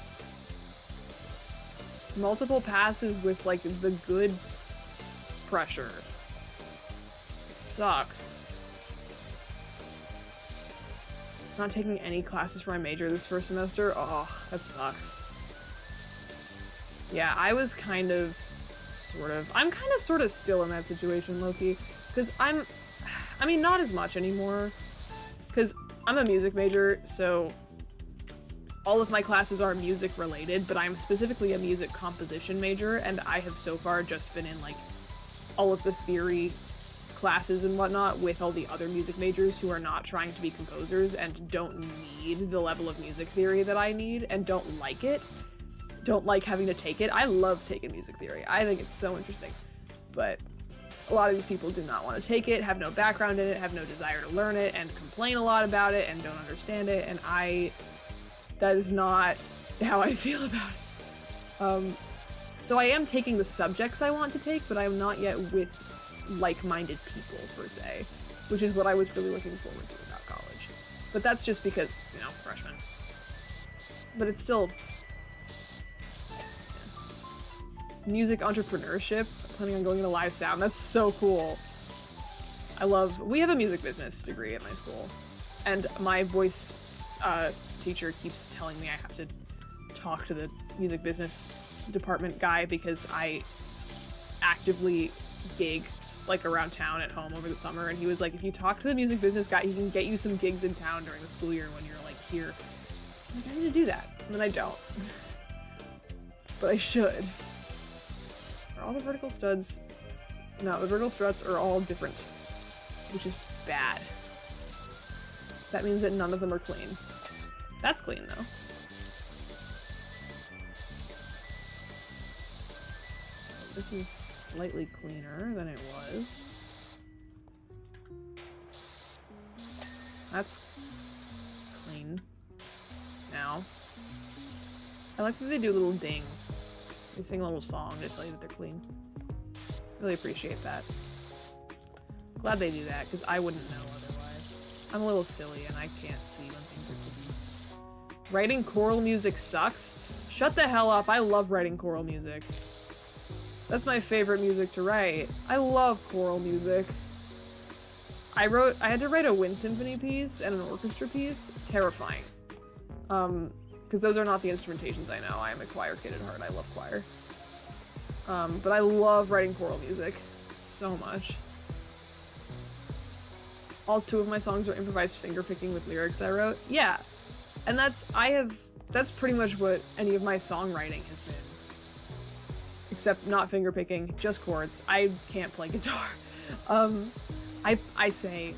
Multiple passes with, like, the good pressure. It sucks. Not taking any classes for my major this first semester? Oh, that sucks. Yeah, I was kind of... I'm kind of sort of still in that situation, low-key, because I mean, not as much anymore, because I'm a music major, so all of my classes are music related, but I'm specifically a music composition major, and I have so far just been in, like, all of the theory classes and whatnot with all the other music majors who are not trying to be composers and don't need the level of music theory that I need and don't like it. Don't like having to take it. I love taking music theory. I think it's so interesting. But a lot of these people do not want to take it, have no background in it, have no desire to learn it, and complain a lot about it and don't understand it, and that is not how I feel about it. So I am taking the subjects I want to take, but I am not yet with like-minded people, per se, which is what I was really looking forward to about college. But that's just because, you know, freshman. But it's still... Music entrepreneurship, planning on going into live sound. That's so cool. We have a music business degree at my school, and my voice teacher keeps telling me I have to talk to the music business department guy because I actively gig, like, around town at home over the summer, and he was like, if you talk to the music business guy, he can get you some gigs in town during the school year when you're, like, here. I'm like, I need to do that, and then I don't. But I should. Are all the vertical studs? No, the vertical struts are all different, which is bad. That means that none of them are clean. That's clean, though. This is slightly cleaner than it was. That's clean now. I like that they do a little ding. They sing a little song to tell you that they're clean. Really appreciate that. Glad they do that, because I wouldn't know otherwise. I'm a little silly and I can't see when things are clean. Writing choral music sucks? Shut the hell up, I love writing choral music. That's my favorite music to write. I love choral music. I had to write a wind symphony piece and an orchestra piece. Terrifying. Because those are not the instrumentations I know. I am a choir kid at heart. I love choir. But I love writing choral music so much. All 2 of my songs are improvised fingerpicking with lyrics I wrote. Yeah. And that's pretty much what any of my songwriting has been. Except not fingerpicking, just chords. I can't play guitar. I say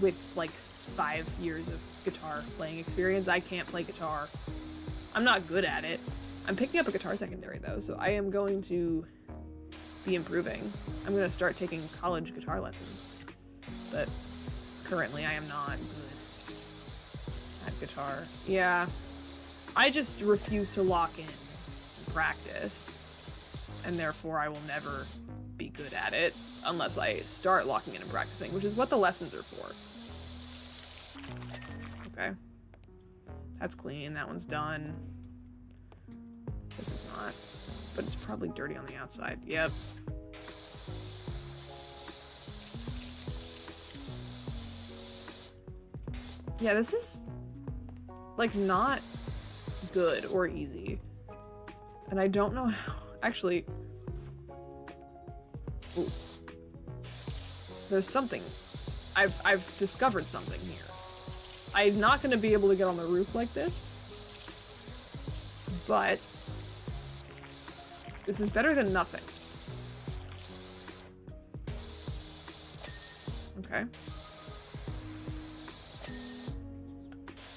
with like 5 years of guitar playing experience, I can't play guitar. I'm not good at it. I'm picking up a guitar secondary though, so I am going to be improving. I'm gonna start taking college guitar lessons, but currently I am not good at guitar. Yeah, I just refuse to lock in and practice, and therefore I will never be good at it unless I start locking in and practicing, which is what the lessons are for. Okay. That's clean, that one's done. This is not, but it's probably dirty on the outside. Yep. Yeah, this is like not good or easy. And I don't know how, actually. Ooh. There's something. I've discovered something here. I'm not gonna be able to get on the roof like this, but this is better than nothing. Okay.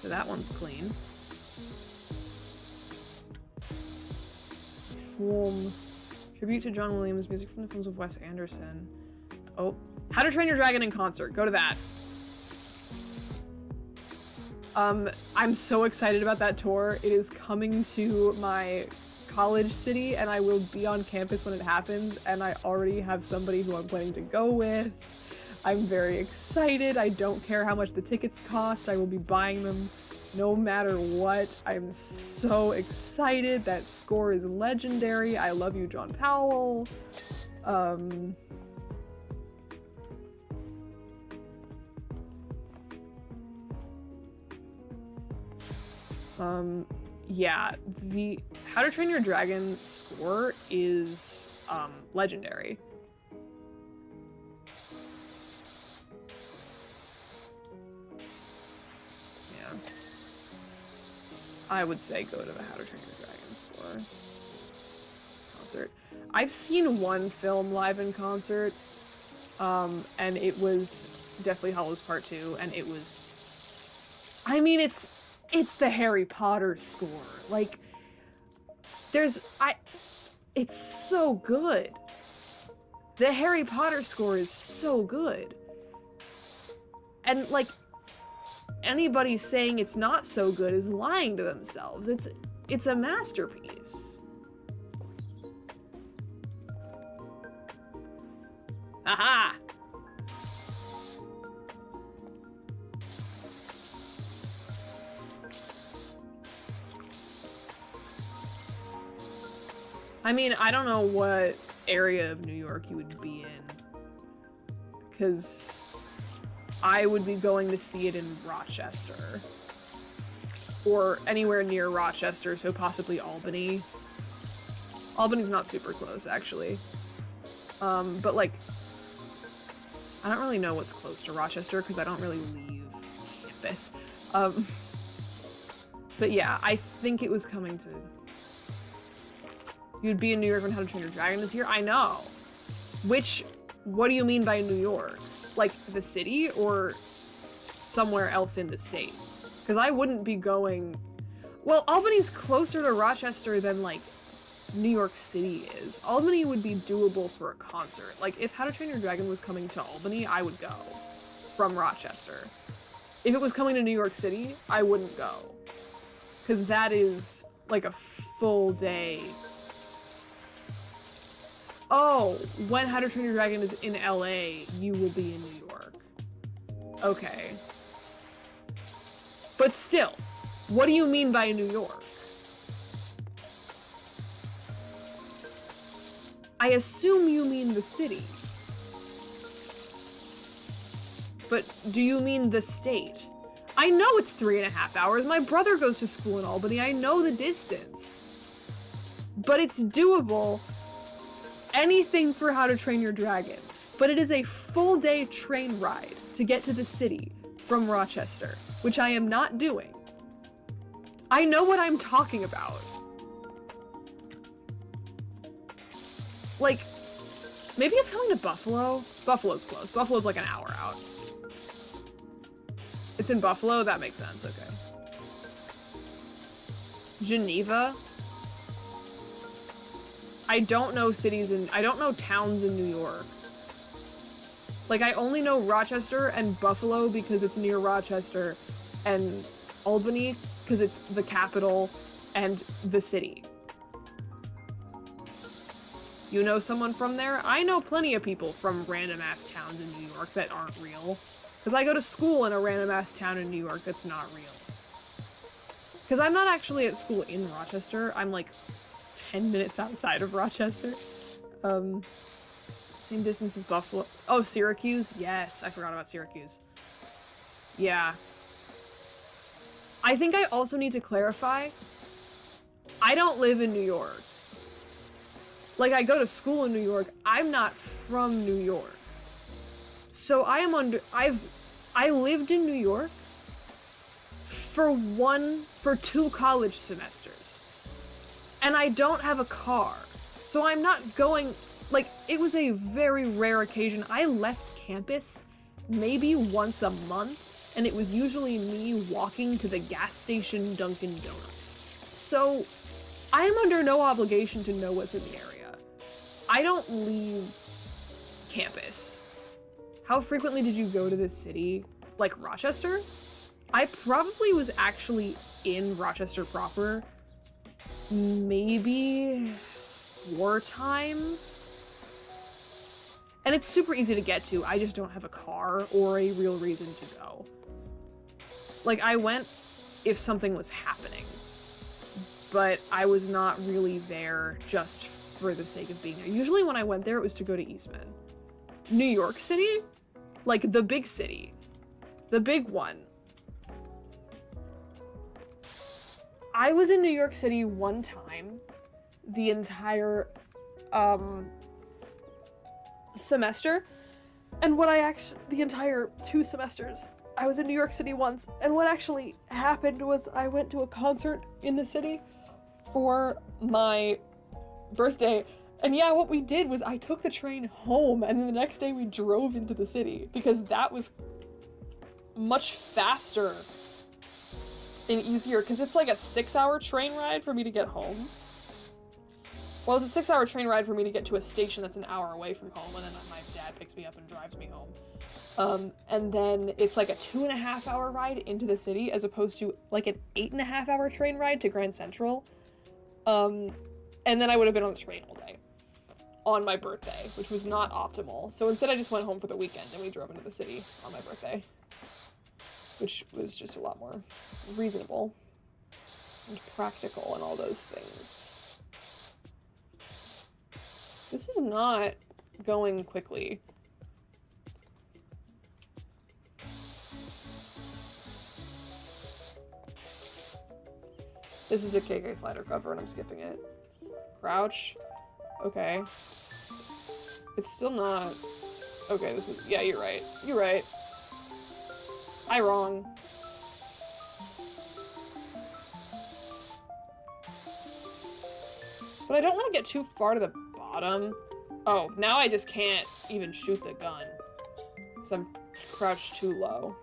So that one's clean. Tribute to John Williams, music from the films of Wes Anderson. Oh, How to Train Your Dragon in concert. Go to that. I'm so excited about that tour. It is coming to my college city, and I will be on campus when it happens, and I already have somebody who I'm planning to go with. I'm very excited. I don't care how much the tickets cost. I will be buying them no matter what. I'm so excited. That score is legendary. I love you, John Powell. Yeah, the How to Train Your Dragon score is, legendary. Yeah. I would say go to the How to Train Your Dragon score concert. I've seen one film live in concert, and it was Deathly Hallows Part 2, and it was, I mean, it's the Harry Potter score. Like, it's so good. The Harry Potter score is so good. And, like, anybody saying it's not so good is lying to themselves. It's a masterpiece. Aha! I mean, I don't know what area of New York you would be in, because I would be going to see it in Rochester, or anywhere near Rochester, so possibly Albany. Albany's not super close, actually. But like, I don't really know what's close to Rochester, because I don't really leave campus. But yeah, I think it was coming to... You'd be in New York when How to Train Your Dragon is here? I know. What do you mean by New York? Like, the city, or somewhere else in the state? Because I wouldn't be going... Well, Albany's closer to Rochester than, like, New York City is. Albany would be doable for a concert. Like, if How to Train Your Dragon was coming to Albany, I would go from Rochester. If it was coming to New York City, I wouldn't go. Because that is, like, a full day... Oh, when How to Train Your Dragon is in LA, you will be in New York. Okay. But still, What do you mean by New York? I assume you mean the city. But do you mean the state? I know it's 3.5 hours. My brother goes to school in Albany. I know the distance. But it's doable. Anything for How to Train Your Dragon. But it is a full day train ride to get to the city from Rochester, which I am not doing. I know what I'm talking about. Like, maybe it's coming to Buffalo? Buffalo's close. Buffalo's like an hour out. It's in Buffalo? That makes sense, okay. Geneva? I don't know I don't know towns in New York. Like, I only know Rochester and Buffalo because it's near Rochester, and Albany because it's the capital and the city. You know someone from there? I know plenty of people from random ass towns in New York that aren't real. Because I go to school in a random ass town in New York that's not real. Because I'm not actually at school in Rochester. I'm like 10 minutes outside of Rochester. Same distance as Buffalo. Oh, Syracuse? Yes, I forgot about Syracuse. Yeah. I think I also need to clarify, I don't live in New York. Like, I go to school in New York. I'm not from New York. So I lived in New York for 2 college semesters. And I don't have a car. So I'm not going, like, it was a very rare occasion. I left campus maybe once a month, and it was usually me walking to the gas station Dunkin' Donuts. So I am under no obligation to know what's in the area. I don't leave campus. How frequently did you go to this city? Like Rochester? I probably was actually in Rochester proper maybe 4 times. And it's super easy to get to. I just don't have a car or a real reason to go. Like, I went if something was happening, but I was not really there just for the sake of being there. Usually when I went there, it was to go to Eastman. New York City? Like, the big city. The big one. I was in New York City one time, the entire, semester, and the entire 2 semesters, I was in New York City once, and what actually happened was I went to a concert in the city for my birthday, and yeah, what we did was I took the train home, and then the next day we drove into the city, because that was much faster and easier, because it's like a 6-hour train ride for me to get home. Well, it's a 6-hour train ride for me to get to a station that's an hour away from home, and then my dad picks me up and drives me home. And then it's like a 2.5-hour ride into the city, as opposed to like an 8.5-hour train ride to Grand Central. And then I would have been on the train all day on my birthday, which was not optimal. So instead I just went home for the weekend and we drove into the city on my birthday, which was just a lot more reasonable and practical and all those things. This is not going quickly. This is a KK slider cover and I'm skipping it. Crouch. Okay. It's still not... Okay, this is... Yeah, you're right. You're right. I wrong. But I don't want to get too far to the bottom. Oh, now I just can't even shoot the gun. Because I'm crouched too low.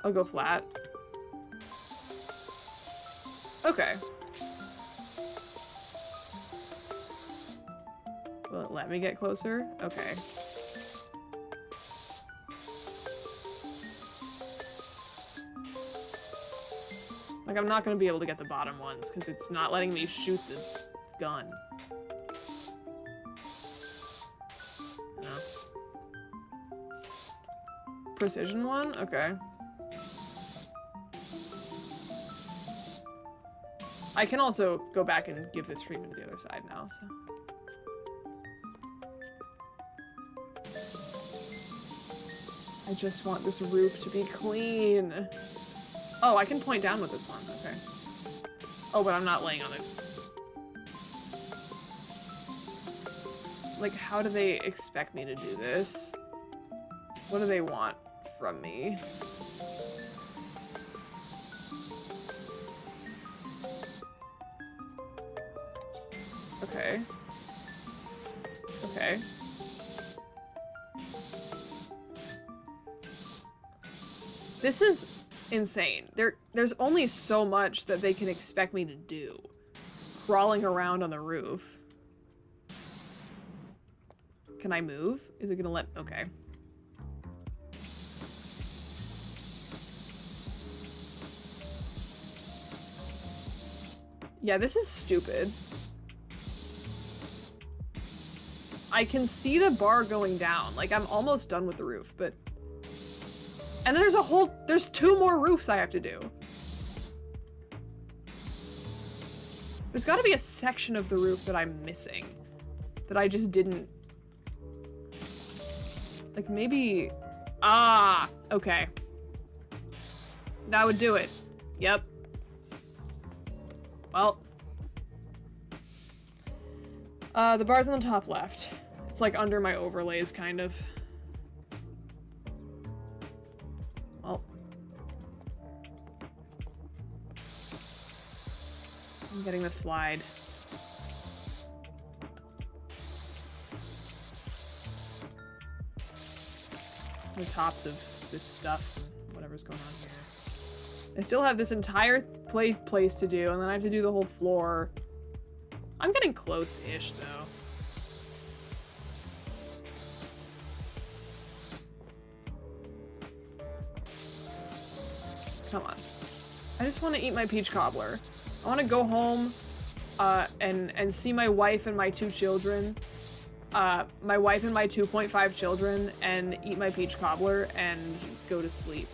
I'll go flat. Okay. Will it let me get closer? Okay. Like, I'm not gonna be able to get the bottom ones because it's not letting me shoot the gun. No. precision one? Okay. I can also go back and give this treatment to the other side now, so. I just want this roof to be clean. Oh, I can point down with this one, okay. Oh, but I'm not laying on it. Like, how do they expect me to do this? What do they want from me? Okay. Okay. This is insane. There's only so much that they can expect me to do. Crawling around on the roof. Can I move? Is it gonna let... Okay. Yeah, this is stupid. I can see the bar going down. Like, I'm almost done with the roof, but... And then there's 2 more roofs I have to do. There's gotta be a section of the roof that I'm missing. That I just didn't... Like, maybe... Ah! Okay. That would do it. Yep. Well. The bar's on the top left. It's like under my overlays, kind of. Well. I'm getting the slide. The tops of this stuff, whatever's going on here. I still have this entire place to do, and then I have to do the whole floor. I'm getting close-ish, though. Come on. I just want to eat my peach cobbler. I want to go home, and see my wife and my 2 children. My wife and my 2.5 children, and eat my peach cobbler and go to sleep.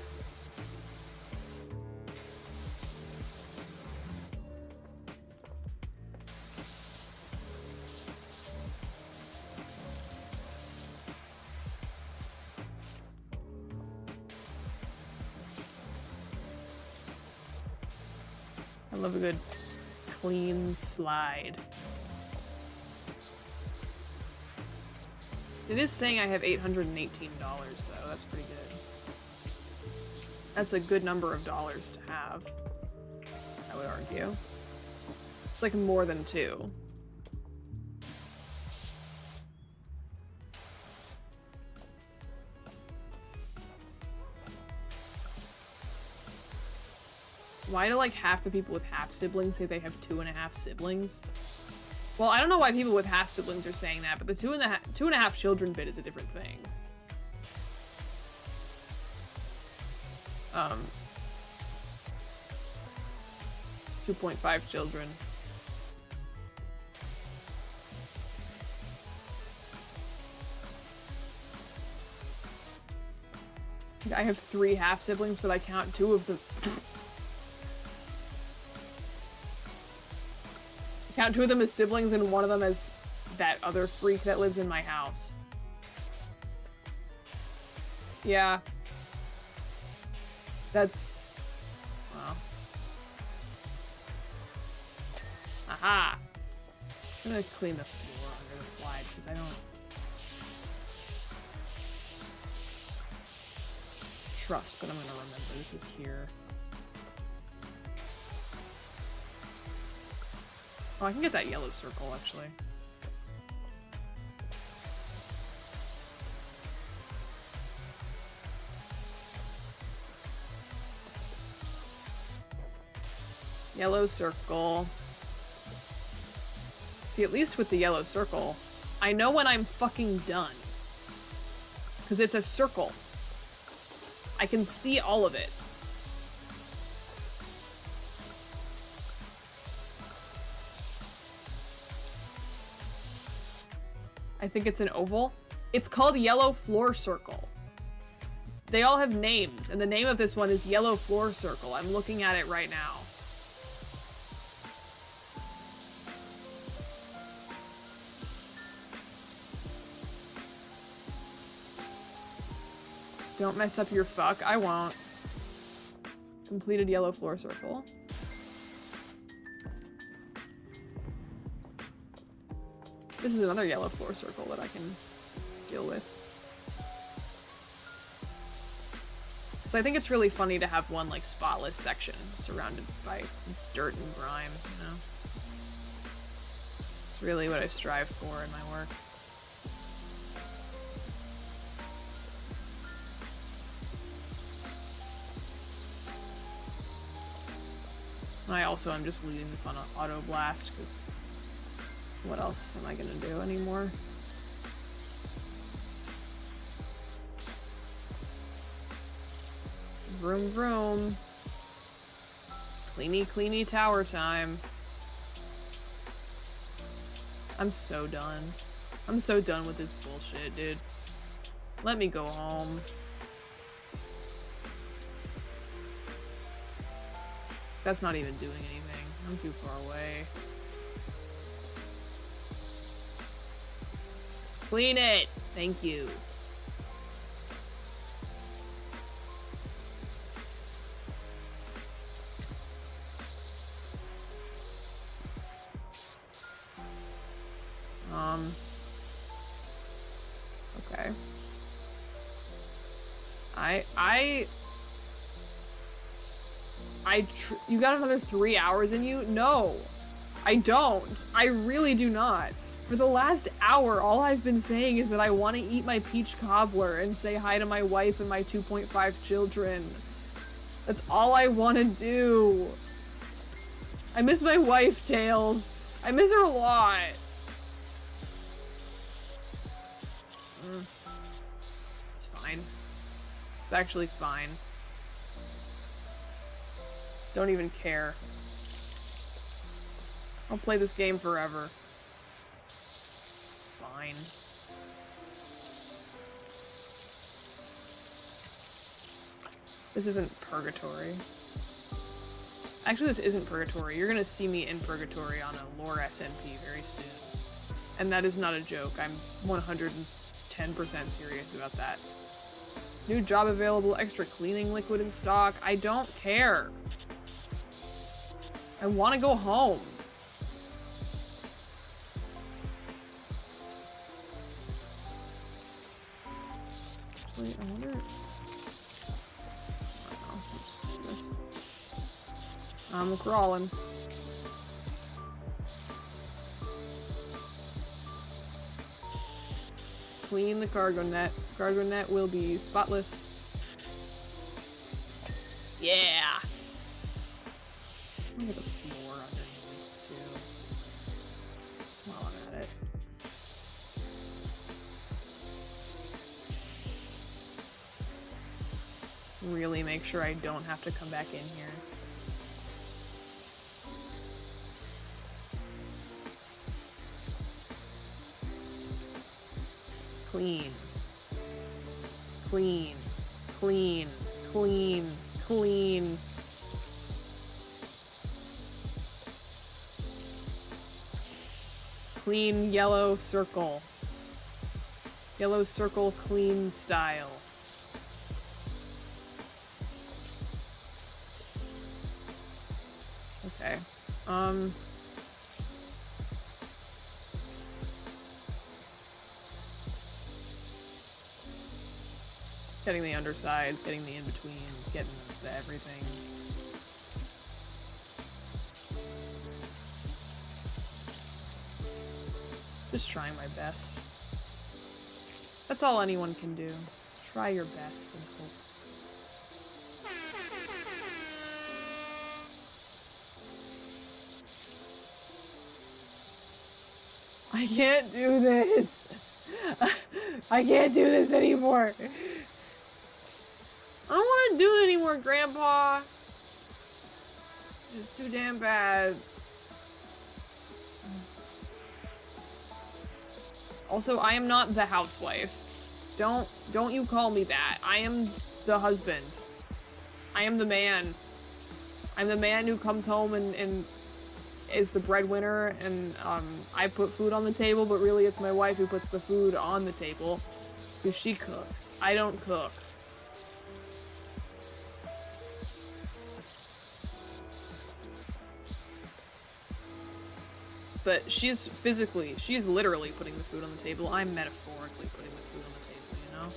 I love a good clean slide. It is saying I have $818 though, that's pretty good. That's a good number of dollars to have, I would argue. It's like more than 2. Why do like half the people with half siblings say they have 2.5 siblings? Well, I don't know why people with half siblings are saying that, but the 2.5 children bit is a different thing. 2.5 children. I have 3 half siblings, but I count 2 of them. Count 2 of them as siblings and 1 of them as that other freak that lives in my house. Yeah. That's... Well. Aha! I'm gonna clean the floor under the slide, because I don't... trust that I'm gonna remember this is here. Oh, I can get that yellow circle, actually. Yellow circle. See, at least with the yellow circle, I know when I'm fucking done. Because it's a circle. I can see all of it. I think it's an oval. It's called yellow floor circle. they all have names, and the name of this one is Yellow Floor Circle. I'm looking at it right now. Don't mess up your fuck. I won't. Completed Yellow Floor Circle. This is another Yellow Floor Circle that I can deal with. So I think it's really funny to have one like spotless section surrounded by dirt and grime, you know? It's really what I strive for in my work. And I also am just leaving this on an auto blast because what else am I gonna do anymore? Vroom vroom. Cleany cleany tower time. I'm so done. I'm so done with this bullshit, dude. Let me go home. That's not even doing anything. I'm too far away. Clean it! Thank you. Okay. You got another 3 hours in you? No, I don't. I really do not. For the last hour, all I've been saying is that I want to eat my peach cobbler and say hi to my wife and my 2.5 children. That's all I want to do. I miss my wife, Tails. I miss her a lot. It's fine. It's actually fine. Don't even care. I'll play this game forever. Fine. This isn't purgatory. Actually, this isn't purgatory. You're gonna see me in purgatory on a lore SMP very soon. And that is not a joke. I'm 110% serious about that. New job available, extra cleaning liquid in stock. I don't care. I want to go home. Actually, I wonder... I don't know. Let's do this. I'm crawling. Clean the cargo net. Cargo net will be spotless. Yeah! Look at the floor underneath, too. While I'm at it. Really make sure I don't have to come back in here. Clean. Clean. Clean. Clean. Clean. Clean yellow circle. Yellow circle clean style. Okay. Getting the undersides, getting the in-betweens, getting the everythings. Just trying my best. That's all anyone can do. Try your best and hope. I can't do this. I can't do this anymore. I don't want to do it anymore, Grandpa. It's too damn bad. Also, I am not the housewife. Don't you call me that. I am the husband. I am the man. I'm the man who comes home and is the breadwinner, and I put food on the table, but really it's my wife who puts the food on the table because she cooks. I don't cook. But she's literally putting the food on the table. I'm metaphorically putting the food on the table, you know?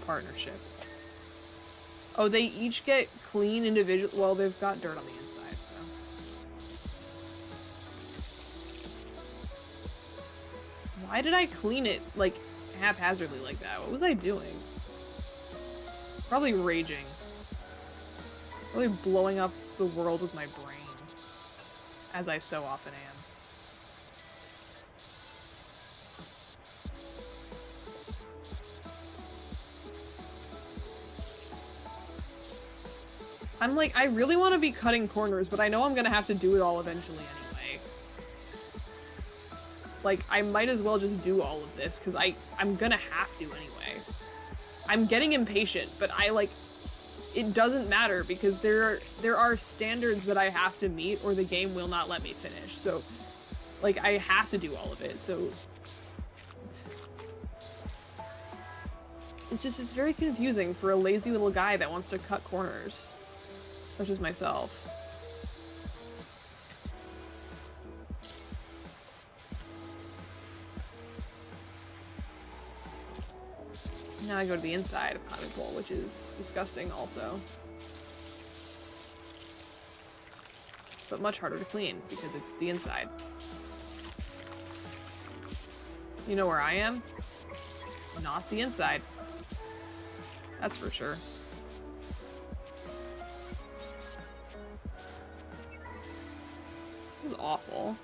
Partnership. Oh, they each get clean individual. Well, they've got dirt on the inside, so. Why did I clean it, like, haphazardly like that? What was I doing? Probably raging. Probably blowing up the world with my brain. As I so often am. I'm like, I really want to be cutting corners, but I know I'm gonna have to do it all eventually anyway. Like, I might as well just do all of this, because I'm gonna have to anyway. I'm getting impatient, but it doesn't matter, because there are standards that I have to meet, or the game will not let me finish, so, like, I have to do all of it, so... It's very confusing for a lazy little guy that wants to cut corners. Such as myself. Now I go to the inside of climbing pole, which is disgusting also. But much harder to clean, because it's the inside. You know where I am? Not the inside. That's for sure. This is awful.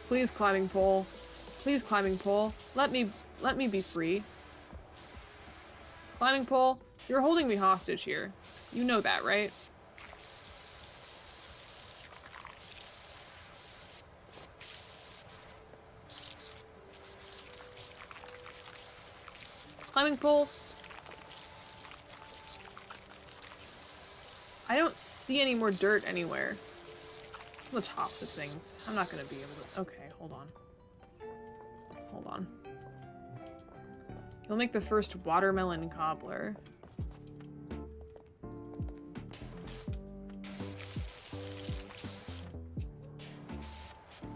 Please, climbing pole. Please, climbing pole. Let me be free. Climbing pole, you're holding me hostage here. You know that, right? Climbing pole. I don't see any more dirt anywhere. The tops of things. I'm not gonna be able to. Okay, hold on. Hold on. You'll make the first watermelon cobbler.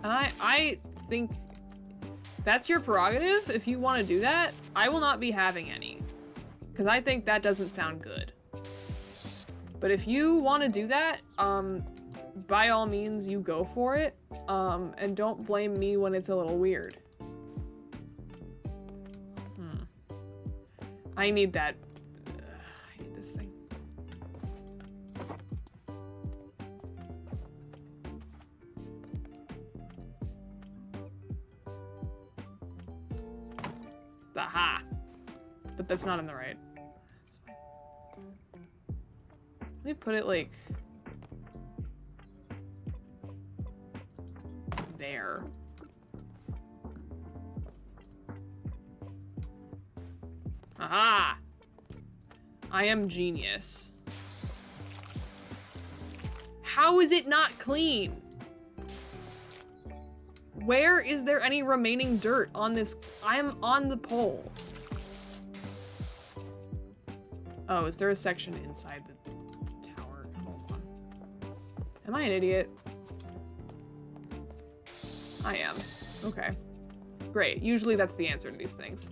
And I think that's your prerogative. If you want to do that, I will not be having any. Because I think that doesn't sound good. But if you want to do that, by all means, you go for it. And don't blame me when it's a little weird. I need that. I need this thing. Aha! But that's not in the right. That's fine. Let me put it like there. Aha! I am genius. How is it not clean? Where is there any remaining dirt on this? I am on the pole. Oh, is there a section inside the tower? Hold on. Am I an idiot? I am. Okay. Great. Usually that's the answer to these things.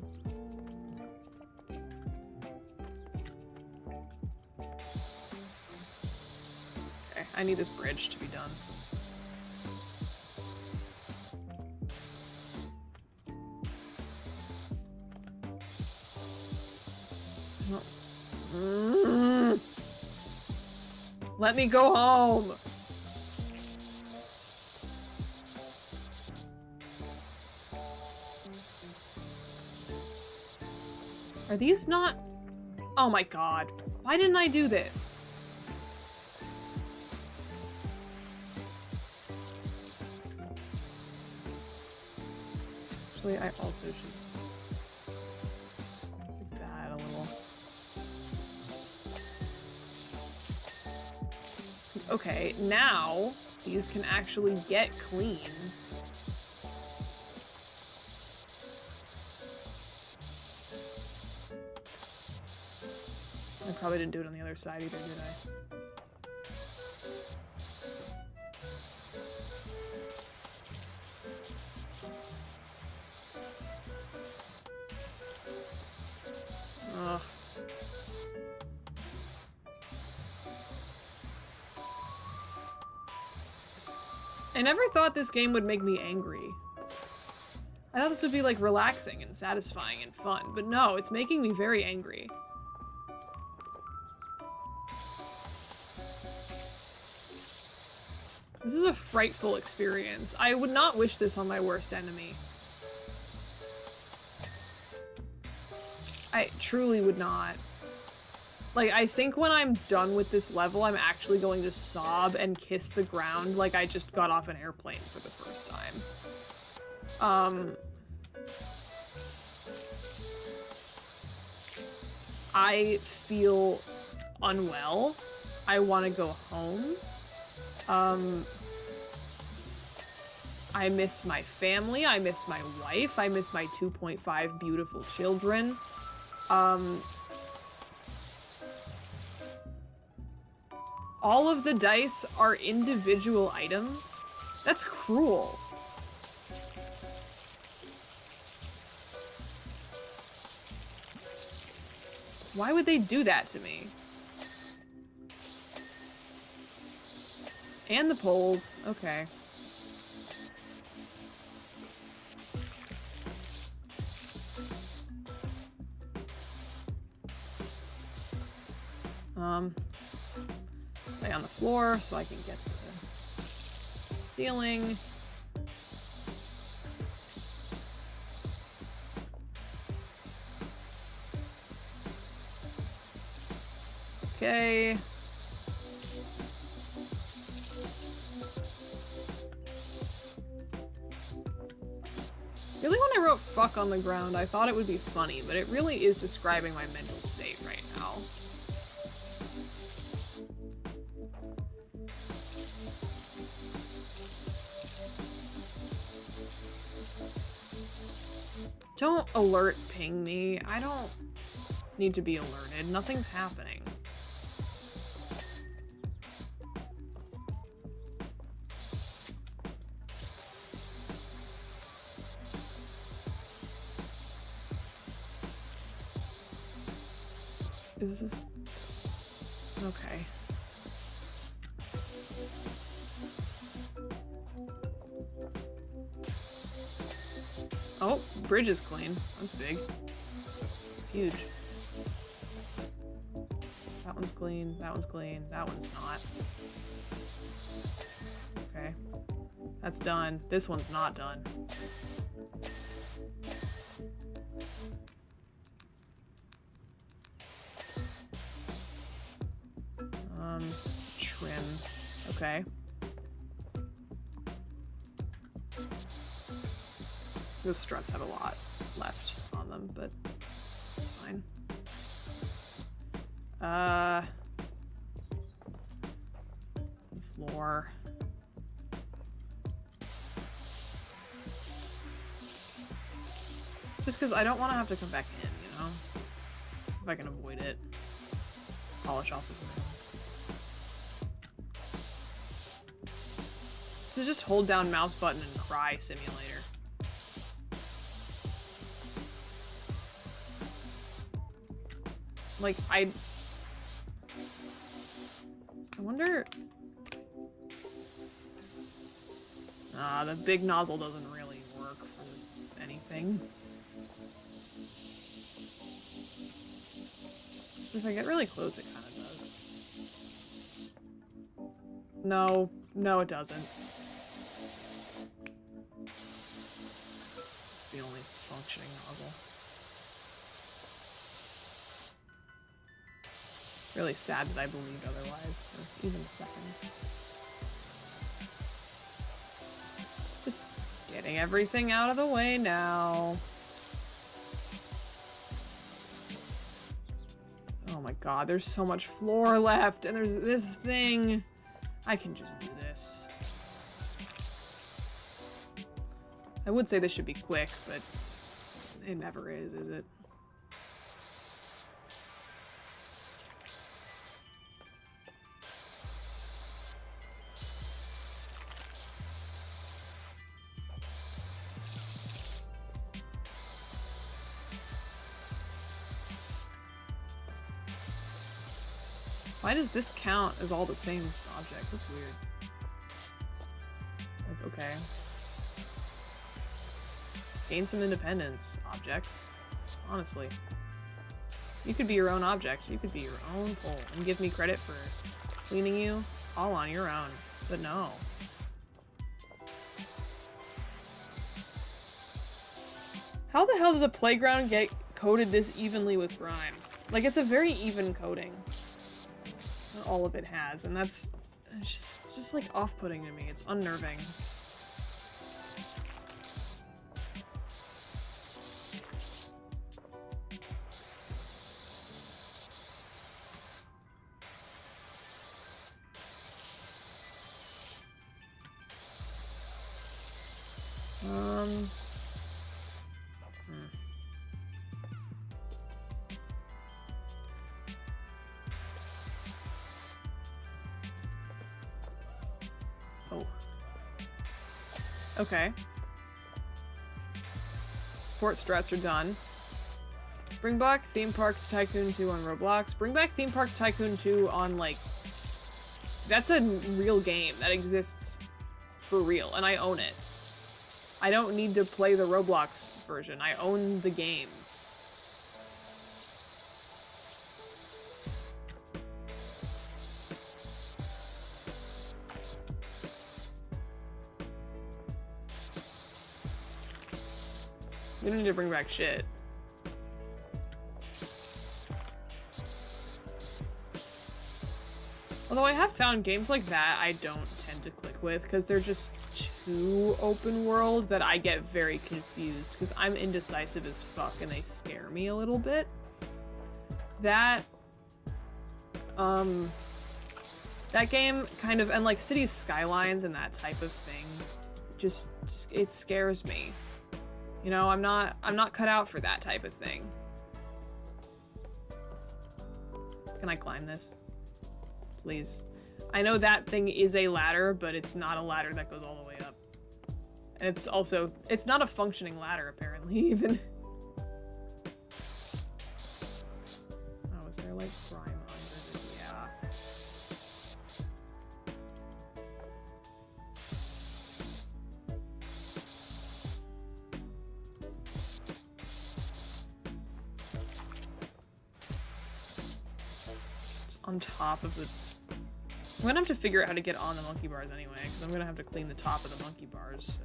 Okay, I need this bridge to be done. Let me go home. Are these not? Oh my god. Why didn't I do this? Actually, I also should give that a little. 'Cause, okay, now these can actually get clean. I probably didn't do it on the other side either, did I? Ugh. I never thought this game would make me angry. I thought this would be like relaxing and satisfying and fun, but no, it's making me very angry. This is a frightful experience. I would not wish this on my worst enemy. I truly would not. Like, I think when I'm done with this level, I'm actually going to sob and kiss the ground like I just got off an airplane for the first time. I feel unwell. I want to go home. I miss my family. I miss my wife. I miss my 2.5 beautiful children. All of the dice are individual items. That's cruel. Why would they do that to me? And the poles. Okay. Lay on the floor so I can get to the ceiling. Okay. Really, when I wrote fuck on the ground, I thought it would be funny, but it really is describing my mental state right now. Don't alert ping me. I don't need to be alerted. Nothing's happening. Is this... Okay. Oh, bridge is clean. That's big. It's huge. That one's clean. That one's clean. That one's not. Okay. That's done. This one's not done. Trim. Okay. Those struts have a lot left on them, but it's fine. Floor. Just because I don't want to have to come back in, you know? If I can avoid it. Polish off the ground. So just hold down mouse button and cry simulator. Like, I wonder... the big nozzle doesn't really work for anything. If I get really close, it kind of does. No. No, it doesn't. It's the only functioning nozzle. Really sad that I believed otherwise for even a second. Just Getting everything out of the way now. Oh my god, there's so much floor left, and there's this thing. I can just do this. I would say this should be quick, but it never is it? Why does this count as all the same object? That's weird. Like, okay. Gain some independence, objects. Honestly. You could be your own object. You could be your own pole. And give me credit for cleaning you all on your own. But no. How the hell does a playground get coated this evenly with grime? Like, it's a very even coating. All of it has, and that's just like off-putting to me. It's unnerving. Okay. Sport strats are done. Bring back Theme Park Tycoon 2 on Roblox. Bring back Theme Park Tycoon 2 on, like... That's a real game that exists for real, and I own it. I don't need to play the Roblox version. I own the game. We don't need to bring back shit. Although I have found games like that I don't tend to click with because they're just too open world that I get very confused because I'm indecisive as fuck and they scare me a little bit. That game kind of, and like Cities Skylines and that type of thing, just it scares me. You know, I'm not cut out for that type of thing. Can I climb this? Please. I know that thing is a ladder, but it's not a ladder that goes all the way up. And it's also, it's not a functioning ladder, apparently, even. Oh, is there, like, grime under it? Yeah. It's on top of the... I'm gonna have to figure out how to get on the monkey bars anyway, because I'm gonna have to clean the top of the monkey bars, so.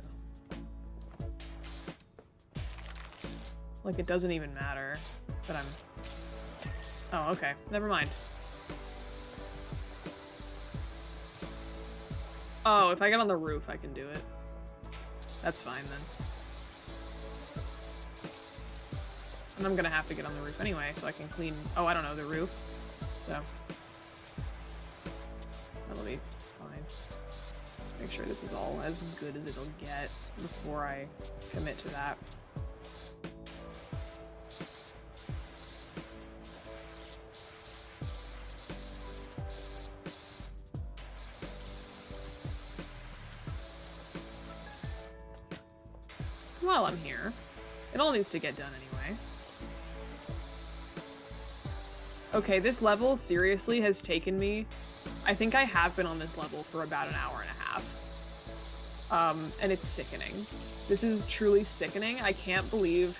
Like, it doesn't even matter that I'm... Oh, okay. Never mind. Oh, if I get on the roof, I can do it. That's fine, then. And I'm gonna have to get on the roof anyway, so I can clean... Oh, I don't know, the roof. So... That'll be fine. Make sure this is all as good as it'll get before I commit to that. While I'm here, it all needs to get done anyway. Okay, this level seriously has taken me... I think I have been on this level for about an hour and a half. And it's sickening. This is truly sickening. I can't believe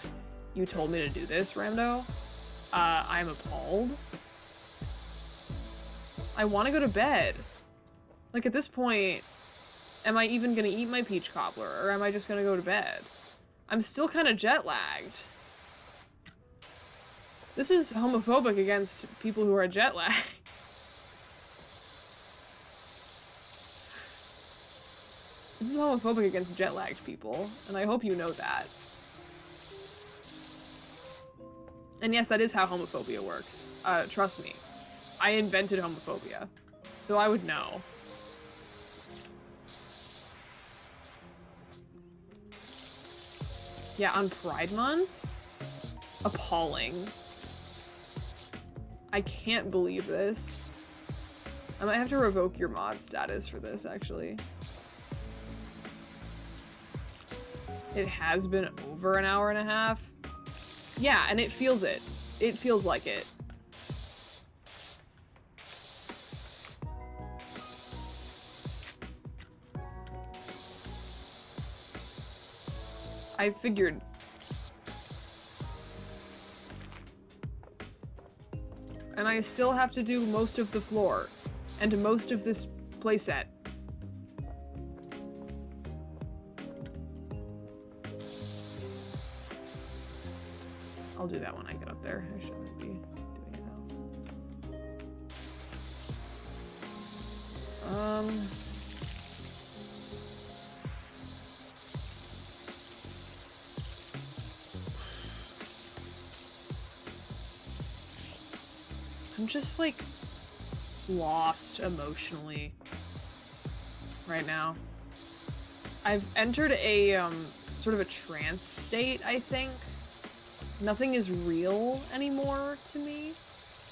you told me to do this, Ramdo. I'm appalled. I want to go to bed. Like, at this point, am I even gonna eat my peach cobbler, or am I just gonna go to bed? I'm still kind of jet lagged. This is homophobic against people who are jet lagged. This is homophobic against jet-lagged people, and I hope you know that. And yes, that is how homophobia works. Trust me. I invented homophobia, so I would know. Yeah, on Pride Month? Appalling. I can't believe this. I might have to revoke your mod status for this, actually. It has been over an hour and a half. Yeah, and it feels it. It feels like it. I figured. And I still have to do most of the floor and most of this playset. I'll do that when I get up there. I shouldn't be doing it now. I'm just like lost emotionally right now. I've entered a sort of a trance state, I think. Nothing is real anymore to me.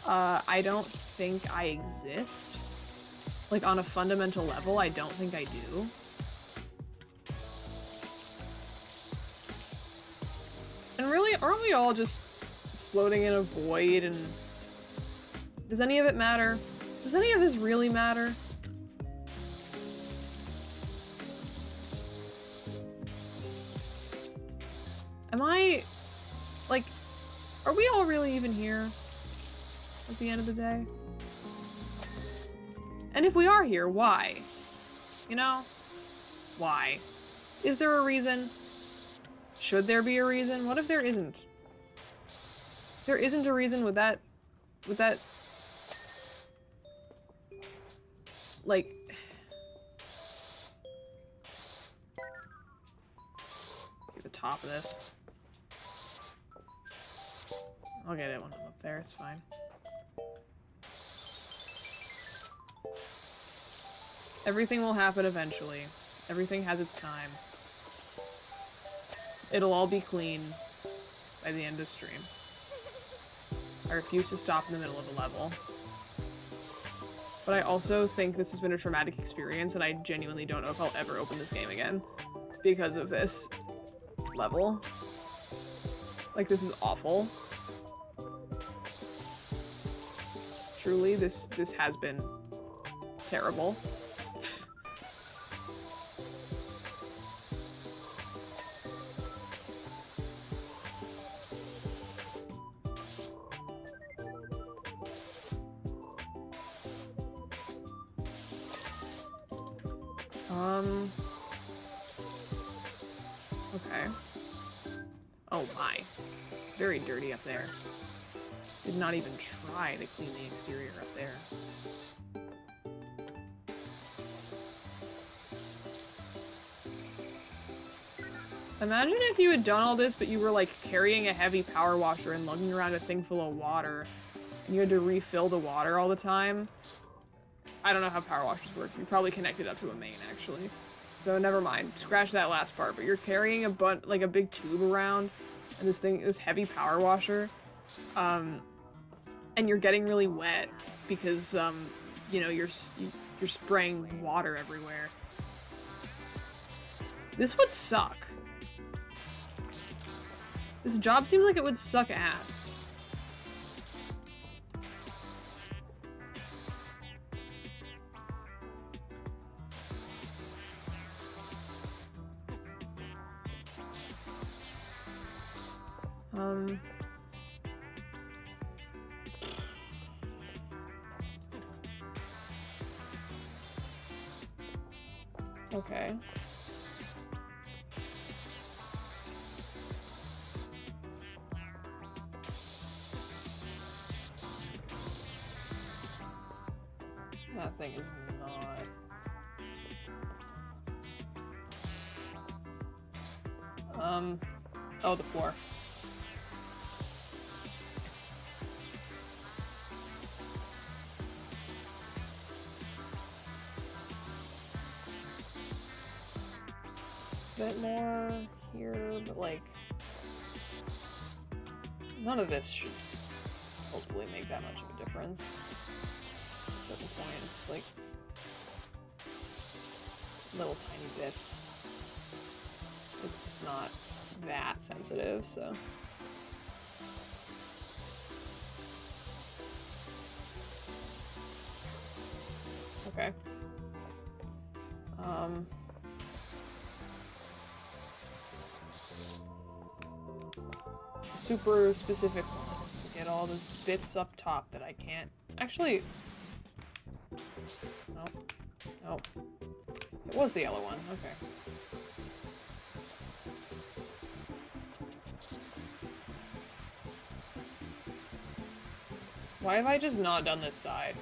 I don't think I exist. Like on a fundamental level, I don't think I do. And really, aren't we all just floating in a void, and does any of it matter? Does any of this really matter? Am I, like, are we all really even here at the end of the day? And if we are here, why? You know? Why? Is there a reason? Should there be a reason? What if there isn't? If there isn't a reason, would that, like, get the top of this. I'll get it when I'm up there, it's fine. Everything will happen eventually. Everything has its time. It'll all be clean by the end of stream. I refuse to stop in the middle of a level. But I also think this has been a traumatic experience, and I genuinely don't know if I'll ever open this game again because of this level. Like, this is awful. Truly, this has been terrible. Okay. Oh my. Very dirty up there. Did not even try to clean the exterior up there. Imagine if you had done all this, but you were like carrying a heavy power washer and lugging around a thing full of water, and you had to refill the water all the time. I don't know how power washers work. You're probably connected up to a main, actually. So never mind. Scratch that last part. But you're carrying like a big tube around, and this heavy power washer, and you're getting really wet because you know, you're spraying water everywhere. This would suck. This job seems like it would suck ass. Okay. That thing is not... Oh, the floor. Bit more here, but like none of this should hopefully make that much of a difference. At the point, it's like little tiny bits. It's not that sensitive, so. Okay. Super specific one to get all the bits up top that I can't actually. Nope. Nope. It was the yellow one. Okay. Why have I just not done this side?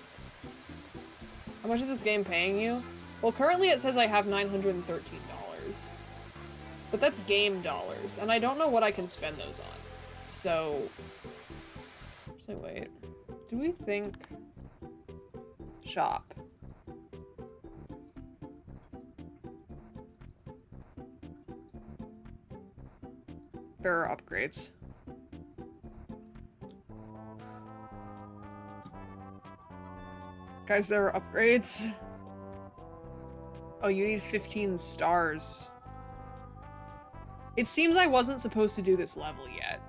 How much is this game paying you? Well, currently it says I have $913. But that's game dollars, and I don't know what I can spend those on. So, actually, wait. Do we think shop? There are upgrades. Guys, there are upgrades. Oh, you need 15 stars. It seems I wasn't supposed to do this level yet.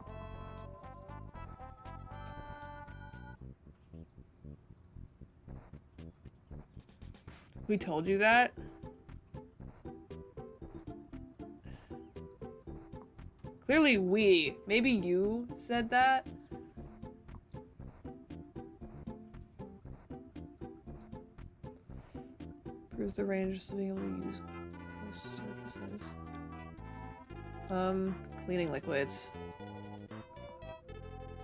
We told you that? Clearly we. Maybe you said that? Improves the range of being able to use close surfaces. Cleaning liquids.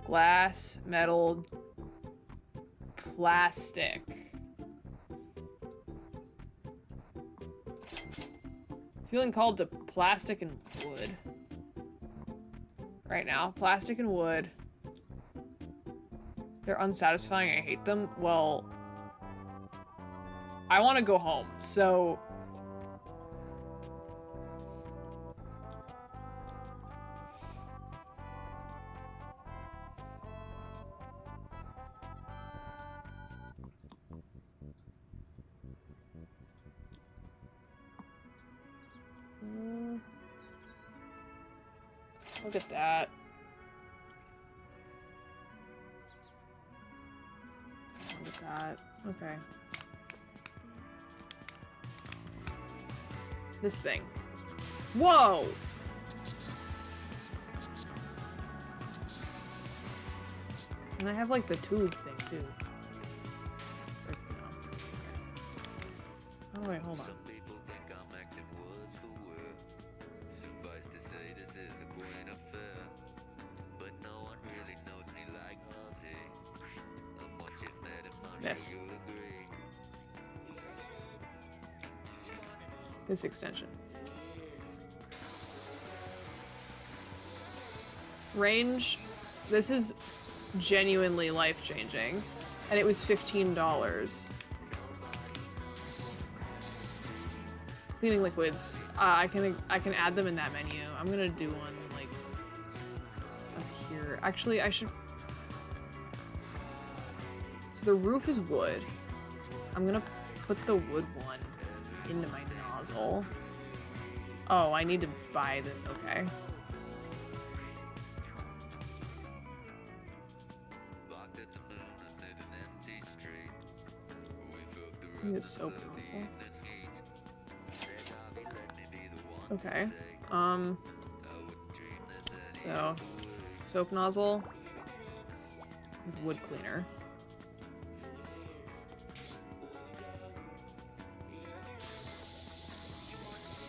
Glass, metal, plastic. Feeling called to plastic and wood. Right now. Plastic and wood. They're unsatisfying. I hate them. Well, I want to go home, so... Look at that. Look at that. Okay. This thing. Whoa! And I have like the tube thing too. Or, no. Okay. Oh wait, hold on. Some people think I'm acting words for word. Suffice to say this is a quaint affair. But no one really knows me like Ozzy. I'm what you've met and I'm Yes. sure you'll agree. This extension. Range. This is genuinely life-changing. And it was $15. Cleaning liquids. I can add them in that menu. I'm gonna do one like up here. Actually, I should. So the roof is wood. I'm gonna put the wood one into my nozzle. Oh, I need to buy the. Okay. I need a soap nozzle. Okay. So, soap nozzle with wood cleaner.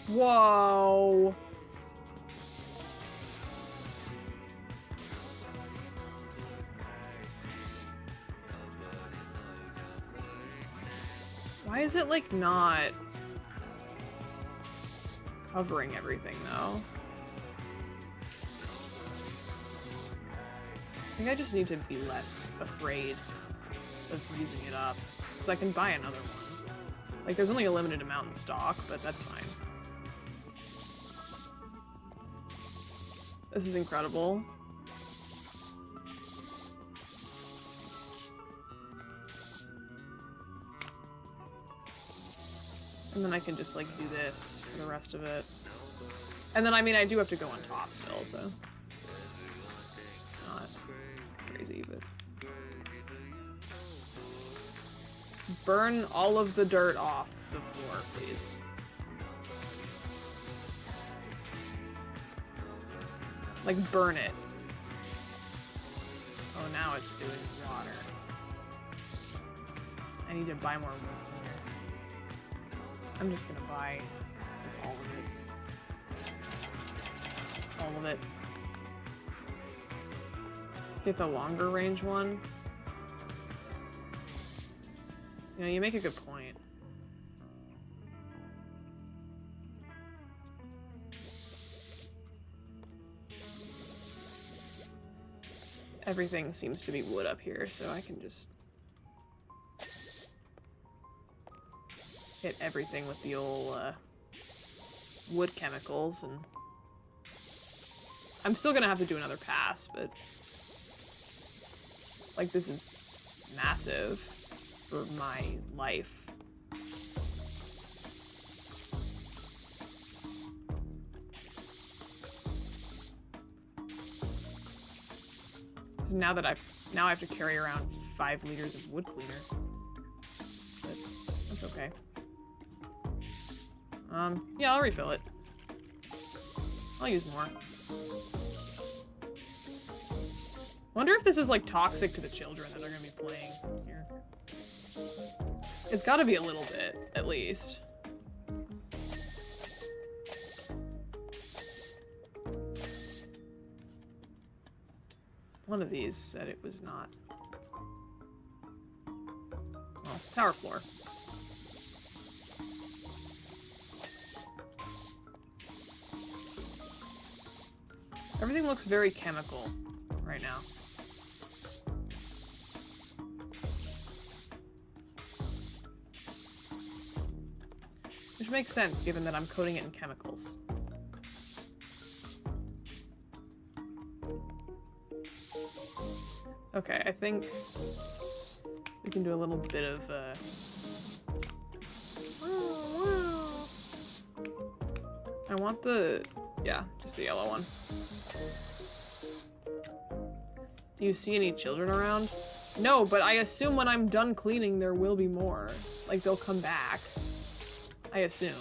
Whoa! Why is it like not covering everything though? think I just need to be less afraid of using it up, because I can buy another one. Like, there's only a limited amount in stock, but that's fine. This is incredible. And then I can just, like, do this for the rest of it. And then, I mean, I do have to go on top still, so... It's not crazy, but... Burn all of the dirt off the floor, please. Like, burn it. Oh, now it's doing water. I need to buy more wood here. I'm just gonna buy all of it. All of it. Get the longer range one. You know, you make a good point. Everything seems to be wood up here, so I can just hit everything with the old wood chemicals, and I'm still gonna have to do another pass, but like, this is massive for my life. Now I have to carry around 5 liters of wood cleaner. But that's okay. Yeah, I'll refill it. I'll use more. Wonder if this is, like, toxic to the children that are gonna be playing here. It's gotta be a little bit, at least. One of these said it was not. Well, tower floor. Everything looks very chemical right now. Which makes sense, given that I'm coating it in chemicals. Okay, I think we can do a little bit of, I want the, yeah, just the yellow one. Do you see any children around? No, but I assume when I'm done cleaning, there will be more. Like, they'll come back. I assume.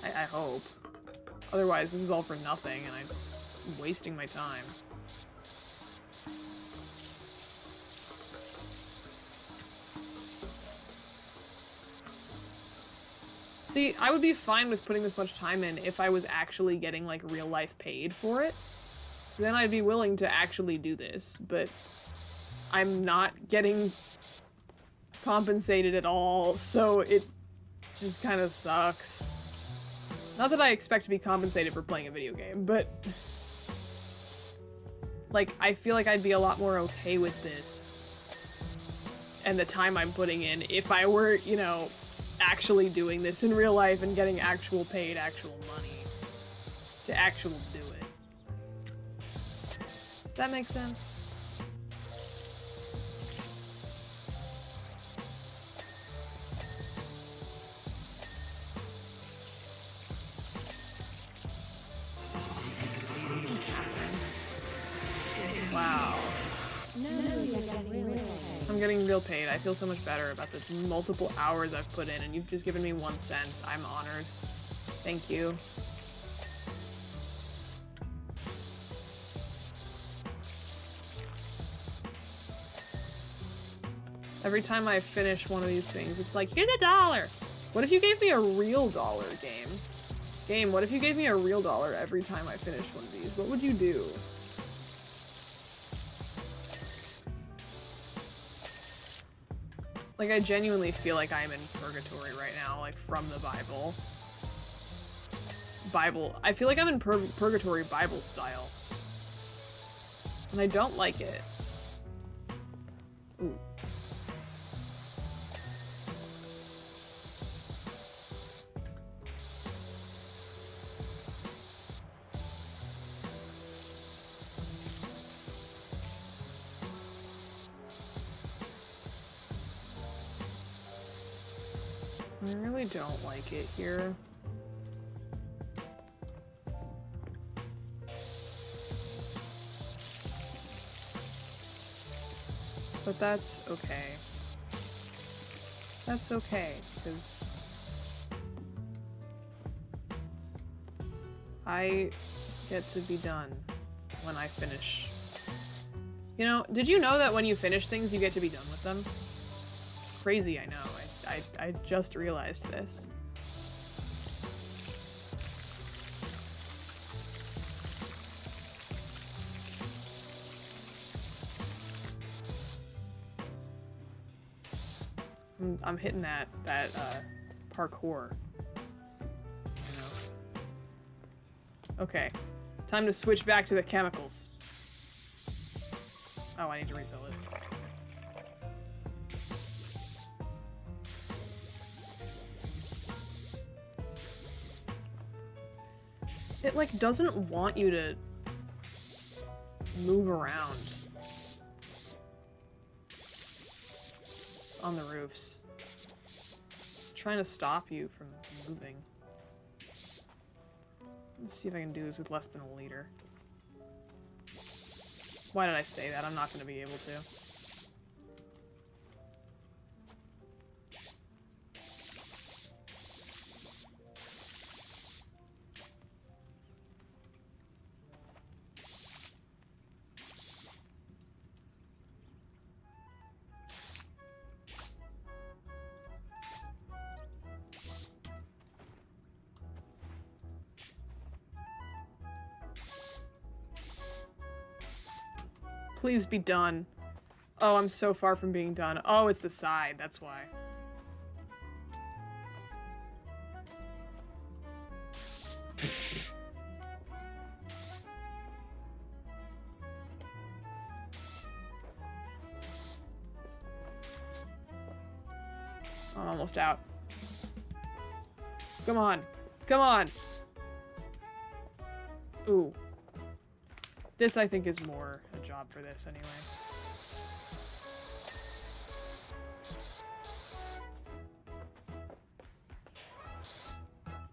I hope. Otherwise, this is all for nothing, and I'm wasting my time. See, I would be fine with putting this much time in if I was actually getting, like, real life paid for it. Then I'd be willing to actually do this, but I'm not getting compensated at all, so it just kind of sucks. Not that I expect to be compensated for playing a video game, but like, I feel like I'd be a lot more okay with this and the time I'm putting in if I were, you know, actually doing this in real life and getting actual paid, actual money to actually do it. Does that make sense? Wow. I'm getting real paid. I feel so much better about the multiple hours I've put in, and you've just given me 1 cent. I'm honored. Thank you. Every time I finish one of these things, it's like, here's $1. What if you gave me a real dollar, game? Game, what if you gave me a real dollar every time I finished one of these? What would you do? Like, I genuinely feel like I'm in purgatory right now, like, from the Bible. Bible. I feel like I'm in purgatory Bible style. And I don't like it. Ooh. I really don't like it here. But that's okay. That's okay, because I get to be done when I finish. You know, did you know that when you finish things, you get to be done with them? Crazy, I know. I just realized this. I'm hitting that parkour. You know. Okay, time to switch back to the chemicals. Oh, I need to refill it. It, like, doesn't want you to move around on the roofs. It's trying to stop you from moving. Let's see if I can do this with less than a liter. Why did I say that? I'm not going to be able to. Please be done. Oh, I'm so far from being done. Oh, it's the side, that's why. I'm almost out. Come on. Come on! Ooh. This, I think, is more a job for this, anyway.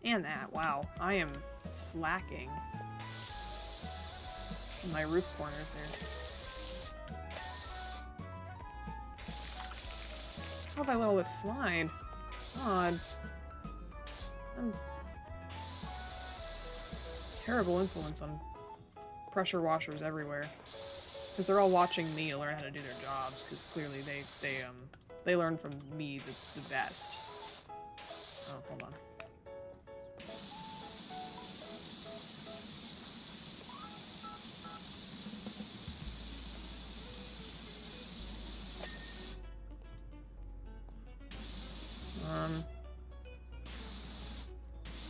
And that, wow. I am slacking in my roof corners there. How have I level this slide? God. I'm terrible influence on pressure washers everywhere, because they're all watching me learn how to do their jobs, because clearly they learn from me the best. Oh, hold on.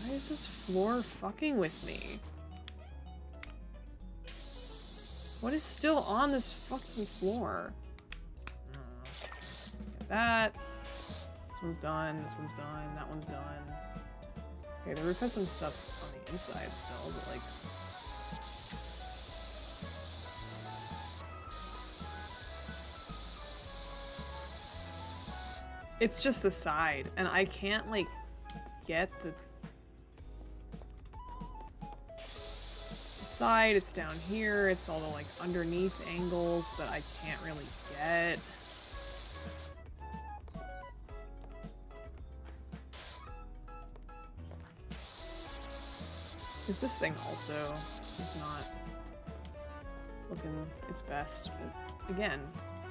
Why is this floor fucking with me? What is still on this fucking floor? Get that. This one's done. This one's done. That one's done. Okay, the roof has some stuff on the inside still, but like... It's just the side, and I can't, like, get the side. It's down here. It's all the, like, underneath angles that I can't really get. Because this thing also is not looking its best, but again,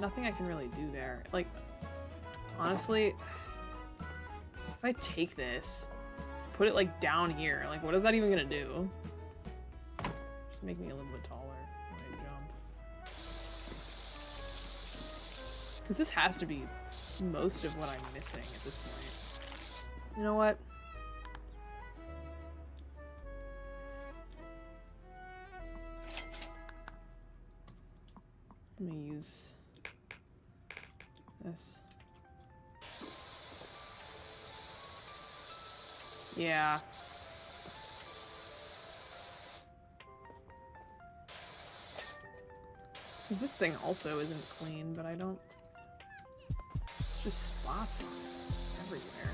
nothing I can really do there. Like, honestly, if I take this, put it, like, down here, like, what is that even gonna do? Just make me a little bit taller when I jump. Because this has to be most of what I'm missing at this point. You know what? Let me use this. Yeah. Because this thing also isn't clean, but I don't... It's just spots everywhere.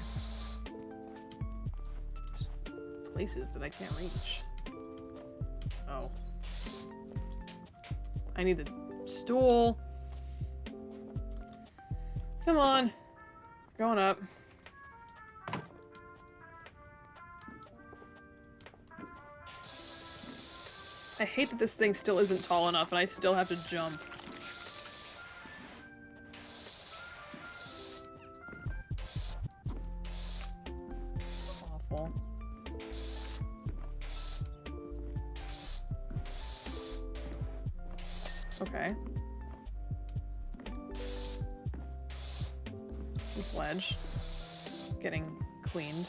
Just places that I can't reach. Oh. I need the stool. Come on. Going up. I hate that this thing still isn't tall enough and I still have to jump. Awful. Okay. This ledge. Getting cleaned.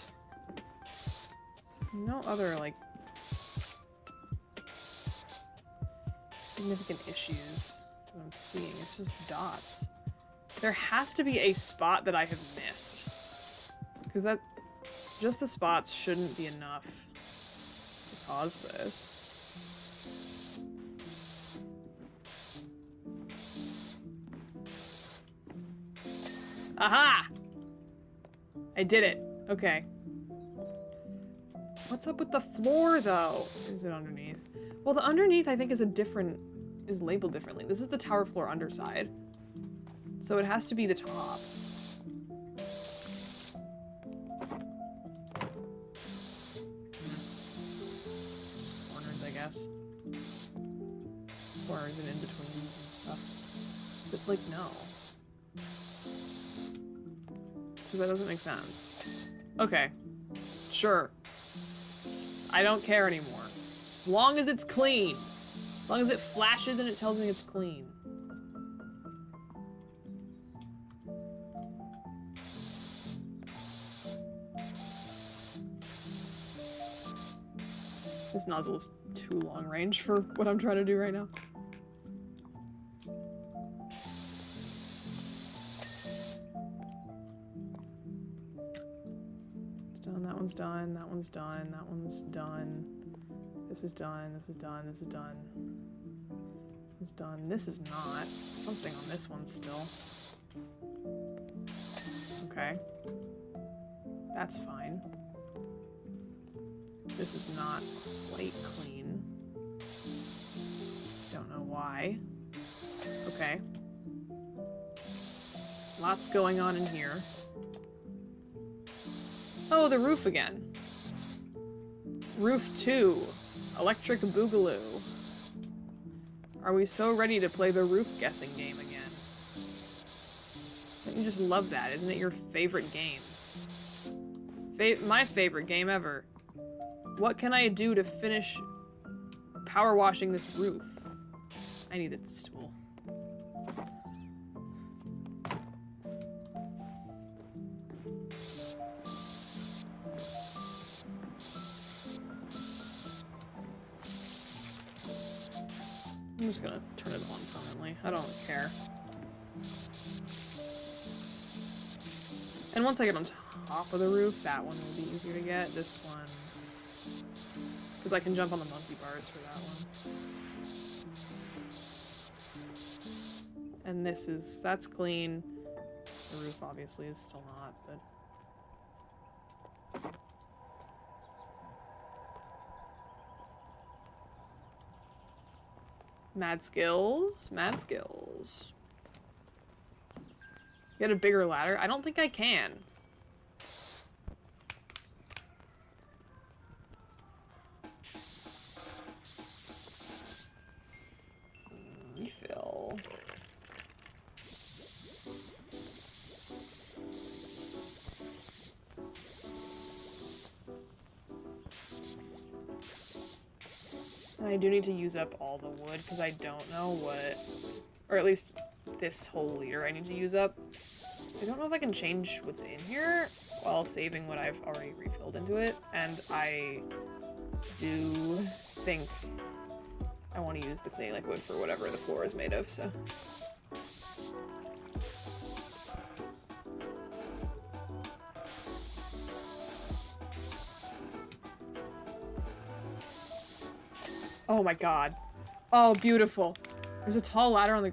No other, like, significant issues that I'm seeing. It's just dots. There has to be a spot that I have missed. Because that... just the spots shouldn't be enough to cause this. Aha! I did it. Okay. What's up with the floor, though? Is it underneath? Well, the underneath, I think, is a different... is labeled differently. This is the tower floor underside. So it has to be the top. Just corners, I guess. Corners and in-betweens and stuff. But, like, no. Because that doesn't make sense. Okay. Sure. I don't care anymore. As long as it's clean. As long as it flashes and it tells me it's clean. This nozzle is too long range for what I'm trying to do right now. It's done, that one's done, that one's done, that one's done. This is done, this is done, this is done. This is done, this is not. Something on this one still. Okay. That's fine. This is not quite clean. Don't know why. Okay. Lots going on in here. Oh, the roof again. Roof 2. Electric Boogaloo. Are we so ready to play the roof guessing game again? Don't you just love that? Isn't it your favorite game? My favorite game ever. What can I do to finish power washing this roof? I need a stool. I'm just gonna turn it on permanently. I don't care. And once I get on top of the roof, that one will be easier to get. This one... because I can jump on the monkey bars for that one. And this is... that's clean. The roof obviously is still not, but... Mad skills. Mad skills. Get a bigger ladder? I don't think I can. Refill. I do need to use up all the wood because I don't know what, or at least this whole liter I need to use up. I don't know if I can change what's in here while saving what I've already refilled into it, and I do think I want to use the cleaning liquid for whatever the floor is made of, so. Oh my god. Oh, beautiful. There's a tall ladder on the...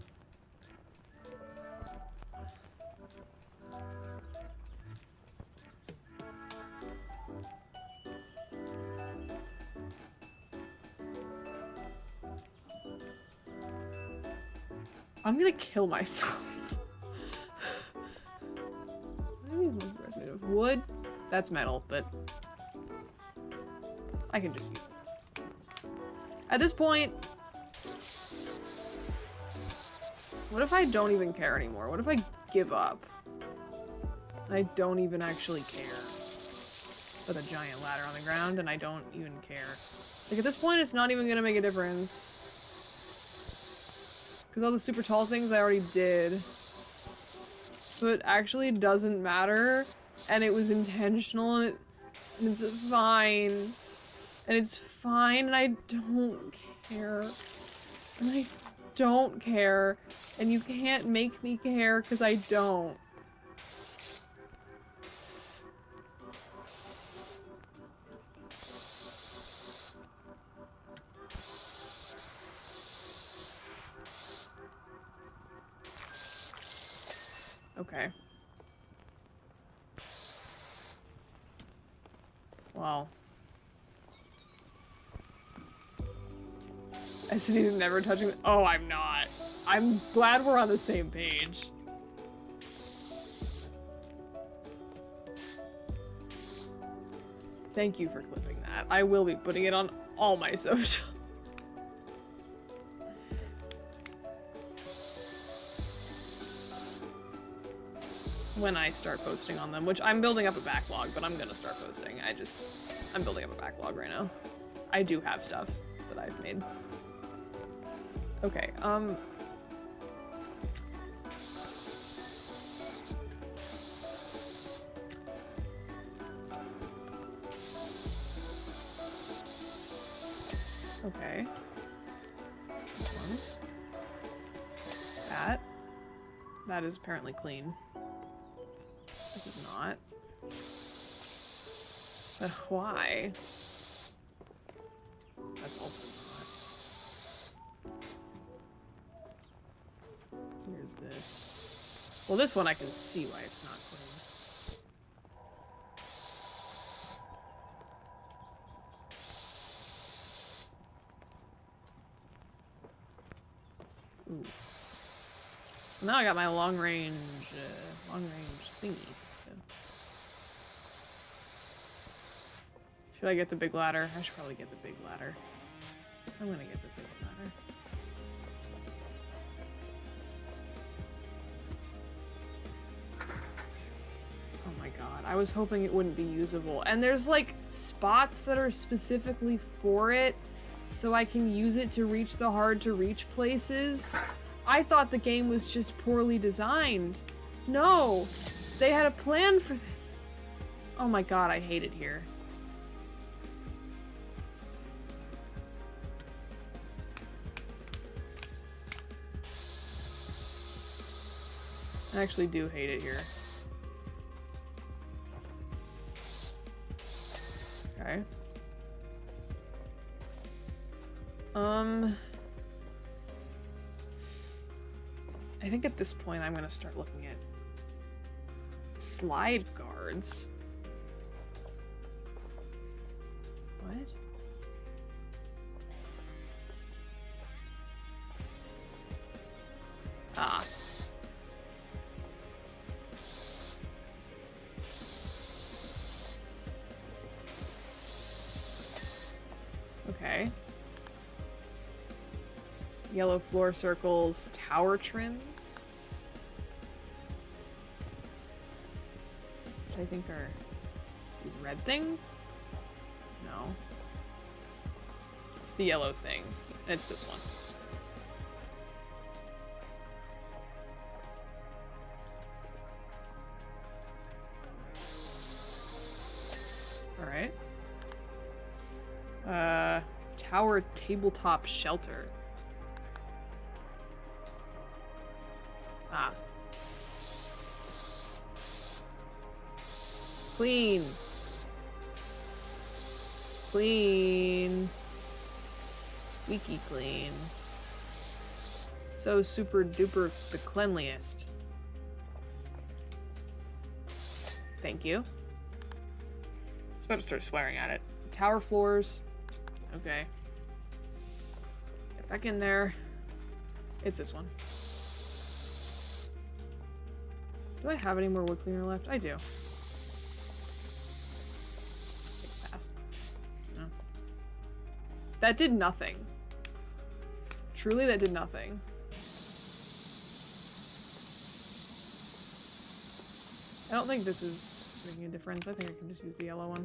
I'm gonna kill myself. Made of wood? That's metal, but I can just use it. At this point, what if I don't even care anymore? What if I give up? I don't even actually care. With a giant ladder on the ground, and I don't even care. Like, at this point, it's not even gonna make a difference. Because all the super tall things I already did. So it actually doesn't matter. And it was intentional, and it's fine. And it's fine, and I don't care. And I don't care. And you can't make me care, because I don't. Okay. Wow. SD's never touching- Oh, I'm not. I'm glad we're on the same page. Thank you for clipping that. I will be putting it on all my social. When I start posting on them, which I'm building up a backlog, but I'm gonna start posting. I'm building up a backlog right now. I do have stuff that I've made. Okay, okay. This one. That is apparently clean. This is not. But why? That's also not. Here's this. Well, this one I can see why it's not clean. Ooh. Now I got my long range thingy. So. Should I get the big ladder? I should probably get the big ladder. I'm gonna get the big ladder. Oh my god, I was hoping it wouldn't be usable. And there's like spots that are specifically for it, so I can use it to reach the hard to reach places. I thought the game was just poorly designed. No, they had a plan for this. Oh my god, I hate it here. I actually do hate it here. Okay. I think at this point I'm gonna start looking at slide guards. What? Ah. Okay. Yellow floor circles, tower trims. Which I think are these red things? No. It's the yellow things. And it's this one. Alright. Tower tabletop shelter. Ah. Clean. Clean. Squeaky clean. So super duper the cleanliest. Thank you. I was about to start swearing at it. Tower floors. Okay. Get back in there. It's this one. Do I have any more wood cleaner left? I do. Take pass. No. That did nothing. Truly, that did nothing. I don't think this is making a difference. I think I can just use the yellow one.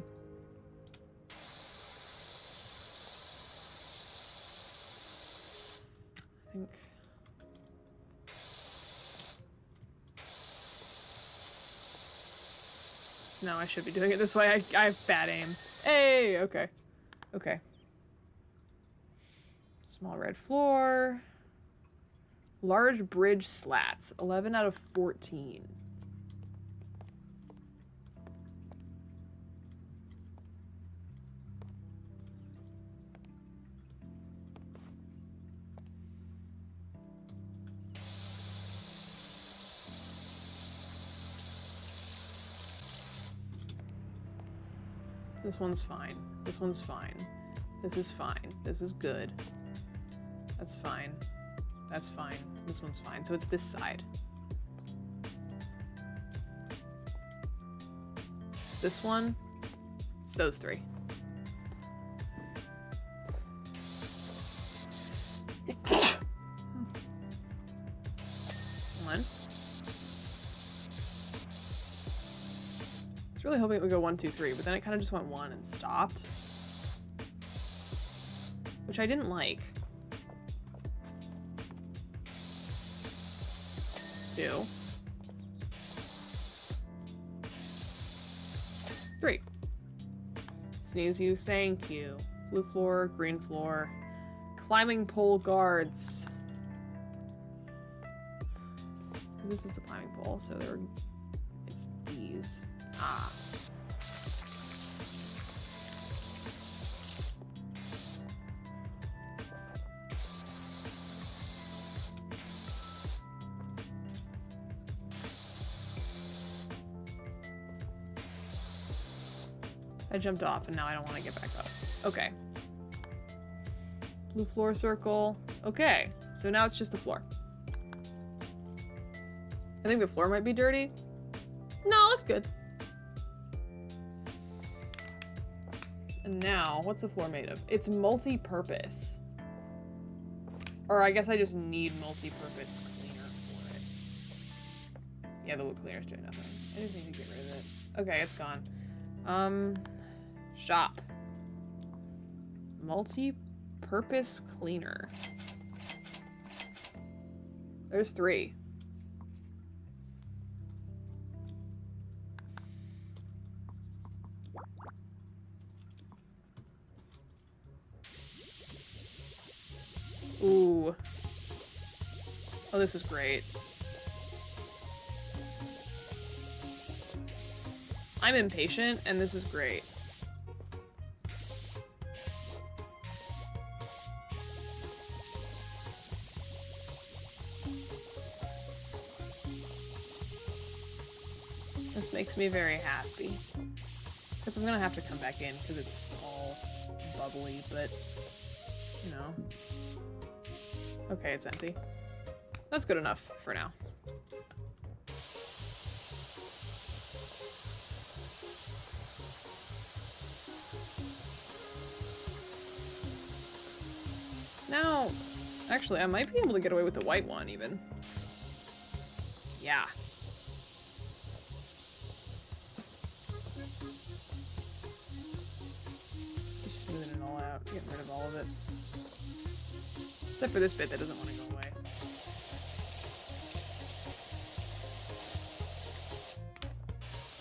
I think. No, I should be doing it this way. I have bad aim. Hey, okay. Okay. Small red floor. Large bridge slats. 11 out of 14. This one's fine. This one's fine. This is fine. This is good. That's fine. That's fine. This one's fine. So it's this side. This one. It's those three. One. I was really hoping it would go 1, 2, 3, but then it kind of just went 1 and stopped. Which I didn't like. 2. 3. Sneeze you, thank you. Blue floor, green floor. Climbing pole guards. Because this is the climbing pole, so it's these. Ah. I jumped off and now I don't want to get back up. Okay. Blue floor circle. Okay. So now it's just the floor. I think the floor might be dirty. No, it looks good. And now, what's the floor made of? It's multi-purpose. Or I guess I just need multi-purpose cleaner for it. Yeah, the wood cleaner's doing nothing. I just need to get rid of it. Okay, it's gone. Shop. Multi-purpose cleaner. There's 3. Ooh. Oh, this is great. I'm impatient, and this is great. This makes me very happy. Except I'm gonna have to come back in because it's all bubbly, but you know. Okay, it's empty. That's good enough for now. Now, actually, I might be able to get away with the white one, even. Yeah. Just smoothing it all out, getting rid of all of it. Except for this bit that doesn't want to go away.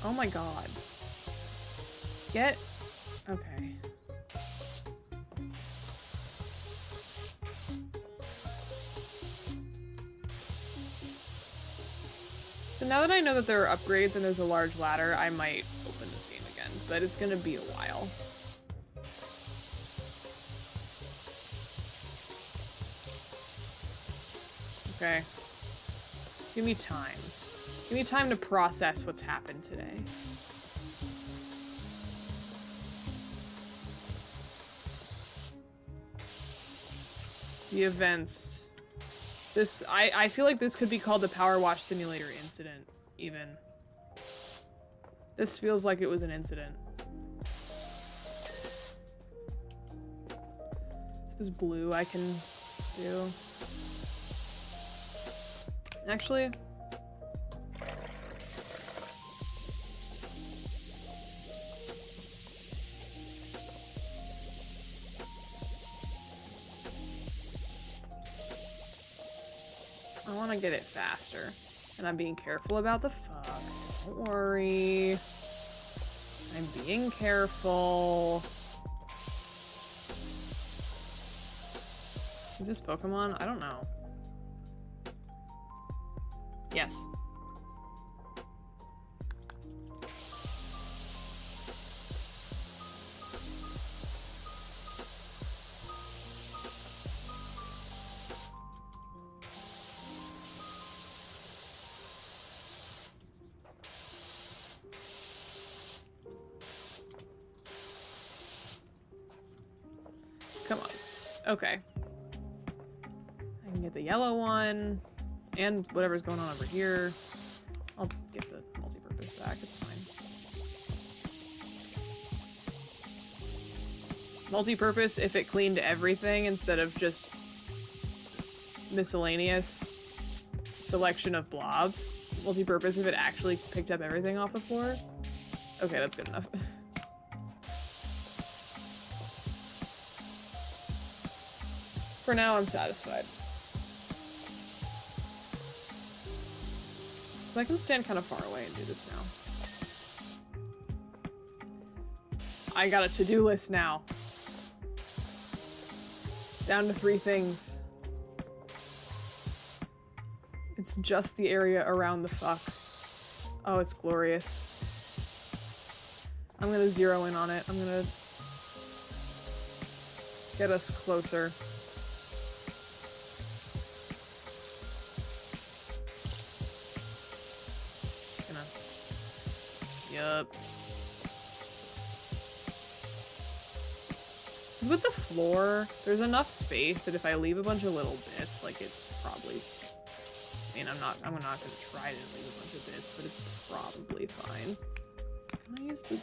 Oh my god. Get... Okay. So now that I know that there are upgrades and there's a large ladder, I might open this game again, but it's gonna be a while. Okay. Give me time. Give me time to process what's happened today. The events. This, I feel like this could be called the Power Wash Simulator incident, even. This feels like it was an incident. This blue I can do. Actually, I want to get it faster, and I'm being careful about the fog. Don't worry. I'm being careful. Is this Pokemon? I don't know. Yes. Come on. Okay. I can get the yellow one. And whatever's going on over here. I'll get the multi-purpose back, it's fine. Multi-purpose if it cleaned everything instead of just miscellaneous selection of blobs. Multi-purpose if it actually picked up everything off the floor. Okay, that's good enough. For now, I'm satisfied. So I can stand kind of far away and do this now. I got a to-do list now. Down to 3 things. It's just the area around the fuck. Oh, it's glorious. I'm gonna zero in on it. I'm gonna get us closer. Yup. Because with the floor, there's enough space that if I leave a bunch of little bits, like it probably... I mean, I'm not gonna try to leave a bunch of bits, but it's probably fine. Can I use the...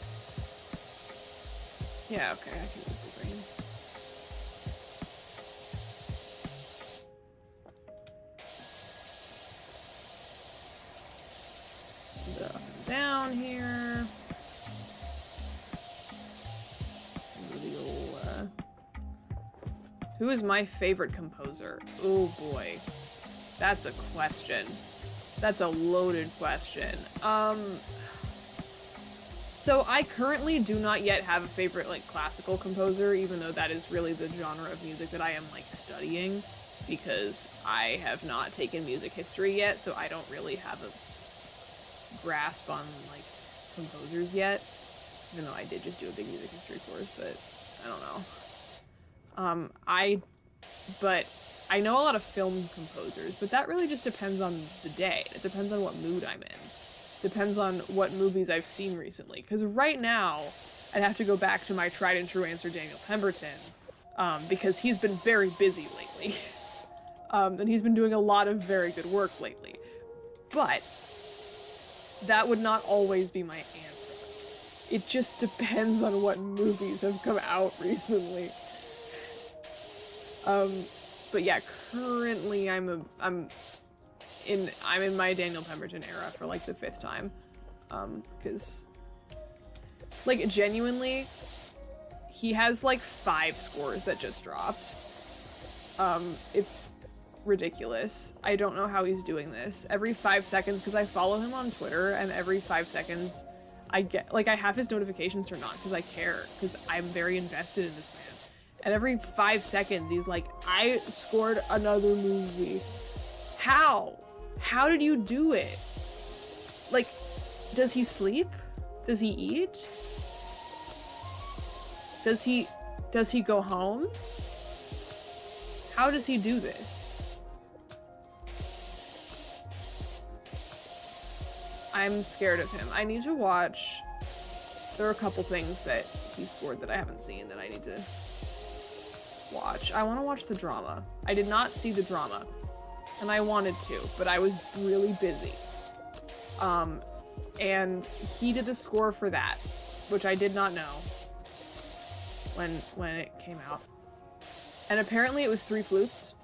Yeah, okay, I can use the green. Up and down here. Who is my favorite composer? Oh boy. That's a question. That's a loaded question. So I currently do not yet have a favorite, like, classical composer, even though that is really the genre of music that I am, like, studying, because I have not taken music history yet, so I don't really have a grasp on, like, composers yet, even though I did just do a big music history course, but I don't know. But I know a lot of film composers, but that really just depends on the day. It depends on what mood I'm in. Depends on what movies I've seen recently. Because right now, I'd have to go back to my tried and true answer, Daniel Pemberton, because he's been very busy lately. And he's been doing a lot of very good work lately. But that would not always be my answer. It just depends on what movies have come out recently. But yeah, currently I'm in my Daniel Pemberton era for like the 5th time. 'Cause like genuinely, he has like 5 scores that just dropped. It's ridiculous. I don't know how he's doing this. Every 5 seconds, because I follow him on Twitter, and every 5 seconds I get, like, I have his notifications turned on because I care, because I'm very invested in this man. And every 5 seconds he's like, I scored another movie. How? How did you do it? like, does he sleep? Does he eat? Does he go home? How does he do this? I'm scared of him. I need to watch. There are a couple things that he scored that I haven't seen that I need to watch. I want to watch the drama. I did not see the drama, and I wanted to, but I was really busy. And he did the score for that, which I did not know when it came out. And apparently it was 3 flutes.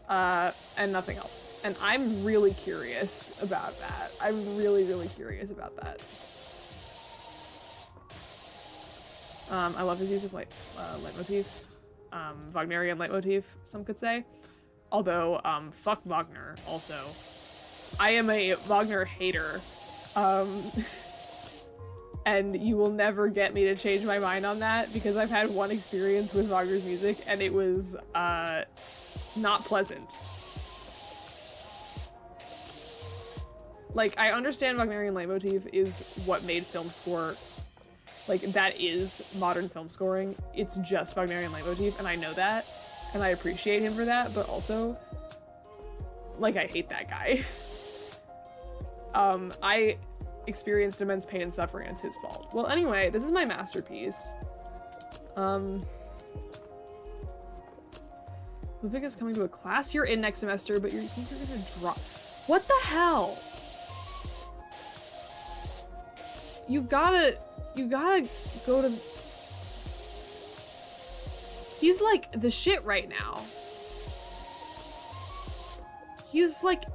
And nothing else. And I'm really curious about that. I'm really, really curious about that. I love his use of leitmotif. Wagnerian leitmotif, some could say. Although, fuck Wagner, also. I am a Wagner hater. And you will never get me to change my mind on that, because I've had one experience with Wagner's music, and it was, not pleasant. Like, I understand Wagnerian leitmotif is what made film score, like, that is modern film scoring. It's just Wagnerian leitmotif, and I know that, and I appreciate him for that, but also, like, I hate that guy. I experienced immense pain and suffering, and it's his fault. Well, anyway, this is my masterpiece. Ludwig is coming to a class you're in next semester, but you think you're gonna drop. What the hell? You gotta go to. He's like the shit right now. He's like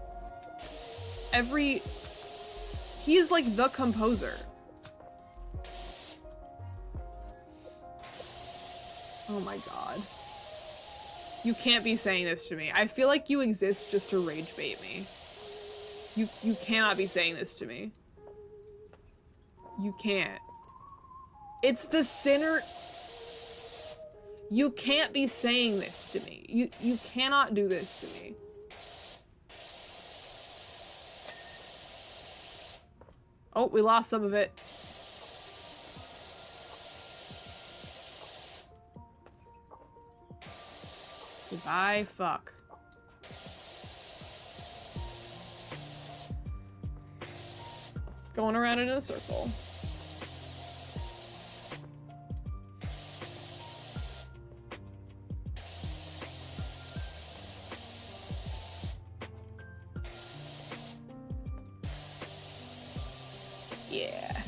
he's like the composer. Oh my god. You can't be saying this to me. I feel like you exist just to rage bait me. You cannot be saying this to me. You can't. It's the sinner. You can't be saying this to me. You cannot do this to me. Oh, we lost some of it. Goodbye, fuck. Going around in a circle. Yeah.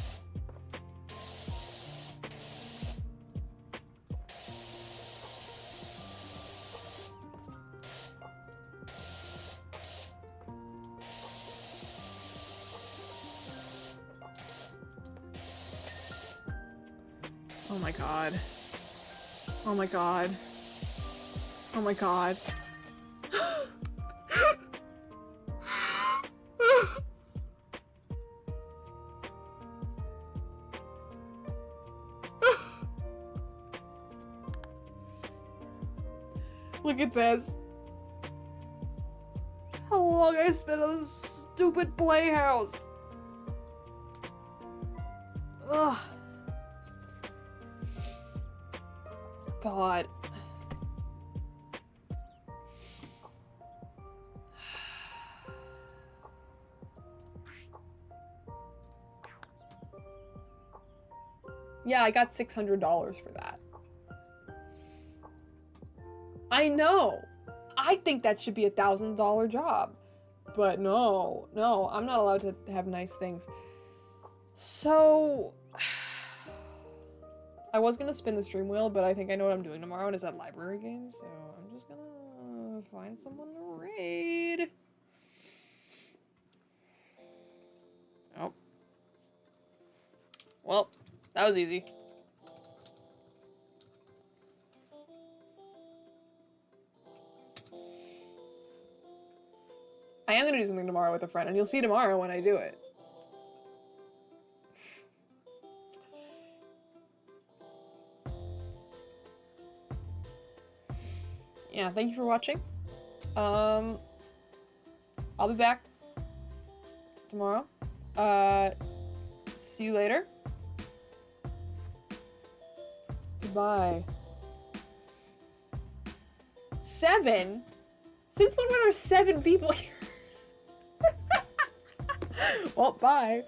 Oh my god. Oh my god. Oh my god. Look at this. How long I spent on this stupid playhouse. Ugh. God. Yeah, I got $600 for that. I know. I think that should be $1,000 job. But no, I'm not allowed to have nice things. So I was gonna spin the stream wheel, but I think I know what I'm doing tomorrow, and it's that library game, so I'm just gonna find someone to raid. Oh. Well, that was easy. I am gonna do something tomorrow with a friend, and you'll see tomorrow when I do it. Yeah, thank you for watching. I'll be back tomorrow. See you later. Goodbye. 7? Since when were there 7 people here? Well, bye.